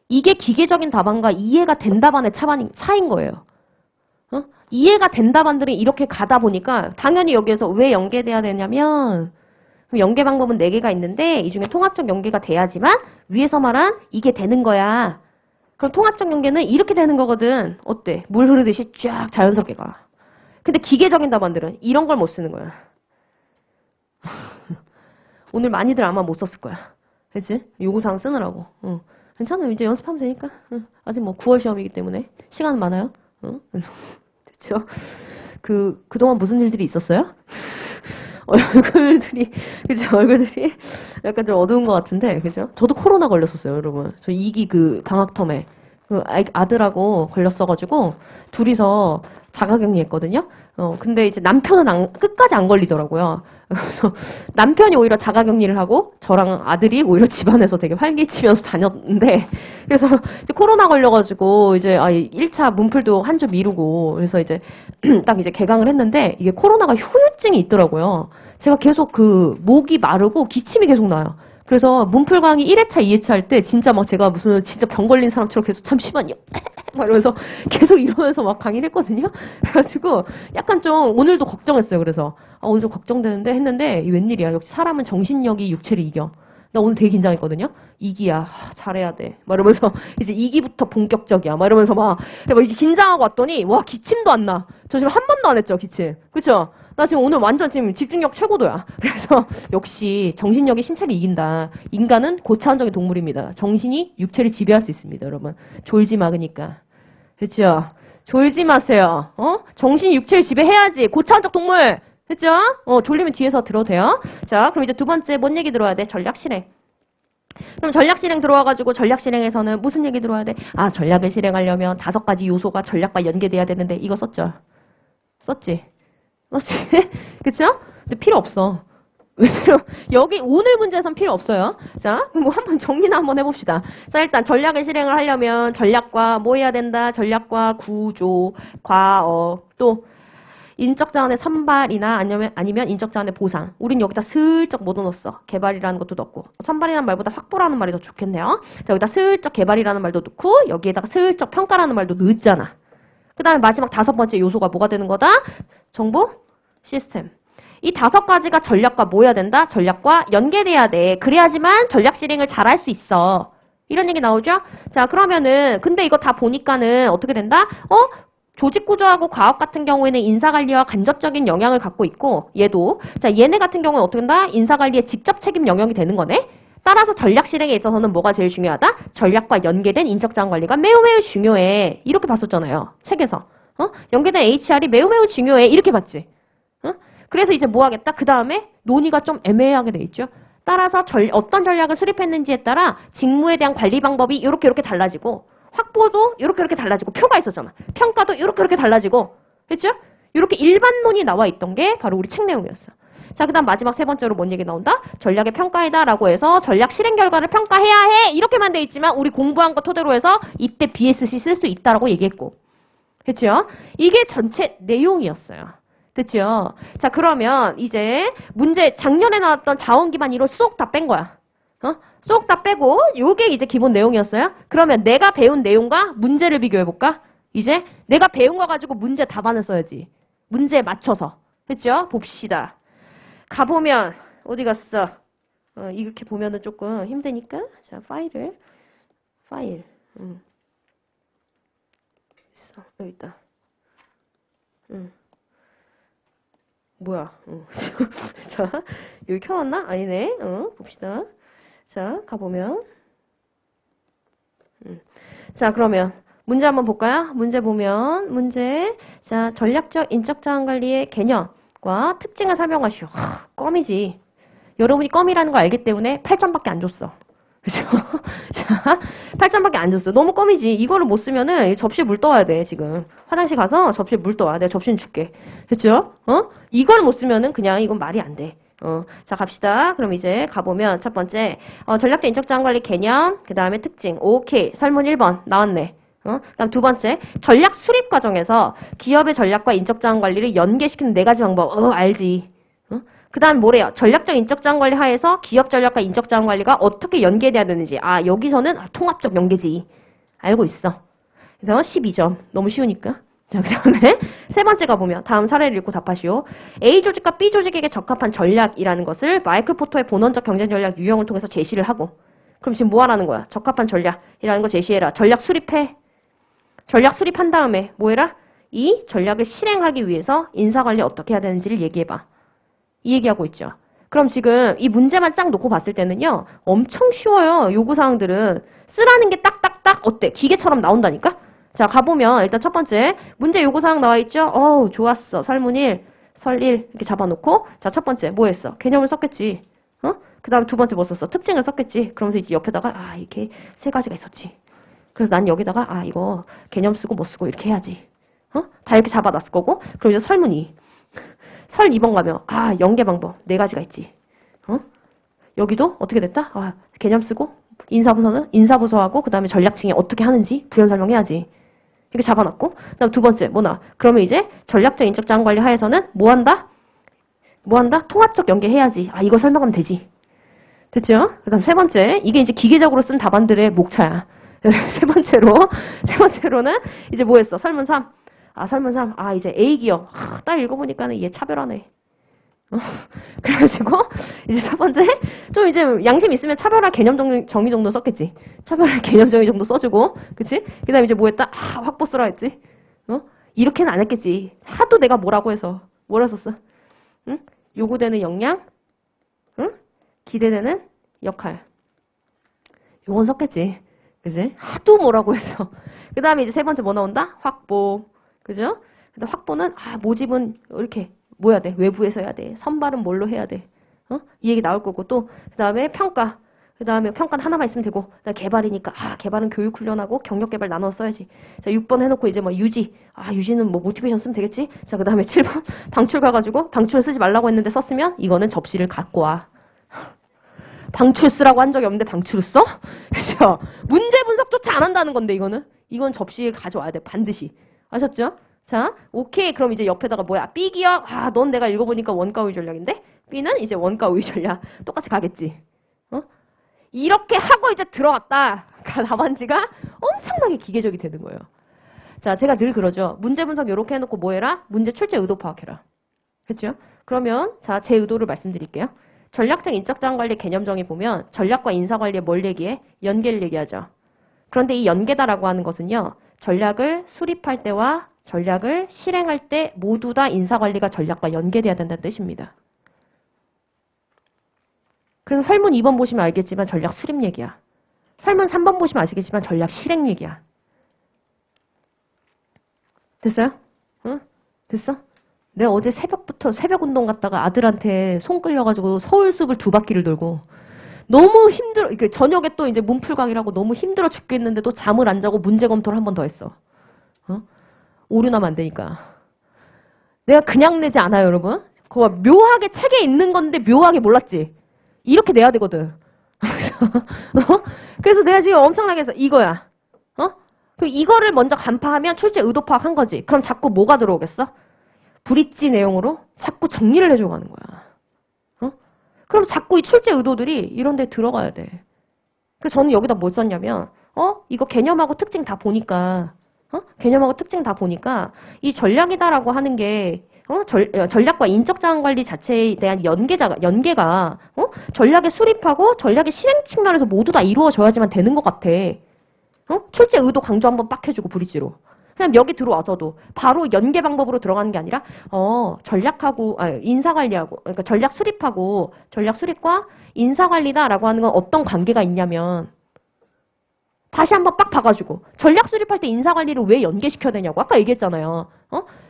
이게 기계적인 답안과 이해가 된 답안의 차이인 거예요. 이해가 된 답안들이 이렇게 가다 보니까 당연히 여기에서 왜 연계돼야 되냐면 연계 방법은 4개가 있는데 이 중에 통합적 연계가 돼야지만 위에서 말한 이게 되는 거야. 그럼 통합적 연계는 이렇게 되는 거거든. 어때? 물 흐르듯이 쫙 자연스럽게 가. 근데 기계적인 답안들은 이런 걸 못 쓰는 거야. 오늘 많이들 아마 못 썼을 거야. 그치? 요구사항 쓰느라고. 괜찮아요. 이제 연습하면 되니까. 아직 뭐 9월 시험이기 때문에. 시간 많아요. 됐죠? 그동안 무슨 일들이 있었어요? 얼굴들이 약간 좀 어두운 것 같은데, 그죠? 저도 코로나 걸렸었어요, 여러분. 저 2기 방학 텀에. 아들하고 걸렸어가지고, 둘이서 자가격리 했거든요? 근데 이제 남편은 끝까지 안 걸리더라고요. 그래서 남편이 오히려 자가격리를 하고 저랑 아들이 오히려 집안에서 되게 활기치면서 다녔는데, 그래서 이제 코로나 걸려가지고 이제 1차 문풀도 한 주 미루고, 그래서 이제 딱 이제 개강을 했는데 이게 코로나가 후유증이 있더라고요. 제가 계속 목이 마르고 기침이 계속 나요. 그래서 문풀 강의 1회차, 2회차 할 때 진짜 막 제가 무슨 진짜 병 걸린 사람처럼 계속 잠시만요. 막 이러면서 계속 이러면서 막 강의를 했거든요. 그래가지고 약간 좀 오늘도 걱정했어요. 그래서 오늘 좀 걱정되는데 했는데 웬일이야. 역시 사람은 정신력이 육체를 이겨. 나 오늘 되게 긴장했거든요. 2기야. 잘해야 돼. 막 이러면서 이제 2기부터 본격적이야. 막 이러면서 막 이렇게 긴장하고 왔더니 와 기침도 안 나. 저 지금 한 번도 안 했죠. 기침. 그쵸? 나 지금 오늘 완전 지금 집중력 최고도야. 그래서 역시 정신력이 신체를 이긴다. 인간은 고차원적인 동물입니다. 정신이 육체를 지배할 수 있습니다. 여러분. 졸지 마 그니까. 됐죠? 졸지 마세요. 정신 육체를 지배해야지. 고차원적 동물. 됐죠? 졸리면 뒤에서 들어도 돼요. 자, 그럼 이제 두 번째 뭔 얘기 들어야 돼? 전략 실행. 그럼 전략 실행 들어와가지고 전략 실행에서는 무슨 얘기 들어야 돼? 아, 전략을 실행하려면 5가지 요소가 전략과 연계돼야 되는데 이거 썼죠? 썼지? 썼지? 그쵸? 근데 필요 없어. 왜 필요? 여기 오늘 문제에선 필요 없어요. 자, 뭐 한번 정리나 한번 해봅시다. 자, 일단 전략을 실행을 하려면 전략과 뭐 해야 된다? 전략과 구조, 과어, 또 인적 자원의 선발이나 아니면 인적 자원의 보상. 우린 여기다 슬쩍 뭐 넣었어? 개발이라는 것도 넣고. 선발이라는 말보다 확보라는 말이 더 좋겠네요. 자, 여기다 슬쩍 개발이라는 말도 넣고 여기에다가 슬쩍 평가라는 말도 넣었잖아. 그 다음에 마지막 5번째 요소가 뭐가 되는 거다? 정보? 시스템. 이 5가지가 전략과 뭐 해야 된다? 전략과 연계돼야 돼. 그래야지만 전략 실행을 잘 할 수 있어. 이런 얘기 나오죠? 자, 그러면은 근데 이거 다 보니까는 어떻게 된다? 조직구조하고 과학 같은 경우에는 인사관리와 간접적인 영향을 갖고 있고 얘도 자 얘네 같은 경우는 어떻게 된다? 인사관리의 직접 책임 영역이 되는 거네. 따라서 전략 실행에 있어서는 뭐가 제일 중요하다? 전략과 연계된 인적자원 관리가 매우 매우 중요해. 이렇게 봤었잖아요. 책에서. 연계된 HR이 매우 매우 중요해. 이렇게 봤지. 그래서 이제 뭐 하겠다? 그 다음에 논의가 좀 애매하게 돼 있죠. 따라서 어떤 전략을 수립했는지에 따라 직무에 대한 관리 방법이 이렇게 달라지고 확보도 이렇게 달라지고 표가 있었잖아. 평가도 이렇게 달라지고 그렇죠? 이렇게 일반론이 나와 있던 게 바로 우리 책 내용이었어. 자, 그 다음 마지막 3번째로 뭔 얘기 나온다? 전략의 평가이다 라고 해서 전략 실행 결과를 평가해야 해 이렇게만 돼 있지만 우리 공부한 거 토대로 해서 이때 BSC 쓸 수 있다라고 얘기했고 그렇죠? 이게 전체 내용이었어요. 됐죠? 자, 그러면 이제 문제 작년에 나왔던 자원 기반 이론 쏙 다 뺀 거야. 쏙 다 빼고 요게 이제 기본 내용이었어요. 그러면 내가 배운 내용과 문제를 비교해볼까? 이제 내가 배운 거 가지고 문제 답안을 써야지. 문제에 맞춰서. 됐죠? 봅시다. 가보면 어디 갔어? 이렇게 보면은 조금 힘드니까 자 파일 여기 있다. 뭐야? 자, 여기 켜놨나? 아니네. 봅시다. 자, 가보면. 자, 그러면 문제 한번 볼까요? 문제 보면 자, 전략적 인적 자원 관리의 개념과 특징을 설명하시오. 껌이지. 여러분이 껌이라는 걸 알기 때문에 8점밖에 안 줬어. 그죠? 자, 8점밖에 안 줬어. 너무 껌이지. 이거를 못 쓰면은 접시에 물 떠와야 돼, 지금. 화장실 가서 접시에 물 떠와. 내가 접시는 줄게. 됐죠? 이걸 못 쓰면은 그냥 이건 말이 안 돼. 자, 갑시다. 그럼 이제 가보면 첫 번째, 전략적 인적자원 관리 개념, 그 다음에 특징. 오케이. 설문 1번. 나왔네. 그다음 두 번째, 전략 수립 과정에서 기업의 전략과 인적자원 관리를 연계시키는 4가지 방법. 알지. 그 다음 뭐래요? 전략적 인적자원 관리 하에서 기업 전략과 인적자원 관리가 어떻게 연계돼야 되는지. 아, 여기서는 통합적 연계지. 알고 있어. 그래서 12점. 너무 쉬우니까. 자, 그 다음에 세 번째 가보면 다음 사례를 읽고 답하시오. A 조직과 B 조직에게 적합한 전략이라는 것을 마이클 포터의 본원적 경쟁 전략 유형을 통해서 제시를 하고 그럼 지금 뭐 하라는 거야? 적합한 전략이라는 거 제시해라. 전략 수립해. 전략 수립한 다음에 뭐 해라? 이 전략을 실행하기 위해서 인사관리 어떻게 해야 되는지를 얘기해봐. 이 얘기하고 있죠. 그럼 지금 이 문제만 쫙 놓고 봤을 때는요. 엄청 쉬워요. 요구사항들은. 쓰라는 게 딱딱딱 어때? 기계처럼 나온다니까? 자, 가보면 일단 첫 번째 문제 요구사항 나와 있죠? 좋았어. 설문 1, 설 1 이렇게 잡아놓고 자, 첫 번째 뭐 했어? 개념을 썼겠지. 그 다음 두 번째 뭐 썼어? 특징을 썼겠지. 그러면서 이제 옆에다가 이렇게 3가지가 있었지. 그래서 난 여기다가 이거 개념 쓰고 뭐 쓰고 이렇게 해야지. 다 이렇게 잡아놨을 거고 그럼 이제 설문 2. 설 2번 가면 연계 방법 4가지가 있지. 여기도 어떻게 됐다? 개념 쓰고 인사부서는 인사부서하고 그 다음에 전략층이 어떻게 하는지 부연 설명해야지. 이렇게 잡아놨고 그 다음 두 번째 뭐나? 그러면 이제 전략적 인적 자원 관리 하에서는 뭐 한다? 통합적 연계해야지. 이거 설명하면 되지. 됐죠? 그 다음 세 번째 이게 이제 기계적으로 쓴 답안들의 목차야. 세 번째로는 이제 뭐 했어? 설문 3. 설문 3. 이제 A 기업. 딱 읽어보니까는 얘 차별하네. 그래가지고, 이제 첫 번째, 좀 이제 양심 있으면 차별화 개념 정의 정도 썼겠지. 차별화 개념 정의 정도 써주고, 그치? 그 다음에 이제 뭐 했다? 확보 쓰라 했지. 이렇게는 안 했겠지. 하도 내가 뭐라고 해서. 뭐라 썼어? 응? 요구되는 역량? 응? 기대되는 역할. 요건 썼겠지. 그지? 하도 뭐라고 해서. 그 다음에 이제 세 번째 뭐 나온다? 확보. 그죠? 근데 확보는, 모집은 이렇게, 뭐 해야 돼? 외부에서 해야 돼. 선발은 뭘로 해야 돼? 이 얘기 나올 거고, 또, 그 다음에 평가. 그 다음에 평가는 하나만 있으면 되고, 그다음에 개발이니까, 개발은 교육훈련하고 경력개발 나눠 써야지. 자, 6번 해놓고 이제 뭐 유지. 유지는 뭐 모티베이션 쓰면 되겠지? 자, 그 다음에 7번 방출 가가지고, 방출을 쓰지 말라고 했는데 썼으면, 이거는 접시를 갖고 와. 방출 쓰라고 한 적이 없는데 방출을 써? 그죠? 문제 분석조차 안 한다는 건데, 이거는. 이건 접시에 가져와야 돼, 반드시. 아셨죠? 자, 오케이. 그럼 이제 옆에다가 뭐야? B 기억. 넌 내가 읽어보니까 원가 우위 전략인데? B는 이제 원가 우위 전략. 똑같이 가겠지. 이렇게 하고 이제 들어왔다. 답안지가 엄청나게 기계적이 되는 거예요. 자, 제가 늘 그러죠. 문제 분석 이렇게 해놓고 뭐 해라? 문제 출제 의도 파악해라. 그렇죠? 그러면 자, 제 의도를 말씀드릴게요. 전략적 인적자원 관리 개념 정의 보면 전략과 인사 관리에 뭘 얘기해? 연계를 얘기하죠. 그런데 이 연계다라고 하는 것은요. 전략을 수립할 때와 전략을 실행할 때 모두 다 인사 관리가 전략과 연계돼야 된다는 뜻입니다. 그래서 설문 2번 보시면 알겠지만 전략 수립 얘기야. 설문 3번 보시면 아시겠지만 전략 실행 얘기야. 됐어요? 응? 됐어? 내가 어제 새벽부터 새벽 운동 갔다가 아들한테 손 끌려가지고 서울숲을 2바퀴를 돌고 너무 힘들어. 저녁에 또 이제 문풀 강의라고 너무 힘들어 죽겠는데도 잠을 안 자고 문제 검토를 한 번 더 했어. 오류 나면 안 되니까. 내가 그냥 내지 않아요, 여러분. 그거 묘하게 책에 있는 건데 묘하게 몰랐지. 이렇게 내야 되거든. 그래서 내가 지금 엄청나게 해서 이거야. 이거를 먼저 간파하면 출제 의도 파악한 거지. 그럼 자꾸 뭐가 들어오겠어? 브릿지 내용으로 자꾸 정리를 해줘 가는 거야. 그럼 자꾸 이 출제 의도들이 이런 데 들어가야 돼. 그래서 저는 여기다 뭘 썼냐면, 이거 개념하고 특징 다 보니까, 개념하고 특징 다 보니까 이 전략이다라고 하는 게 전략과 인적 자원 관리 자체에 대한 연계가 전략의 수립하고 전략의 실행 측면에서 모두 다 이루어져야지만 되는 것 같아. 출제 의도 강조 한번 빡 해주고 브릿지로. 그냥 여기 들어와서도 바로 연계 방법으로 들어가는 게 아니라 전략하고 인사 관리하고 그러니까 전략 수립하고 전략 수립과 인사 관리다라고 하는 건 어떤 관계가 있냐면 다시 한번 빡 봐가지고 전략 수립할 때 인사 관리를 왜 연계시켜야 되냐고 아까 얘기했잖아요.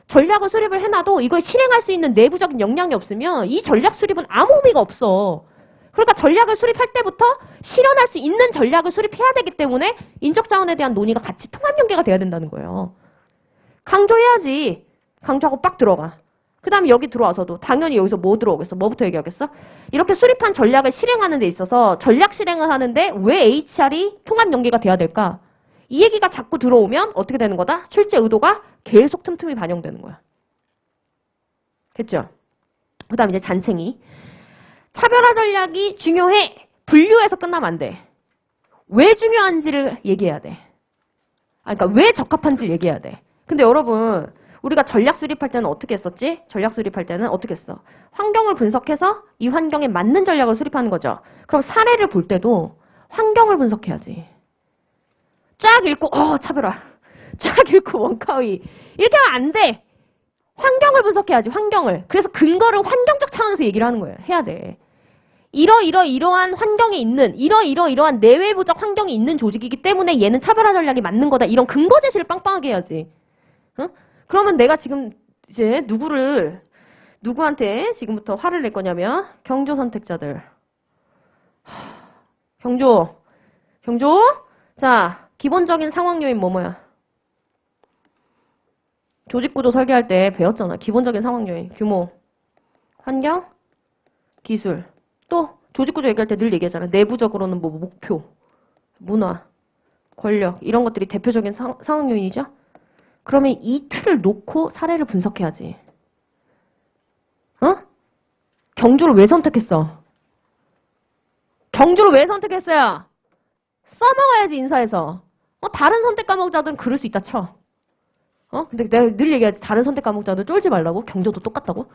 전략을 수립을 해놔도 이걸 실행할 수 있는 내부적인 역량이 없으면 이 전략 수립은 아무 의미가 없어. 그러니까 전략을 수립할 때부터 실현할 수 있는 전략을 수립해야 되기 때문에 인적 자원에 대한 논의가 같이 통합 연계가 돼야 된다는 거예요. 강조해야지. 강조하고 빡 들어가. 그 다음에 여기 들어와서도 당연히 여기서 뭐 들어오겠어? 뭐부터 얘기하겠어? 이렇게 수립한 전략을 실행하는 데 있어서 전략 실행을 하는데 왜 HR이 통합 연계가 돼야 될까? 이 얘기가 자꾸 들어오면 어떻게 되는 거다? 출제 의도가 계속 틈틈이 반영되는 거야. 됐죠? 그 다음에 이제 잔챙이. 차별화 전략이 중요해. 분류해서 끝나면 안 돼. 왜 중요한지를 얘기해야 돼. 그러니까 왜 적합한지를 얘기해야 돼. 근데 여러분, 우리가 전략 수립할 때는 어떻게 했었지? 전략 수립할 때는 어떻게 했어? 환경을 분석해서 이 환경에 맞는 전략을 수립하는 거죠. 그럼 사례를 볼 때도 환경을 분석해야지. 쫙 읽고, 차별화. 쫙 읽고, 원가의. 이렇게 하면 안 돼. 환경을 분석해야지, 환경을. 그래서 근거를 환경적 차원에서 얘기를 하는 거예요. 해야 돼. 이러한 환경이 있는, 이러한 내외부적 환경이 있는 조직이기 때문에 얘는 차별화 전략이 맞는 거다. 이런 근거 제시를 빵빵하게 해야지. 그러면 내가 지금 이제 누구한테 지금부터 화를 낼 거냐면, 경조 선택자들. 경조. 자, 기본적인 상황 요인 뭐야? 조직구조 설계할 때 배웠잖아. 기본적인 상황 요인. 규모, 환경, 기술. 또 조직구조 얘기할 때 늘 얘기하잖아. 내부적으로는 뭐 목표, 문화, 권력 이런 것들이 대표적인 상황 요인이죠. 그러면 이 틀을 놓고 사례를 분석해야지. 경주를 왜 선택했어? 경주를 왜 선택했어요? 써먹어야지 인사에서. 다른 선택 과목자들은 그럴 수 있다 쳐. 근데 내가 늘 얘기하지. 다른 선택 과목자들 쫄지 말라고. 경조도 똑같다고.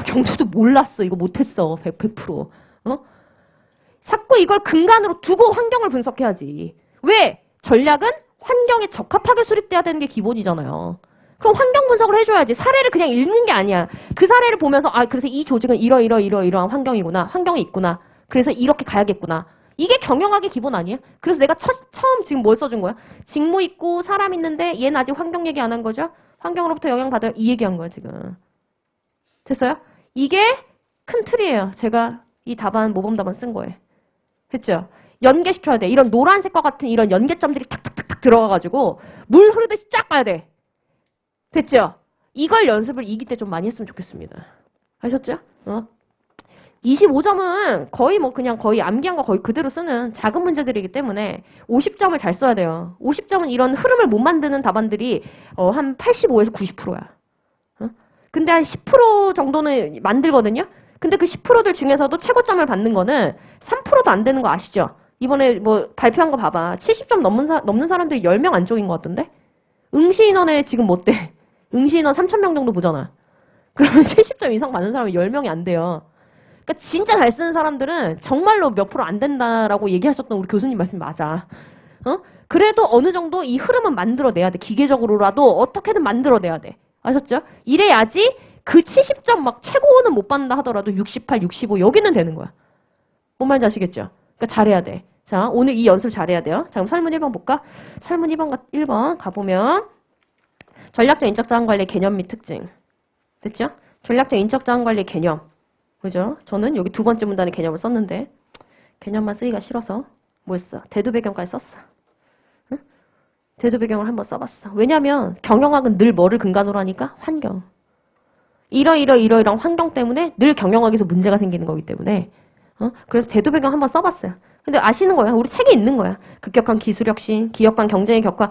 경조도 몰랐어. 이거 못했어. 100%. 자꾸 이걸 근간으로 두고 환경을 분석해야지. 왜? 전략은 환경에 적합하게 수립돼야 되는 게 기본이잖아요. 그럼 환경 분석을 해줘야지. 사례를 그냥 읽는 게 아니야. 그 사례를 보면서 그래서 이 조직은 이러한 환경이구나. 환경이 있구나. 그래서 이렇게 가야겠구나. 이게 경영학의 기본 아니야? 그래서 내가 처음 지금 뭘 써준 거야? 직무 있고 사람 있는데 얘는 아직 환경 얘기 안 한 거죠? 환경으로부터 영향받아요. 이 얘기한 거야 지금. 됐어요? 이게 큰 틀이에요. 제가 이 답안 모범 답안 쓴 거예요. 됐죠? 연계시켜야 돼. 이런 노란색과 같은 이런 연계점들이 탁탁탁탁 들어가가지고 물 흐르듯이 쫙 가야 돼. 됐죠? 이걸 연습을 2기 때 좀 많이 했으면 좋겠습니다. 아셨죠? 25점은 거의 뭐 그냥 거의 암기한 거 거의 그대로 쓰는 작은 문제들이기 때문에 50점을 잘 써야 돼요. 50점은 이런 흐름을 못 만드는 답안들이 한 85에서 90%야. 근데 한 10% 정도는 만들거든요. 근데 그 10%들 중에서도 최고점을 받는 거는 3%도 안 되는 거 아시죠? 이번에 뭐 발표한 거 봐봐. 70점 넘는 사람들이 10명 안쪽인 것 같던데? 응시 인원에 지금 뭐 어때? 응시 인원 3,000명 정도 보잖아. 그러면 70점 이상 받는 사람이 10명이 안 돼요. 그러니까 진짜 잘 쓰는 사람들은 정말로 몇 프로 안 된다라고 얘기하셨던 우리 교수님 말씀 맞아. 그래도 어느 정도 이 흐름은 만들어내야 돼. 기계적으로라도 어떻게든 만들어내야 돼. 아셨죠? 이래야지 그 70점 막 최고는 못 받는다 하더라도 68, 65 여기는 되는 거야. 뭔 말인지 아시겠죠? 그러니까 잘해야 돼. 자, 오늘 이 연습 잘해야 돼요. 자, 그럼 설문 1번 볼까? 설문 1번 가보면 전략적 인적 자원 관리 개념 및 특징. 됐죠? 전략적 인적 자원 관리 개념. 그죠? 저는 여기 두 번째 문단의 개념을 썼는데 개념만 쓰기가 싫어서 뭐 했어? 대두 배경까지 썼어. 응? 대두 배경을 한번 써봤어. 왜냐면 경영학은 늘 뭐를 근간으로 하니까? 환경. 이러이러한 환경 때문에 늘 경영학에서 문제가 생기는 거기 때문에 그래서 대두 배경 한번 써봤어요. 근데 아시는 거야. 우리 책에 있는 거야. 급격한 기술 혁신, 기업 간 경쟁의 격화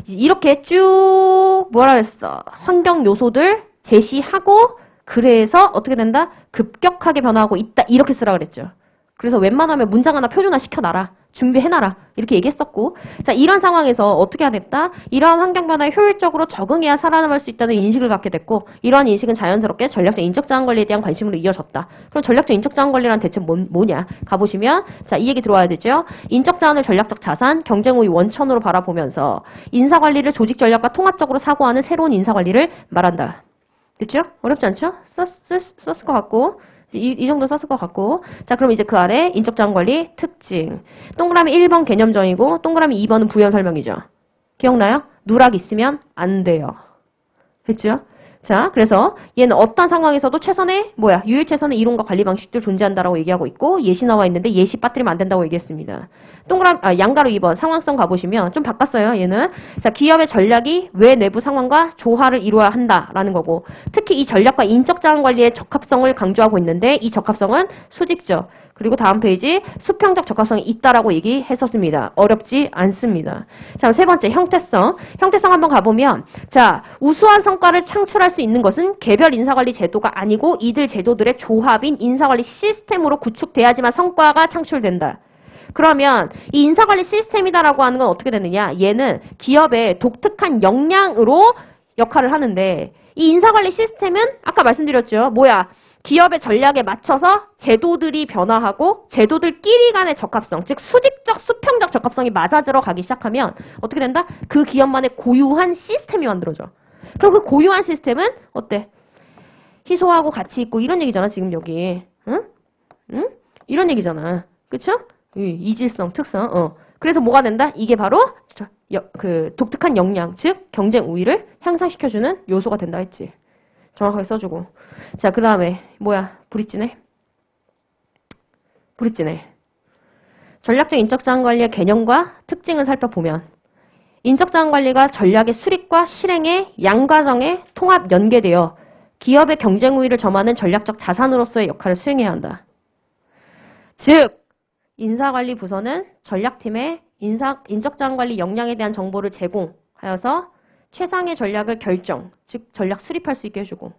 이렇게 쭉 뭐라 그랬어. 환경 요소들 제시하고 그래서 어떻게 된다? 급격하게 변화하고 있다. 이렇게 쓰라 그랬죠. 그래서 웬만하면 문장 하나 표준화 시켜놔라. 준비해놔라. 이렇게 얘기했었고. 자, 이런 상황에서 어떻게 해야 됐다? 이러한 환경 변화에 효율적으로 적응해야 살아남을 수 있다는 인식을 갖게 됐고, 이러한 인식은 자연스럽게 전략적 인적 자원 관리에 대한 관심으로 이어졌다. 그럼 전략적 인적 자원 관리란 대체 뭐냐? 가보시면, 자, 이 얘기 들어와야 되죠? 인적 자원을 전략적 자산, 경쟁 우위 원천으로 바라보면서 인사 관리를 조직 전략과 통합적으로 사고하는 새로운 인사 관리를 말한다. 됐죠? 어렵지 않죠? 썼을 것 같고. 이 정도 썼을 것 같고. 자, 그럼 이제 그 아래 인적자원관리 특징. 동그라미 1번 개념정이고 동그라미 2번은 부연 설명이죠. 기억나요? 누락 있으면 안 돼요. 됐죠? 자, 그래서 얘는 어떤 상황에서도 최선의 유일 최선의 이론과 관리 방식들 존재한다라고 얘기하고 있고 예시 나와 있는데 예시 빠뜨리면 안 된다고 얘기했습니다. 양가로 2번 상황성 가보시면 좀 바꿨어요. 얘는 자, 기업의 전략이 외 내부 상황과 조화를 이루어야 한다라는 거고 특히 이 전략과 인적 자원 관리의 적합성을 강조하고 있는데 이 적합성은 수직적 그리고 다음 페이지 수평적 적합성이 있다라고 얘기했었습니다. 어렵지 않습니다. 자, 세 번째 형태성. 형태성 한번 가보면 자, 우수한 성과를 창출할 수 있는 것은 개별 인사관리 제도가 아니고 이들 제도들의 조합인 인사관리 시스템으로 구축돼야지만 성과가 창출된다. 그러면 이 인사관리 시스템이다라고 하는 건 어떻게 되느냐? 얘는 기업의 독특한 역량으로 역할을 하는데 이 인사관리 시스템은 아까 말씀드렸죠. 기업의 전략에 맞춰서 제도들이 변화하고 제도들끼리 간의 적합성, 즉 수직적, 수평적 적합성이 맞아 들어가기 시작하면 어떻게 된다? 그 기업만의 고유한 시스템이 만들어져. 그럼 그 고유한 시스템은 어때? 희소하고 가치 있고 이런 얘기잖아, 지금 여기. 응? 이런 얘기잖아. 그쵸? 이질성, 특성. 그래서 뭐가 된다? 이게 바로 그 독특한 역량, 즉 경쟁 우위를 향상시켜주는 요소가 된다 했지. 정확하게 써주고. 자, 그 다음에 브릿지네. 전략적 인적자원관리의 개념과 특징을 살펴보면 인적자원관리가 전략의 수립과 실행의 양과정에 통합 연계되어 기업의 경쟁 우위를 점하는 전략적 자산으로서의 역할을 수행해야 한다. 즉 인사관리 부서는 전략팀에 인적자원관리 역량에 대한 정보를 제공하여서 최상의 전략을 즉 전략 수립할 수 있게 해주고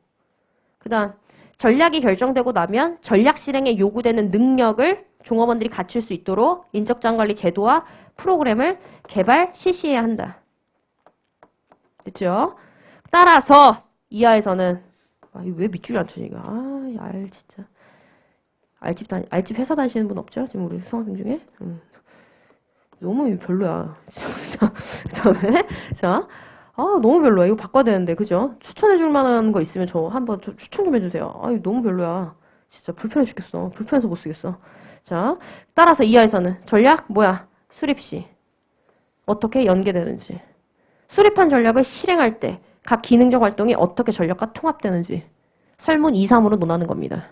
그 다음 전략이 결정되고 나면 전략 실행에 요구되는 능력을 종업원들이 갖출 수 있도록 인적자원관리 제도와 프로그램을 개발, 실시해야 한다. 됐죠? 따라서 이하에서는 이거 왜 밑줄이 안 쳐져 이거. 진짜. 알집 회사 다니시는 분 없죠? 지금 우리 수강생 중에? 너무 별로야. 그다음에 자, 너무 별로야. 이거 바꿔야 되는데, 그죠? 추천해줄 만한 거 있으면 저 한번 추천 좀 해주세요. 너무 별로야. 진짜 불편해 죽겠어. 불편해서 못 쓰겠어. 자, 따라서 이하에서는 전략 뭐야? 수립시. 어떻게 연계되는지. 수립한 전략을 실행할 때 각 기능적 활동이 어떻게 전략과 통합되는지 설문 2, 3으로 논하는 겁니다.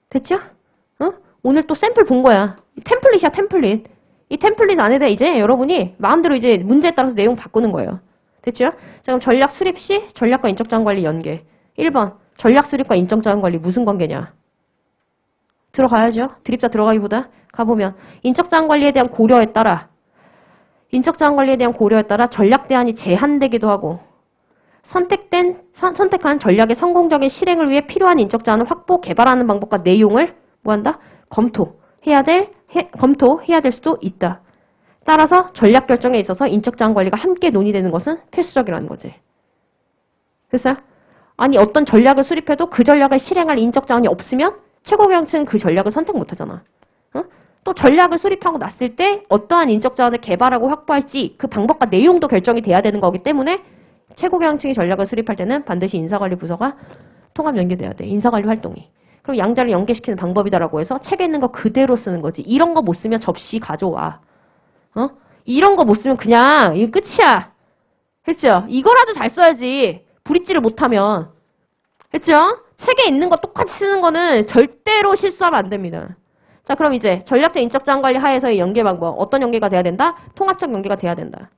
됐죠? 어? 오늘 또 샘플 본 거야. 템플릿이야, 템플릿. 이 템플릿 안에다 이제 여러분이 마음대로 이제 문제에 따라서 내용 바꾸는 거예요. 됐죠? 자, 그럼 전략 수립 시 전략과 인적 자원 관리 연계. 1번. 전략 수립과 인적 자원 관리 무슨 관계냐? 들어가야죠. 드립다 들어가기보다 가보면 인적 자원 관리에 대한 고려에 따라 전략 대안이 제한되기도 하고 선택한 전략의 성공적인 실행을 위해 필요한 인적 자원을 확보, 개발하는 방법과 내용을 뭐한다? 검토해야 될 수도 있다. 따라서 전략 결정에 있어서 인적 자원 관리가 함께 논의되는 것은 필수적이라는 거지. 됐어요? 아니 어떤 전략을 수립해도 그 전략을 실행할 인적 자원이 없으면 최고경영층은 그 전략을 선택 못하잖아. 어? 또 전략을 수립하고 났을 때 어떠한 인적 자원을 개발하고 확보할지 그 방법과 내용도 결정이 돼야 되는 거기 때문에 최고경영층이 전략을 수립할 때는 반드시 인사관리 부서가 통합 연계돼야 돼. 인사관리 활동이. 그리고 양자를 연계시키는 방법이다라고 해서 책에 있는 거 그대로 쓰는 거지. 이런 거 못 쓰면 접시 가져와. 어? 이런 거 못 쓰면 그냥 이거 끝이야. 했죠? 이거라도 잘 써야지. 브릿지를 못하면. 했죠? 책에 있는 거 똑같이 쓰는 거는 절대로 실수하면 안 됩니다. 자, 그럼 이제 전략적 인적 자원 관리 하에서의 연계 방법. 어떤 연계가 돼야 된다? 통합적 연계가 돼야 된다.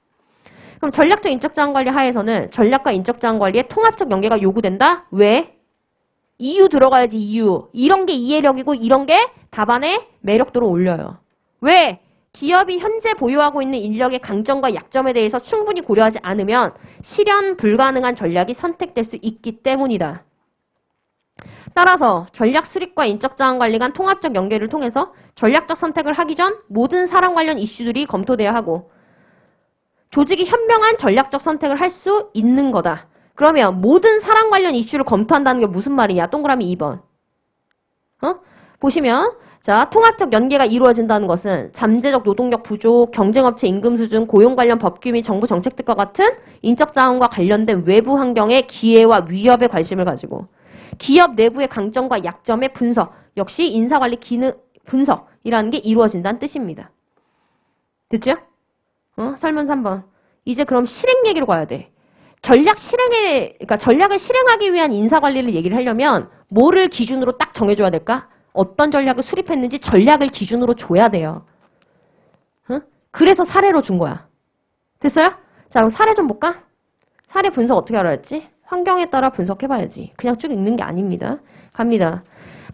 그럼 전략적 인적 자원 관리 하에서는 전략과 인적 자원 관리의 통합적 연계가 요구된다? 왜? 이유 들어가야지, 이유. 이런 게 이해력이고 이런 게 답안의 매력도를 올려요. 왜? 기업이 현재 보유하고 있는 인력의 강점과 약점에 대해서 충분히 고려하지 않으면 실현 불가능한 전략이 선택될 수 있기 때문이다. 따라서 전략 수립과 인적 자원 관리 간 통합적 연계를 통해서 전략적 선택을 하기 전 모든 사람 관련 이슈들이 검토돼야 하고 조직이 현명한 전략적 선택을 할 수 있는 거다. 그러면 모든 사람 관련 이슈를 검토한다는 게 무슨 말이냐? 동그라미 2번. 보시면 자, 통합적 연계가 이루어진다는 것은 잠재적 노동력 부족, 경쟁업체 임금 수준, 고용 관련 법규 및 정부 정책들과 같은 인적 자원과 관련된 외부 환경의 기회와 위협에 관심을 가지고 기업 내부의 강점과 약점의 분석, 역시 인사관리 기능 분석이라는 게 이루어진다는 뜻입니다. 됐죠? 설문 3번. 이제 그럼 실행 얘기로 가야 돼. 그러니까 전략을 실행하기 위한 인사관리를 얘기를 하려면 뭐를 기준으로 딱 정해줘야 될까? 어떤 전략을 수립했는지 전략을 기준으로 줘야 돼요. 그래서 사례로 준 거야. 됐어요? 자, 그럼 사례 좀 볼까? 사례 분석 어떻게 알아야 했지? 환경에 따라 분석해봐야지. 그냥 쭉 읽는 게 아닙니다. 갑니다.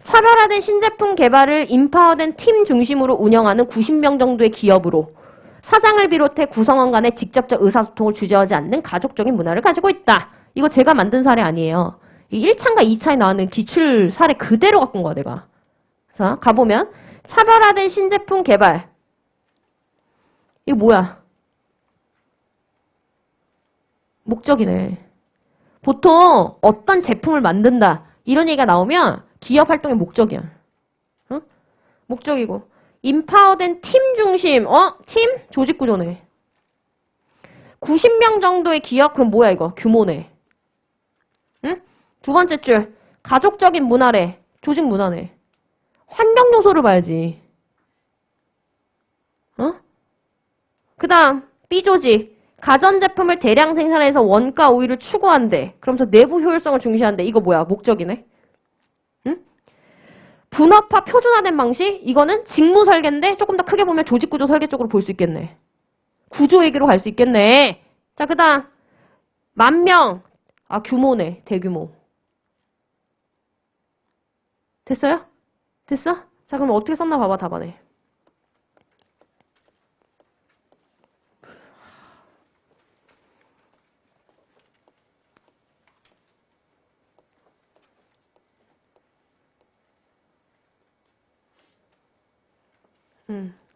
차별화된 신제품 개발을 인파워된 팀 중심으로 운영하는 90명 정도의 기업으로 사장을 비롯해 구성원 간의 직접적 의사소통을 주저하지 않는 가족적인 문화를 가지고 있다. 이거 제가 만든 사례 아니에요. 이 1차인가 2차에 나오는 기출 사례 그대로 갖고 온 거야, 내가. 자, 가보면 차별화된 신제품 개발. 이거 뭐야? 목적이네. 보통 어떤 제품을 만든다 이런 얘기가 나오면 기업 활동의 목적이야. 목적이고 인파워된 팀 중심 팀 조직 구조네. 90명 정도의 기업 그럼 뭐야 이거 규모네. 응? 두 번째 줄 가족적인 문화래. 조직 문화네. 환경 요소를 봐야지. 그 다음 B조직 가전제품을 대량 생산해서 원가 우위를 추구한대. 그러면서 내부 효율성을 중시한대. 이거 뭐야? 목적이네. 응? 분업화 표준화된 방식? 이거는 직무 설계인데 조금 더 크게 보면 조직구조 설계 쪽으로 볼 수 있겠네. 구조 얘기로 갈 수 있겠네. 자, 그 다음 10,000명. 규모네. 대규모. 됐어요? 됐어? 자, 그럼 어떻게 썼나 봐봐, 답안에.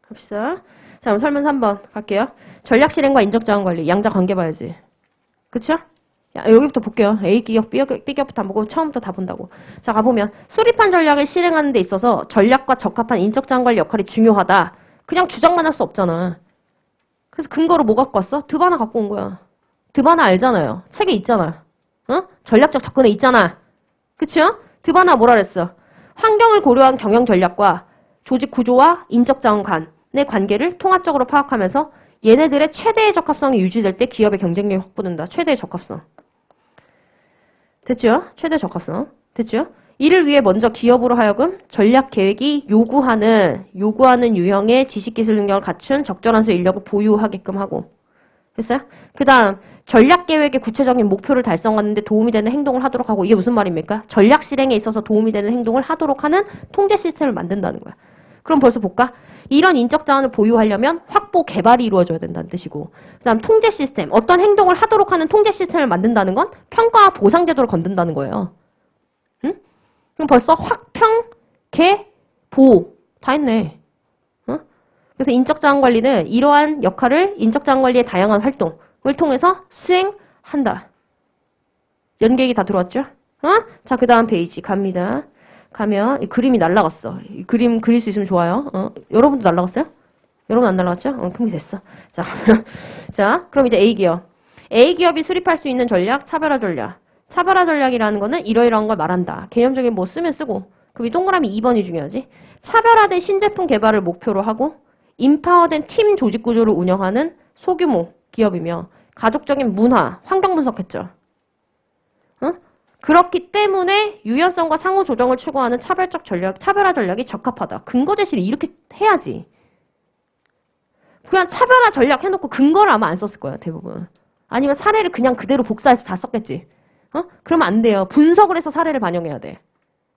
갑시다. 자, 그럼 설문 3번 갈게요. 전략 실행과 인적 자원 관리, 양자 관계 봐야지. 그쵸? 야, 여기부터 볼게요. A 기업, B 기업부터 안 보고 처음부터 다 본다고. 자, 가보면 수립한 전략을 실행하는 데 있어서 전략과 적합한 인적 자원 관리 역할이 중요하다. 그냥 주장만 할 수 없잖아. 그래서 근거로 뭐 갖고 왔어? 드바나 갖고 온 거야. 드바나 알잖아요. 책에 있잖아. 전략적 접근에 있잖아. 그쵸? 드바나 뭐라 그랬어? 환경을 고려한 경영 전략과 조직 구조와 인적 자원 간의 관계를 통합적으로 파악하면서 얘네들의 최대의 적합성이 유지될 때 기업의 경쟁력이 확보된다. 최대의 적합성. 됐죠? 최대 적합성. 됐죠? 이를 위해 먼저 기업으로 하여금 전략 계획이 요구하는 유형의 지식 기술 능력을 갖춘 적절한 수 인력을 보유하게끔 하고. 됐어요? 그 다음 전략 계획의 구체적인 목표를 달성하는 데 도움이 되는 행동을 하도록 하고. 이게 무슨 말입니까? 전략 실행에 있어서 도움이 되는 행동을 하도록 하는 통제 시스템을 만든다는 거야. 그럼 벌써 볼까? 이런 인적 자원을 보유하려면 확보, 개발이 이루어져야 된다는 뜻이고, 그 다음 통제 시스템, 어떤 행동을 하도록 하는 통제 시스템을 만든다는 건 평가와 보상 제도를 건든다는 거예요. 응? 그럼 벌써 확평, 개, 보, 다 했네. 어? 그래서 인적 자원 관리는 이러한 역할을 인적 자원 관리의 다양한 활동을 통해서 수행한다. 연계획이 다 들어왔죠? 어? 자, 그 다음 페이지 갑니다. 가면 이 그림이 날라갔어. 이 그림 그릴 수 있으면 좋아요. 여러분도 날라갔어요? 여러분 안 날라갔죠? 그럼 됐어. 자, 자, 그럼 이제 A기업. A기업이 수립할 수 있는 전략, 차별화 전략. 차별화 전략이라는 거는 이러이러한 걸 말한다. 개념적인 뭐 쓰면 쓰고. 그럼 이 동그라미 2번이 중요하지. 차별화된 신제품 개발을 목표로 하고 인파워된 팀 조직 구조를 운영하는 소규모 기업이며 가족적인 문화, 환경 분석했죠. 그렇기 때문에 유연성과 상호 조정을 추구하는 차별적 전략, 차별화 전략이 적합하다. 근거 제시를 이렇게 해야지. 그냥 차별화 전략 해놓고 근거를 아마 안 썼을 거야, 대부분. 아니면 사례를 그냥 그대로 복사해서 다 썼겠지. 그러면 안 돼요. 분석을 해서 사례를 반영해야 돼.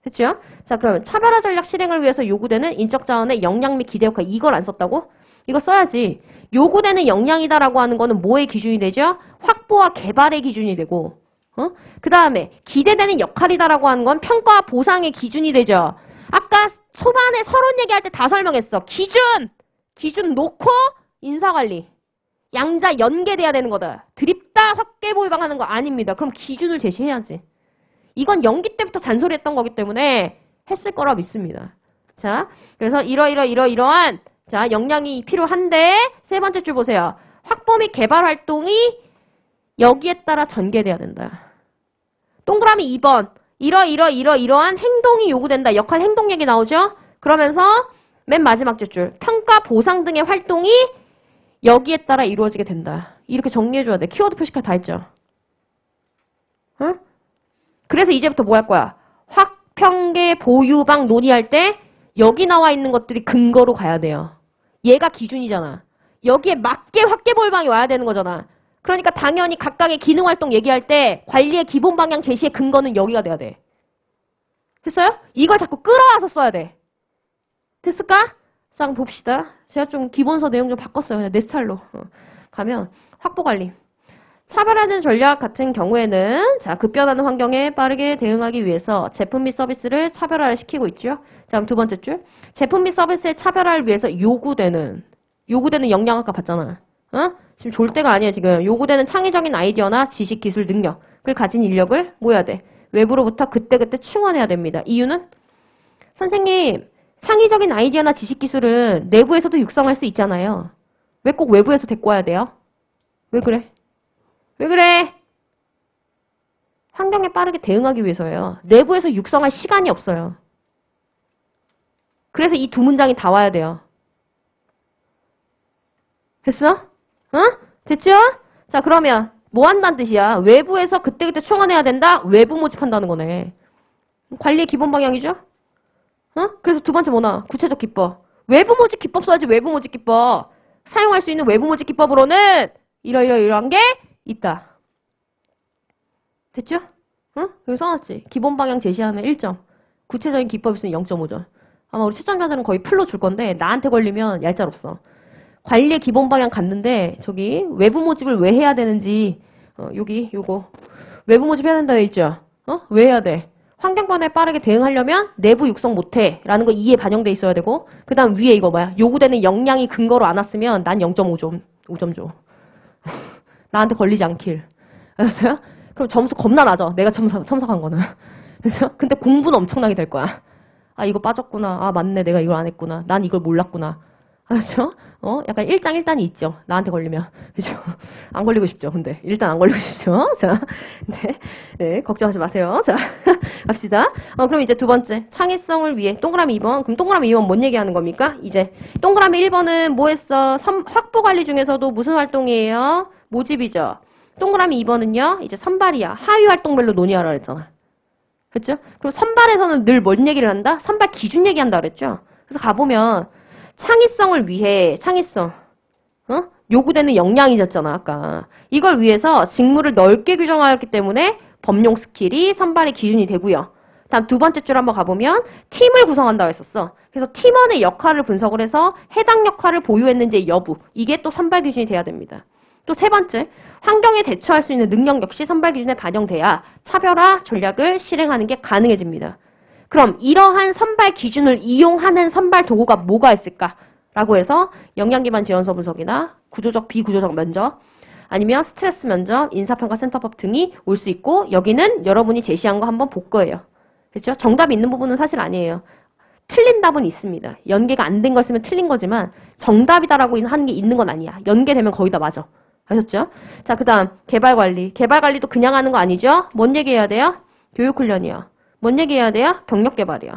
됐죠? 자, 그러면 차별화 전략 실행을 위해서 요구되는 인적 자원의 역량 및 기대 역할, 이걸 안 썼다고? 이거 써야지. 요구되는 역량이다라고 하는 거는 뭐의 기준이 되죠? 확보와 개발의 기준이 되고, 그 다음에 기대되는 역할이다라고 하는 건 평가와 보상의 기준이 되죠. 아까 초반에 서론 얘기할 때 다 설명했어. 기준 놓고 인사관리. 양자 연계돼야 되는 거다. 드립다 확대 보유방하는 거 아닙니다. 그럼 기준을 제시해야지. 이건 연기 때부터 잔소리했던 거기 때문에 했을 거라 믿습니다. 자, 그래서 이러한 자 역량이 필요한데 세 번째 줄 보세요. 확보 및 개발 활동이 여기에 따라 전개돼야 된다. 동그라미 2번. 이러한 행동이 요구된다. 역할 행동 얘기 나오죠? 그러면서 맨 마지막 줄. 평가, 보상 등의 활동이 여기에 따라 이루어지게 된다. 이렇게 정리해줘야 돼. 키워드 표시까지 다 했죠? 응? 그래서 이제부터 뭐 할 거야? 확평계, 보유방 논의할 때 여기 나와 있는 것들이 근거로 가야 돼요. 얘가 기준이잖아. 여기에 맞게 확대 보유방이 와야 되는 거잖아. 그러니까 당연히 각각의 기능활동 얘기할 때 관리의 기본 방향 제시의 근거는 여기가 돼야 돼. 됐어요? 이걸 자꾸 끌어와서 써야 돼. 됐을까? 자, 한번 봅시다. 제가 좀 기본서 내용 좀 바꿨어요. 그냥 내 스타일로. 가면 확보관리. 차별화된 전략 같은 경우에는 자, 급변하는 환경에 빠르게 대응하기 위해서 제품 및 서비스를 차별화를 시키고 있죠. 자, 그럼 두 번째 줄. 제품 및 서비스의 차별화를 위해서 요구되는 역량 아까 봤잖아. 지금 졸 때가 아니야, 지금. 요구되는 창의적인 아이디어나 지식, 기술, 능력을 가진 인력을 뭐 해야 돼? 외부로부터 그때그때 충원해야 됩니다. 이유는? 선생님, 창의적인 아이디어나 지식, 기술은 내부에서도 육성할 수 있잖아요. 왜 꼭 외부에서 데리고 와야 돼요? 왜 그래? 왜 그래? 환경에 빠르게 대응하기 위해서예요. 내부에서 육성할 시간이 없어요. 그래서 이 두 문장이 다 와야 돼요. 됐어? 됐죠? 자, 그러면 뭐 한다는 뜻이야? 외부에서 그때그때 충원해야 된다? 외부 모집한다는 거네. 관리의 기본 방향이죠? 그래서 두 번째 뭐나? 구체적 기법. 외부 모집 기법 써야지, 외부 모집 기법. 사용할 수 있는 외부 모집 기법으로는 이러한 게 있다. 됐죠? 여기 써놨지. 기본 방향 제시하면 1점. 구체적인 기법 있으면 0.5점. 아마 우리 채점자들은 거의 풀로 줄 건데 나한테 걸리면 얄짤없어. 관리의 기본 방향 갔는데 저기 외부 모집을 왜 해야 되는지 요거 외부 모집 해야 된다 돼 있죠? 왜 해야 돼? 환경 변화에 빠르게 대응하려면 내부 육성 못해 라는 거 이해 반영돼 있어야 되고 그 다음 위에 이거 뭐야? 요구되는 역량이 근거로 안 왔으면 난 0.5점 5점 줘. 나한테 걸리지 않길. 알았어요? 그럼 점수 겁나 낮아. 내가 첨삭한 거는. 그래서 근데 공부는 엄청나게 될 거야. 아 이거 빠졌구나. 아 맞네. 내가 이걸 안 했구나. 난 이걸 몰랐구나. 그렇죠? 약간 일장일단이 있죠. 나한테 걸리면. 그죠? 안 걸리고 싶죠. 근데 일단 안 걸리고 싶죠. 자, 네, 걱정하지 마세요. 자, 갑시다. 그럼 이제 두 번째. 창의성을 위해 동그라미 2번. 그럼 동그라미 2번 뭔 얘기하는 겁니까? 이제 동그라미 1번은 뭐 했어? 확보 관리 중에서도 무슨 활동이에요? 모집이죠. 동그라미 2번은요. 이제 선발이야. 하위 활동별로 논의하라 그랬잖아. 그렇죠? 그럼 선발에서는 늘 뭔 얘기를 한다? 선발 기준 얘기한다 그랬죠? 그래서 가보면 창의성을 위해 창의성 요구되는 역량이었잖아 아까. 이걸 위해서 직무를 넓게 규정하였기 때문에 범용 스킬이 선발의 기준이 되고요. 다음 두 번째 줄 한번 가보면 팀을 구성한다고 했었어. 그래서 팀원의 역할을 분석을 해서 해당 역할을 보유했는지의 여부, 이게 또 선발 기준이 돼야 됩니다. 또 세 번째, 환경에 대처할 수 있는 능력 역시 선발 기준에 반영돼야 차별화 전략을 실행하는 게 가능해집니다. 그럼 이러한 선발 기준을 이용하는 선발 도구가 뭐가 있을까? 라고 해서 역량 기반 지원서 분석이나 구조적, 비구조적 면접, 아니면 스트레스 면접, 인사평가 센터법 등이 올 수 있고, 여기는 여러분이 제시한 거 한번 볼 거예요. 그렇죠? 정답이 있는 부분은 사실 아니에요. 틀린 답은 있습니다. 연계가 안 된 거 쓰면 틀린 거지만 정답이다라고 하는 게 있는 건 아니야. 연계되면 거의 다 맞아. 아셨죠? 자, 그 다음 개발관리. 개발관리도 그냥 하는 거 아니죠? 뭔 얘기해야 돼요? 교육훈련이요. 뭔 얘기해야 돼요? 경력개발이요.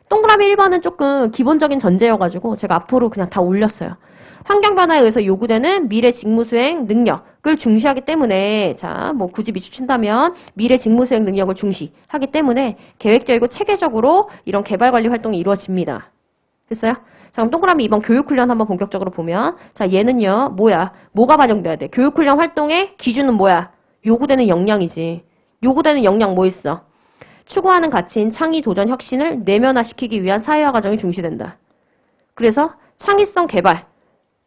동그라미 1번은 조금 기본적인 전제여가지고 제가 앞으로 그냥 다 올렸어요. 환경변화에 의해서 요구되는 미래 직무수행 능력을 중시하기 때문에, 자, 뭐 굳이 비추친다면 미래 직무수행 능력을 중시하기 때문에 계획적이고 체계적으로 이런 개발관리 활동이 이루어집니다. 됐어요? 자, 그럼 동그라미 2번 교육훈련 한번 본격적으로 보면, 자, 얘는요, 뭐가 반영돼야 돼? 교육훈련 활동의 기준은 뭐야? 요구되는 역량이지. 요구되는 역량 뭐 있어? 추구하는 가치인 창의, 도전, 혁신을 내면화시키기 위한 사회화 과정이 중시된다. 그래서 창의성 개발,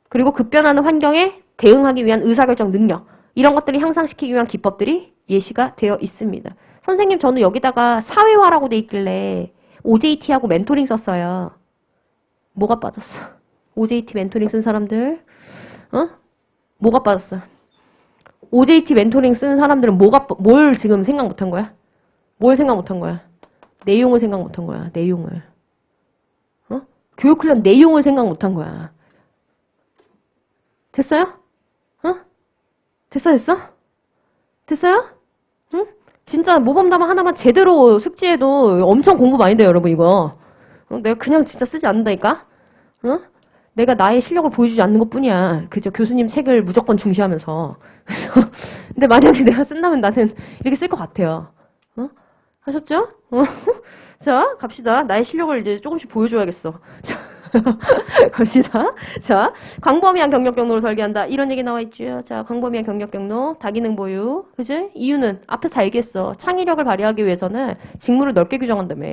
그리고 급변하는 환경에 대응하기 위한 의사결정 능력, 이런 것들을 향상시키기 위한 기법들이 예시가 되어 있습니다. 선생님, 저는 여기다가 사회화라고 돼 있길래 OJT하고 멘토링 썼어요. 뭐가 빠졌어? OJT 멘토링 쓴 사람들, 뭐가 빠졌어? OJT 멘토링 쓴 사람들은 뭘 지금 생각 못한 거야? 뭘 생각 못한 거야? 내용을 생각 못한 거야. 내용을. 교육훈련 내용을 생각 못한 거야. 됐어요? 됐어? 됐어요? 응? 진짜 모범답안 하나만 제대로 숙지해도 엄청 공부 많이 돼요, 여러분, 이거. 내가 그냥 진짜 쓰지 않는다니까? 내가 나의 실력을 보여주지 않는 것 뿐이야. 그죠? 교수님 책을 무조건 중시하면서. 근데 만약에 내가 쓴다면 나는 이렇게 쓸 것 같아요. 하셨죠? 자, 갑시다. 나의 실력을 이제 조금씩 보여줘야겠어. 자, 갑시다. 자, 광범위한 경력 경로를 설계한다. 이런 얘기 나와 있죠. 자, 광범위한 경력 경로, 다기능 보유. 그지? 이유는 앞에서 다 얘기했어. 창의력을 발휘하기 위해서는 직무를 넓게 규정한다며.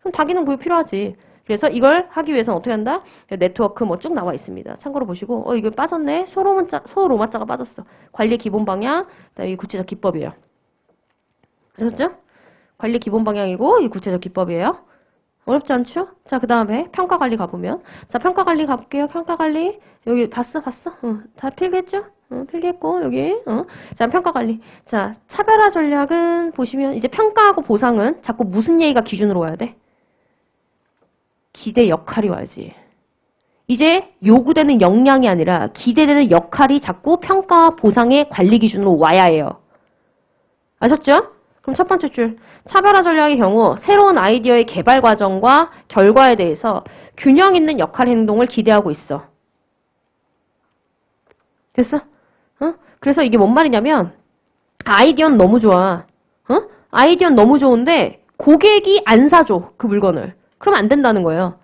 그럼 다기능 보유 필요하지. 그래서 이걸 하기 위해서는 어떻게 한다? 네트워크 뭐 쭉 나와 있습니다. 참고로 보시고, 이거 빠졌네? 소로마자가 빠졌어. 관리 기본 방향, 이 구체적 기법이에요. 아셨죠? 관리 기본 방향이고, 이 구체적 기법이에요. 어렵지 않죠? 자, 그 다음에 평가관리 가보면. 자, 평가관리 가볼게요. 평가관리. 여기 봤어? 다 필기했죠? 필기했고, 여기. 자, 평가관리. 자, 차별화 전략은 보시면, 이제 평가하고 보상은 자꾸 무슨 예의가 기준으로 와야 돼? 기대 역할이 와야지. 이제 요구되는 역량이 아니라 기대되는 역할이 자꾸 평가와 보상의 관리 기준으로 와야 해요. 아셨죠? 그럼 첫 번째 줄. 차별화 전략의 경우 새로운 아이디어의 개발 과정과 결과에 대해서 균형 있는 역할 행동을 기대하고 있어. 됐어? 그래서 이게 뭔 말이냐면 아이디어는 너무 좋아. 아이디어는 너무 좋은데 고객이 안 사줘. 그 물건을. 그럼 안 된다는 거예요.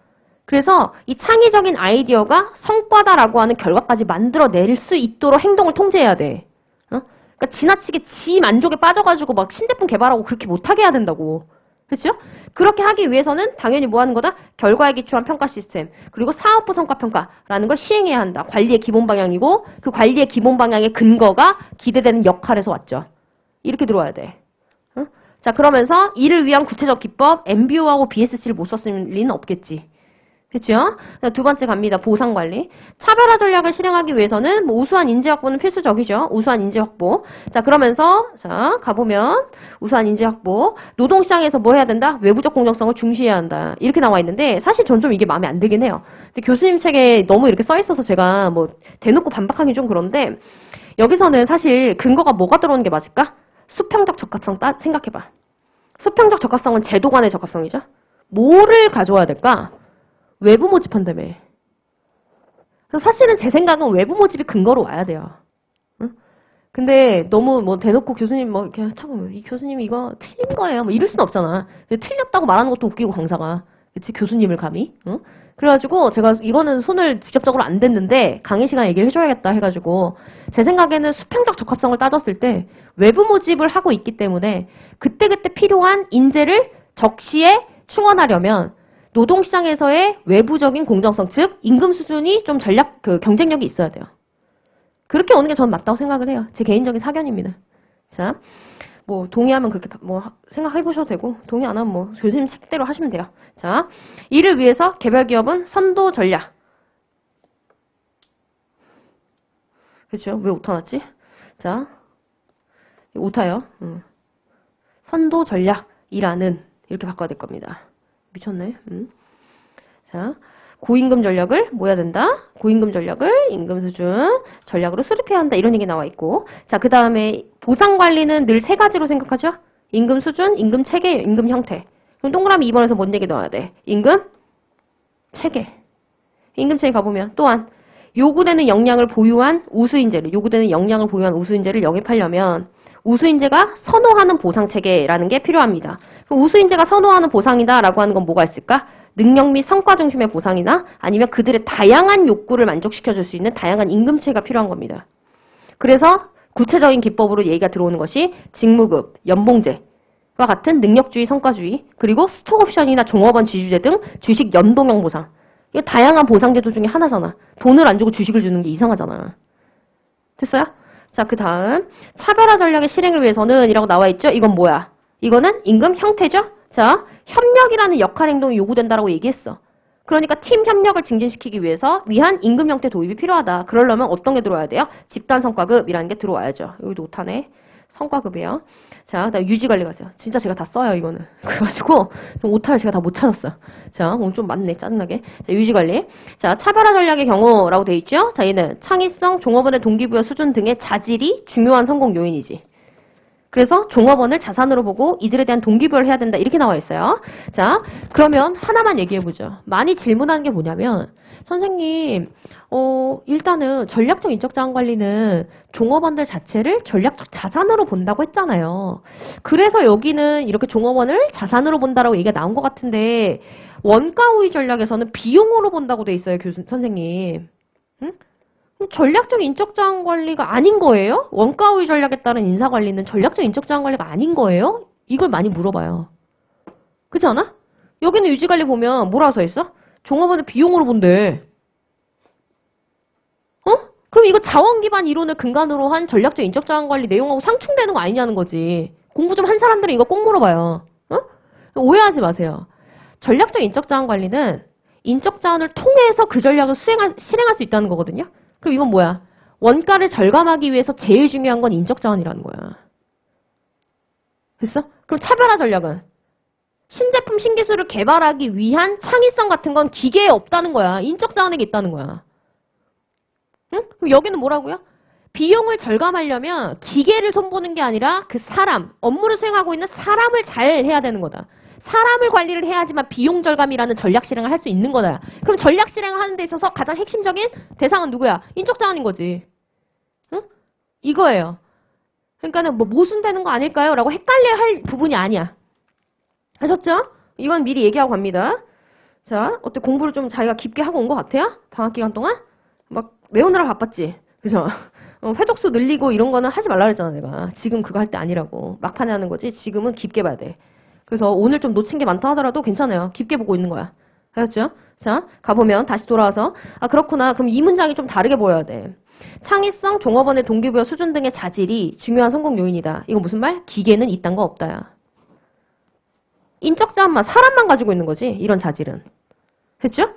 그래서 이 창의적인 아이디어가 성과다라고 하는 결과까지 만들어낼 수 있도록 행동을 통제해야 돼. 그러니까 지나치게 지 만족에 빠져가지고 막 신제품 개발하고 그렇게 못하게 해야 된다고. 그렇죠? 그렇게 하기 위해서는 당연히 뭐 하는 거다? 결과에 기초한 평가 시스템, 그리고 사업부 성과평가라는 걸 시행해야 한다. 관리의 기본 방향이고 그 관리의 기본 방향의 근거가 기대되는 역할에서 왔죠. 이렇게 들어와야 돼. 자, 그러면서 이를 위한 구체적 기법, MBO하고 BSC를 못 썼을 리는 없겠지. 그렇죠? 두 번째 갑니다. 보상관리. 차별화 전략을 실행하기 위해서는 뭐 우수한 인재 확보는 필수적이죠. 우수한 인재 확보. 자, 그러면서 자, 가보면 우수한 인재 확보. 노동시장에서 뭐 해야 된다? 외부적 공정성을 중시해야 한다. 이렇게 나와 있는데 사실 전 좀 이게 마음에 안 들긴 해요. 근데 교수님 책에 너무 이렇게 써 있어서 제가 뭐 대놓고 반박하기 좀 그런데 여기서는 사실 근거가 뭐가 들어오는 게 맞을까? 수평적 적합성 생각해봐. 수평적 적합성은 제도 간의 적합성이죠. 뭐를 가져와야 될까? 외부 모집한다며. 그래서 사실은 제 생각은 외부 모집이 근거로 와야 돼요. 응? 근데 너무 뭐 대놓고 교수님 뭐 이렇게 잠깐만 이 교수님 이거 틀린 거예요. 뭐 이럴 순 없잖아. 틀렸다고 말하는 것도 웃기고 강사가. 그치 교수님을 감히. 응? 그래가지고 제가 이거는 손을 직접적으로 안 댔는데 강의 시간에 얘기를 해줘야겠다 해가지고 제 생각에는 수평적 적합성을 따졌을 때 외부 모집을 하고 있기 때문에 그때그때 필요한 인재를 적시에 충원하려면 노동시장에서의 외부적인 공정성, 즉 임금 수준이 좀 전략 경쟁력이 있어야 돼요. 그렇게 오는 게 저는 맞다고 생각을 해요. 제 개인적인 사견입니다. 자, 뭐 동의하면 그렇게 뭐 생각해 보셔도 되고 동의 안 하면 뭐 교수님 책대로 하시면 돼요. 자, 이를 위해서 개별 기업은 선도 전략. 그렇죠? 왜 오타 났지? 자, 오타요. 선도 전략이라는 이렇게 바꿔야 될 겁니다. 미쳤네. 자, 고임금 전략을 뭐 해야 된다? 고임금 전략을 임금 수준 전략으로 수립해야 한다. 이런 얘기 나와 있고. 자, 그 다음에 보상 관리는 늘 세 가지로 생각하죠? 임금 수준, 임금 체계, 임금 형태. 그럼 동그라미 2번에서 뭔 얘기 넣어야 돼? 임금 체계. 임금 체계 가보면 또한 요구되는 역량을 보유한 우수인재를 영입하려면 우수인재가 선호하는 보상 체계라는 게 필요합니다. 그럼 우수인재가 선호하는 보상이다라고 하는 건 뭐가 있을까? 능력 및 성과 중심의 보상이나 아니면 그들의 다양한 욕구를 만족시켜줄 수 있는 다양한 임금체가 필요한 겁니다. 그래서 구체적인 기법으로 얘기가 들어오는 것이 직무급, 연봉제와 같은 능력주의, 성과주의, 그리고 스톡옵션이나 종업원 지주제 등 주식 연동형 보상. 이거 다양한 보상제도 중에 하나잖아. 돈을 안 주고 주식을 주는 게 이상하잖아. 됐어요? 자, 그 다음 차별화 전략의 실행을 위해서는 이라고 나와 있죠? 이건 뭐야? 이거는 임금 형태죠? 자, 협력이라는 역할 행동이 요구된다라고 얘기했어. 그러니까 팀 협력을 증진시키기 위한 임금 형태 도입이 필요하다. 그러려면 어떤 게 들어와야 돼요? 집단 성과급이라는 게 들어와야죠. 여기도 오타네. 성과급이에요. 자, 그다음 유지관리 가세요. 진짜 제가 다 써요, 이거는. 그래가지고 좀 오타를 제가 다 못 찾았어요. 자, 오늘 좀 많네, 짜증나게. 자, 유지관리. 자, 차별화 전략의 경우라고 돼 있죠? 자, 얘는 창의성, 종업원의 동기부여 수준 등의 자질이 중요한 성공 요인이지. 그래서 종업원을 자산으로 보고 이들에 대한 동기부여를 해야 된다. 이렇게 나와 있어요. 자, 그러면 하나만 얘기해보죠. 많이 질문하는 게 뭐냐면 선생님, 일단은 전략적 인적 자원 관리는 종업원들 자체를 전략적 자산으로 본다고 했잖아요. 그래서 여기는 이렇게 종업원을 자산으로 본다라고 얘기가 나온 것 같은데 원가 우위 전략에서는 비용으로 본다고 돼 있어요, 선생님. 응? 전략적 인적 자원 관리가 아닌 거예요? 원가 우위 전략에 따른 인사 관리는 전략적 인적 자원 관리가 아닌 거예요? 이걸 많이 물어봐요. 그렇지 않아? 여기는 유지 관리 보면 뭐라고 써 있어? 종업원을 비용으로 본대. 그럼 이거 자원 기반 이론을 근간으로 한 전략적 인적 자원 관리 내용하고 상충되는 거 아니냐는 거지. 공부 좀 한 사람들은 이거 꼭 물어봐요. 오해하지 마세요. 전략적 인적 자원 관리는 인적 자원을 통해서 그 전략을 실행할 수 있다는 거거든요. 그럼 이건 뭐야? 원가를 절감하기 위해서 제일 중요한 건 인적 자원이라는 거야. 됐어? 그럼 차별화 전략은 신제품, 신기술을 개발하기 위한 창의성 같은 건 기계에 없다는 거야. 인적 자원에게 있다는 거야. 응? 그럼 여기는 뭐라고요? 비용을 절감하려면 기계를 손보는 게 아니라 그 사람, 업무를 수행하고 있는 사람을 잘 해야 되는 거다. 사람을 관리를 해야지만 비용 절감이라는 전략 실행을 할 수 있는 거다. 그럼 전략 실행을 하는 데 있어서 가장 핵심적인 대상은 누구야? 인적 자원인 거지. 응? 이거예요. 그러니까는 뭐 모순되는 거 아닐까요? 라고 헷갈려 할 부분이 아니야. 하셨죠? 이건 미리 얘기하고 갑니다. 자, 어때? 공부를 좀 자기가 깊게 하고 온 것 같아요? 방학 기간 동안? 막 외우느라 바빴지? 그죠? 회독수 늘리고 이런 거는 하지 말라 그랬잖아, 내가. 지금 그거 할 때 아니라고. 막판에 하는 거지. 지금은 깊게 봐야 돼. 그래서 오늘 좀 놓친 게 많다 하더라도 괜찮아요. 깊게 보고 있는 거야. 알았죠? 자, 가보면 다시 돌아와서 아 그렇구나. 그럼 이 문장이 좀 다르게 보여야 돼. 창의성, 종업원의 동기부여 수준 등의 자질이 중요한 성공 요인이다. 이거 무슨 말? 기계는 이딴 거 없다야. 인적 자원만, 사람만 가지고 있는 거지. 이런 자질은. 됐죠?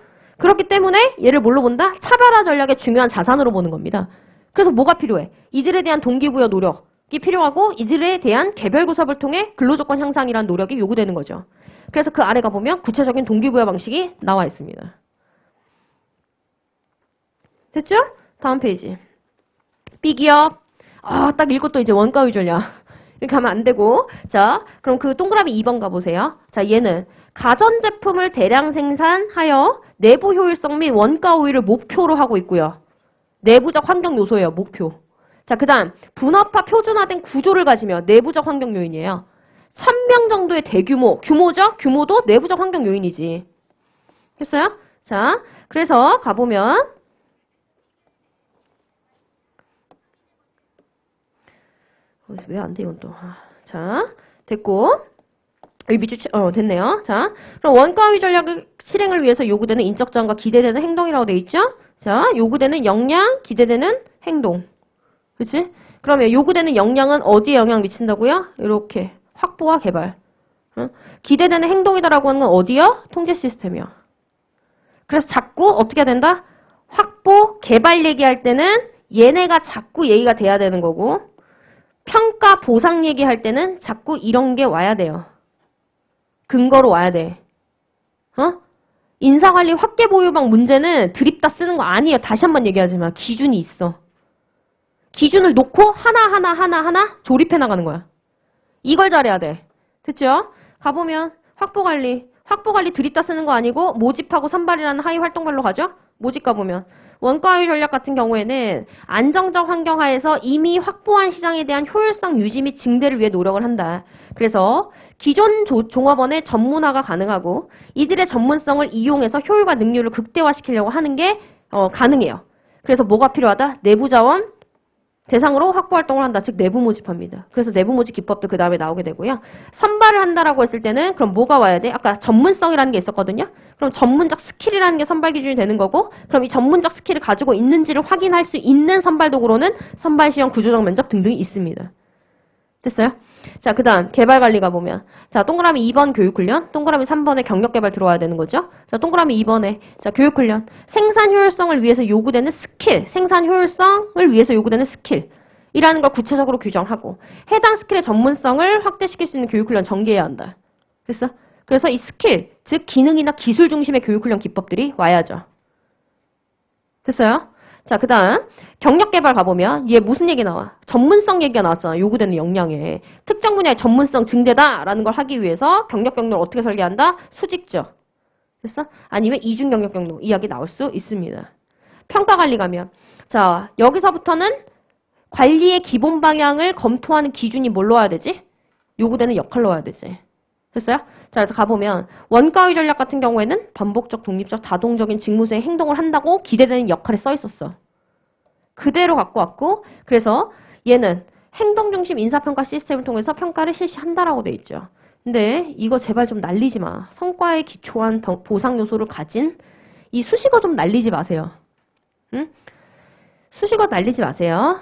그렇기 때문에 얘를 뭘로 본다? 차별화 전략의 중요한 자산으로 보는 겁니다. 그래서 뭐가 필요해? 이들에 대한 동기부여 노력이 필요하고 이들에 대한 개별 구섭을 통해 근로조건 향상이라는 노력이 요구되는 거죠. 그래서 그 아래 가보면 구체적인 동기부여 방식이 나와 있습니다. 됐죠? 다음 페이지. B기업. 딱 읽고 또 이제 원가율 전략. 이렇게 하면 안 되고. 자, 그럼 그 동그라미 2번 가보세요. 자, 얘는 가전제품을 대량 생산하여 내부 효율성 및 원가 우위를 목표로 하고 있고요. 내부적 환경 요소예요, 목표. 자, 그 다음 분업화 표준화된 구조를 가지며 내부적 환경 요인이에요. 1000명 정도의 대규모, 규모죠? 규모도 내부적 환경 요인이지. 됐어요? 자, 그래서 가보면 왜 안 돼, 이건 또. 자, 됐고. 됐네요. 자, 그럼 원가위 전략 실행을 위해서 요구되는 인적 자원과 기대되는 행동이라고 돼 있죠? 자, 요구되는 역량, 기대되는 행동. 그치? 그러면 요구되는 역량은 어디에 영향 미친다고요? 이렇게. 확보와 개발. 기대되는 행동이다라고 하는 건 어디요? 통제 시스템이요. 그래서 자꾸 어떻게 해야 된다? 확보, 개발 얘기할 때는 얘네가 자꾸 얘기가 돼야 되는 거고, 평가, 보상 얘기할 때는 자꾸 이런 게 와야 돼요. 근거로 와야 돼. 인사관리 확대 보유방 문제는 드립다 쓰는 거 아니에요. 다시 한번 얘기하지만 기준이 있어. 기준을 놓고 하나 조립해 나가는 거야. 이걸 잘해야 돼. 됐죠? 가보면 확보관리 드립다 쓰는 거 아니고 모집하고 선발이라는 하위 활동별로 가죠? 모집 가보면 원가율 전략 같은 경우에는 안정적 환경 하에서 이미 확보한 시장에 대한 효율성 유지 및 증대를 위해 노력을 한다. 그래서 기존 종업원의 전문화가 가능하고 이들의 전문성을 이용해서 효율과 능률을 극대화시키려고 하는 게 가능해요. 그래서 뭐가 필요하다? 내부 자원 대상으로 확보 활동을 한다. 즉 내부 모집합니다. 그래서 내부 모집 기법도 그 다음에 나오게 되고요. 선발을 한다라고 했을 때는 그럼 뭐가 와야 돼? 아까 전문성이라는 게 있었거든요. 그럼 전문적 스킬이라는 게 선발 기준이 되는 거고 그럼 이 전문적 스킬을 가지고 있는지를 확인할 수 있는 선발 도구로는 선발 시험 구조적 면접 등등이 있습니다. 됐어요? 자, 그 다음 개발관리 가보면 자, 동그라미 2번 교육훈련, 동그라미 3번에 경력개발 들어와야 되는 거죠. 자, 동그라미 2번에 자, 교육훈련 생산 효율성을 위해서 요구되는 스킬, 생산 효율성을 위해서 요구되는 스킬 이라는 걸 구체적으로 규정하고 해당 스킬의 전문성을 확대시킬 수 있는 교육훈련 전개해야 한다. 됐어? 그래서 이 스킬, 즉 기능이나 기술 중심의 교육훈련 기법들이 와야죠. 됐어요? 자, 그 다음 경력개발 가보면 얘 무슨 얘기 나와? 전문성 얘기가 나왔잖아. 요구되는 역량에. 특정 분야의 전문성 증대다라는 걸 하기 위해서 경력 경로를 어떻게 설계한다? 수직적. 됐어? 아니면 이중 경력 경로 이야기 나올 수 있습니다. 평가관리 가면 자, 여기서부터는 관리의 기본 방향을 검토하는 기준이 뭘로 와야 되지? 요구되는 역할로 와야 되지. 됐어요? 자, 그래서 가보면 원가위 전략 같은 경우에는 반복적, 독립적, 다동적인 직무수행 행동을 한다고 기대되는 역할에 써 있었어. 그대로 갖고 왔고 그래서 얘는 행동중심 인사평가 시스템을 통해서 평가를 실시한다라고 돼 있죠. 근데 이거 제발 좀 날리지 마. 성과에 기초한 보상 요소를 가진 이 수식어 좀 날리지 마세요. 응? 수식어 날리지 마세요.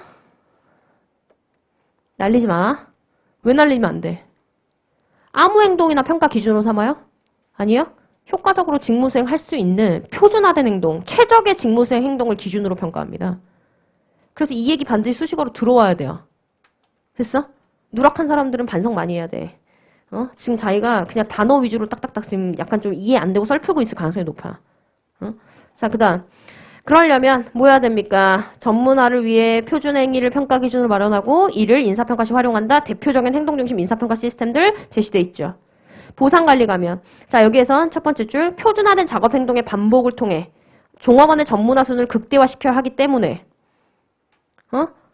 날리지 마. 왜 날리면 안 돼? 아무 행동이나 평가 기준으로 삼아요? 아니요. 효과적으로 직무수행 할 수 있는 표준화된 행동, 최적의 직무수행 행동을 기준으로 평가합니다. 그래서 이 얘기 반드시 수식어로 들어와야 돼요. 됐어? 누락한 사람들은 반성 많이 해야 돼. 지금 자기가 그냥 단어 위주로 딱딱딱 지금 약간 좀 이해 안 되고 썰 풀고 있을 가능성이 높아. 자, 그 다음. 그러려면 뭐 해야 됩니까? 전문화를 위해 표준 행위를 평가 기준으로 마련하고 이를 인사평가 시 활용한다. 대표적인 행동중심 인사평가 시스템들 제시돼 있죠. 보상관리 가면 자, 여기에선 첫 번째 줄 표준화된 작업 행동의 반복을 통해 종업원의 전문화 수준을 극대화시켜야 하기 때문에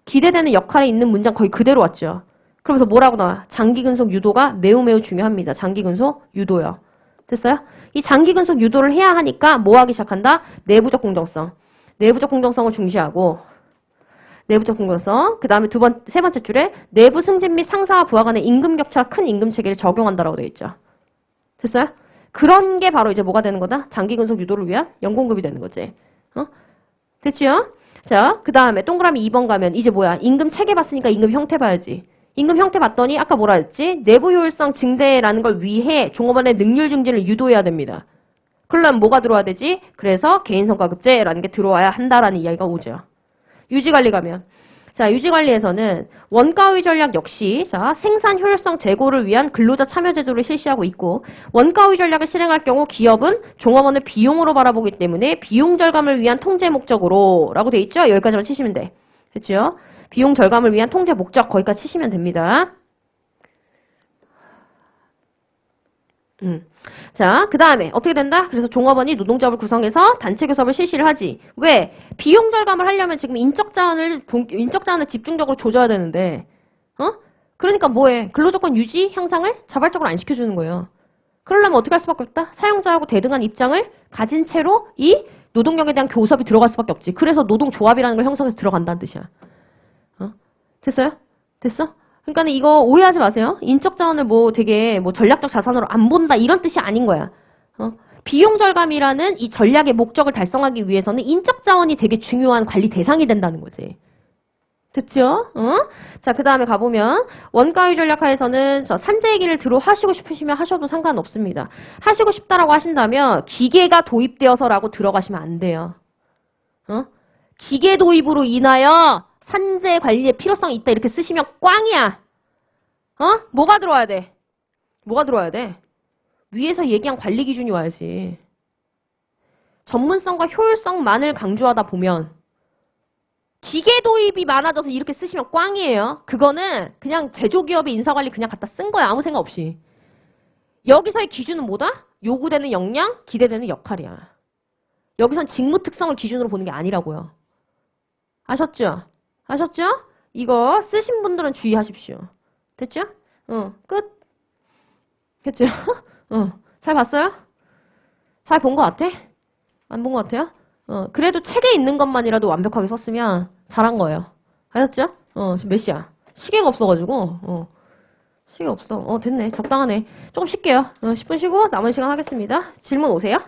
기대되는 역할에 있는 문장 거의 그대로 왔죠. 그러면서 뭐라고 나와? 장기근속 유도가 매우 중요합니다. 장기근속 유도요. 됐어요? 이 장기근속 유도를 해야 하니까 뭐 하기 시작한다? 내부적 공정성. 내부적 공정성을 중시하고 내부적 공정성. 그 다음에 세 번째 줄에 내부 승진 및 상사와 부하 간의 임금 격차가 큰 임금 체계를 적용한다라고 되어 있죠. 됐어요? 그런 게 바로 이제 뭐가 되는 거다? 장기근속 유도를 위한 연공급이 되는 거지. 됐죠? 자, 그 다음에 동그라미 2번 가면 이제 뭐야? 임금 체계 봤으니까 임금 형태 봐야지. 임금 형태 봤더니 아까 뭐라 했지? 내부 효율성 증대라는 걸 위해 종업원의 능률 증진을 유도해야 됩니다. 그러려면 뭐가 들어와야 되지? 그래서 개인성과급제라는 게 들어와야 한다라는 이야기가 오죠. 유지관리 가면. 자, 유지관리에서는 원가의 전략 역시 자, 생산 효율성 제고를 위한 근로자 참여 제도를 실시하고 있고 원가의 전략을 실행할 경우 기업은 종업원을 비용으로 바라보기 때문에 비용 절감을 위한 통제 목적으로 라고 돼 있죠? 여기까지만 치시면 돼. 됐죠? 비용 절감을 위한 통제 목적 거기까지 치시면 됩니다. 자, 그 다음에 어떻게 된다? 그래서 종업원이 노동조합을 구성해서 단체 교섭을 실시를 하지. 왜? 비용 절감을 하려면 지금 인적 자원을 집중적으로 조져야 되는데, 그러니까 뭐해? 근로조건 유지, 향상을 자발적으로 안 시켜주는 거예요. 그러려면 어떻게 할 수밖에 없다? 사용자하고 대등한 입장을 가진 채로 이 노동력에 대한 교섭이 들어갈 수밖에 없지. 그래서 노동조합이라는 걸 형성해서 들어간다는 뜻이야. 됐어요? 됐어? 그러니까 이거 오해하지 마세요. 인적 자원을 뭐 되게 뭐 전략적 자산으로 안 본다 이런 뜻이 아닌 거야. 비용 절감이라는 이 전략의 목적을 달성하기 위해서는 인적 자원이 되게 중요한 관리 대상이 된다는 거지. 됐죠? 자, 그 다음에 가보면 원가의 전략하에서는 저 산재 얘기를 들어 하시고 싶으시면 하셔도 상관없습니다. 하시고 싶다라고 하신다면 기계가 도입되어서라고 들어가시면 안 돼요. 기계 도입으로 인하여 산재 관리의 필요성이 있다 이렇게 쓰시면 꽝이야. 뭐가 들어와야 돼? 뭐가 들어와야 돼? 위에서 얘기한 관리 기준이 와야지. 전문성과 효율성만을 강조하다 보면 기계 도입이 많아져서 이렇게 쓰시면 꽝이에요. 그거는 그냥 제조기업의 인사관리 그냥 갖다 쓴 거야. 아무 생각 없이. 여기서의 기준은 뭐다? 요구되는 역량, 기대되는 역할이야. 여기선 직무 특성을 기준으로 보는 게 아니라고요. 아셨죠? 아셨죠? 이거 쓰신 분들은 주의하십시오. 됐죠? 끝. 됐죠? 잘 봤어요? 잘 본 것 같아? 안 본 것 같아요? 그래도 책에 있는 것만이라도 완벽하게 썼으면 잘한 거예요. 아셨죠? 지금 몇 시야? 시계가 없어가지고, 시계 없어. 됐네. 적당하네. 조금 쉴게요. 10분 쉬고 남은 시간 하겠습니다. 질문 오세요?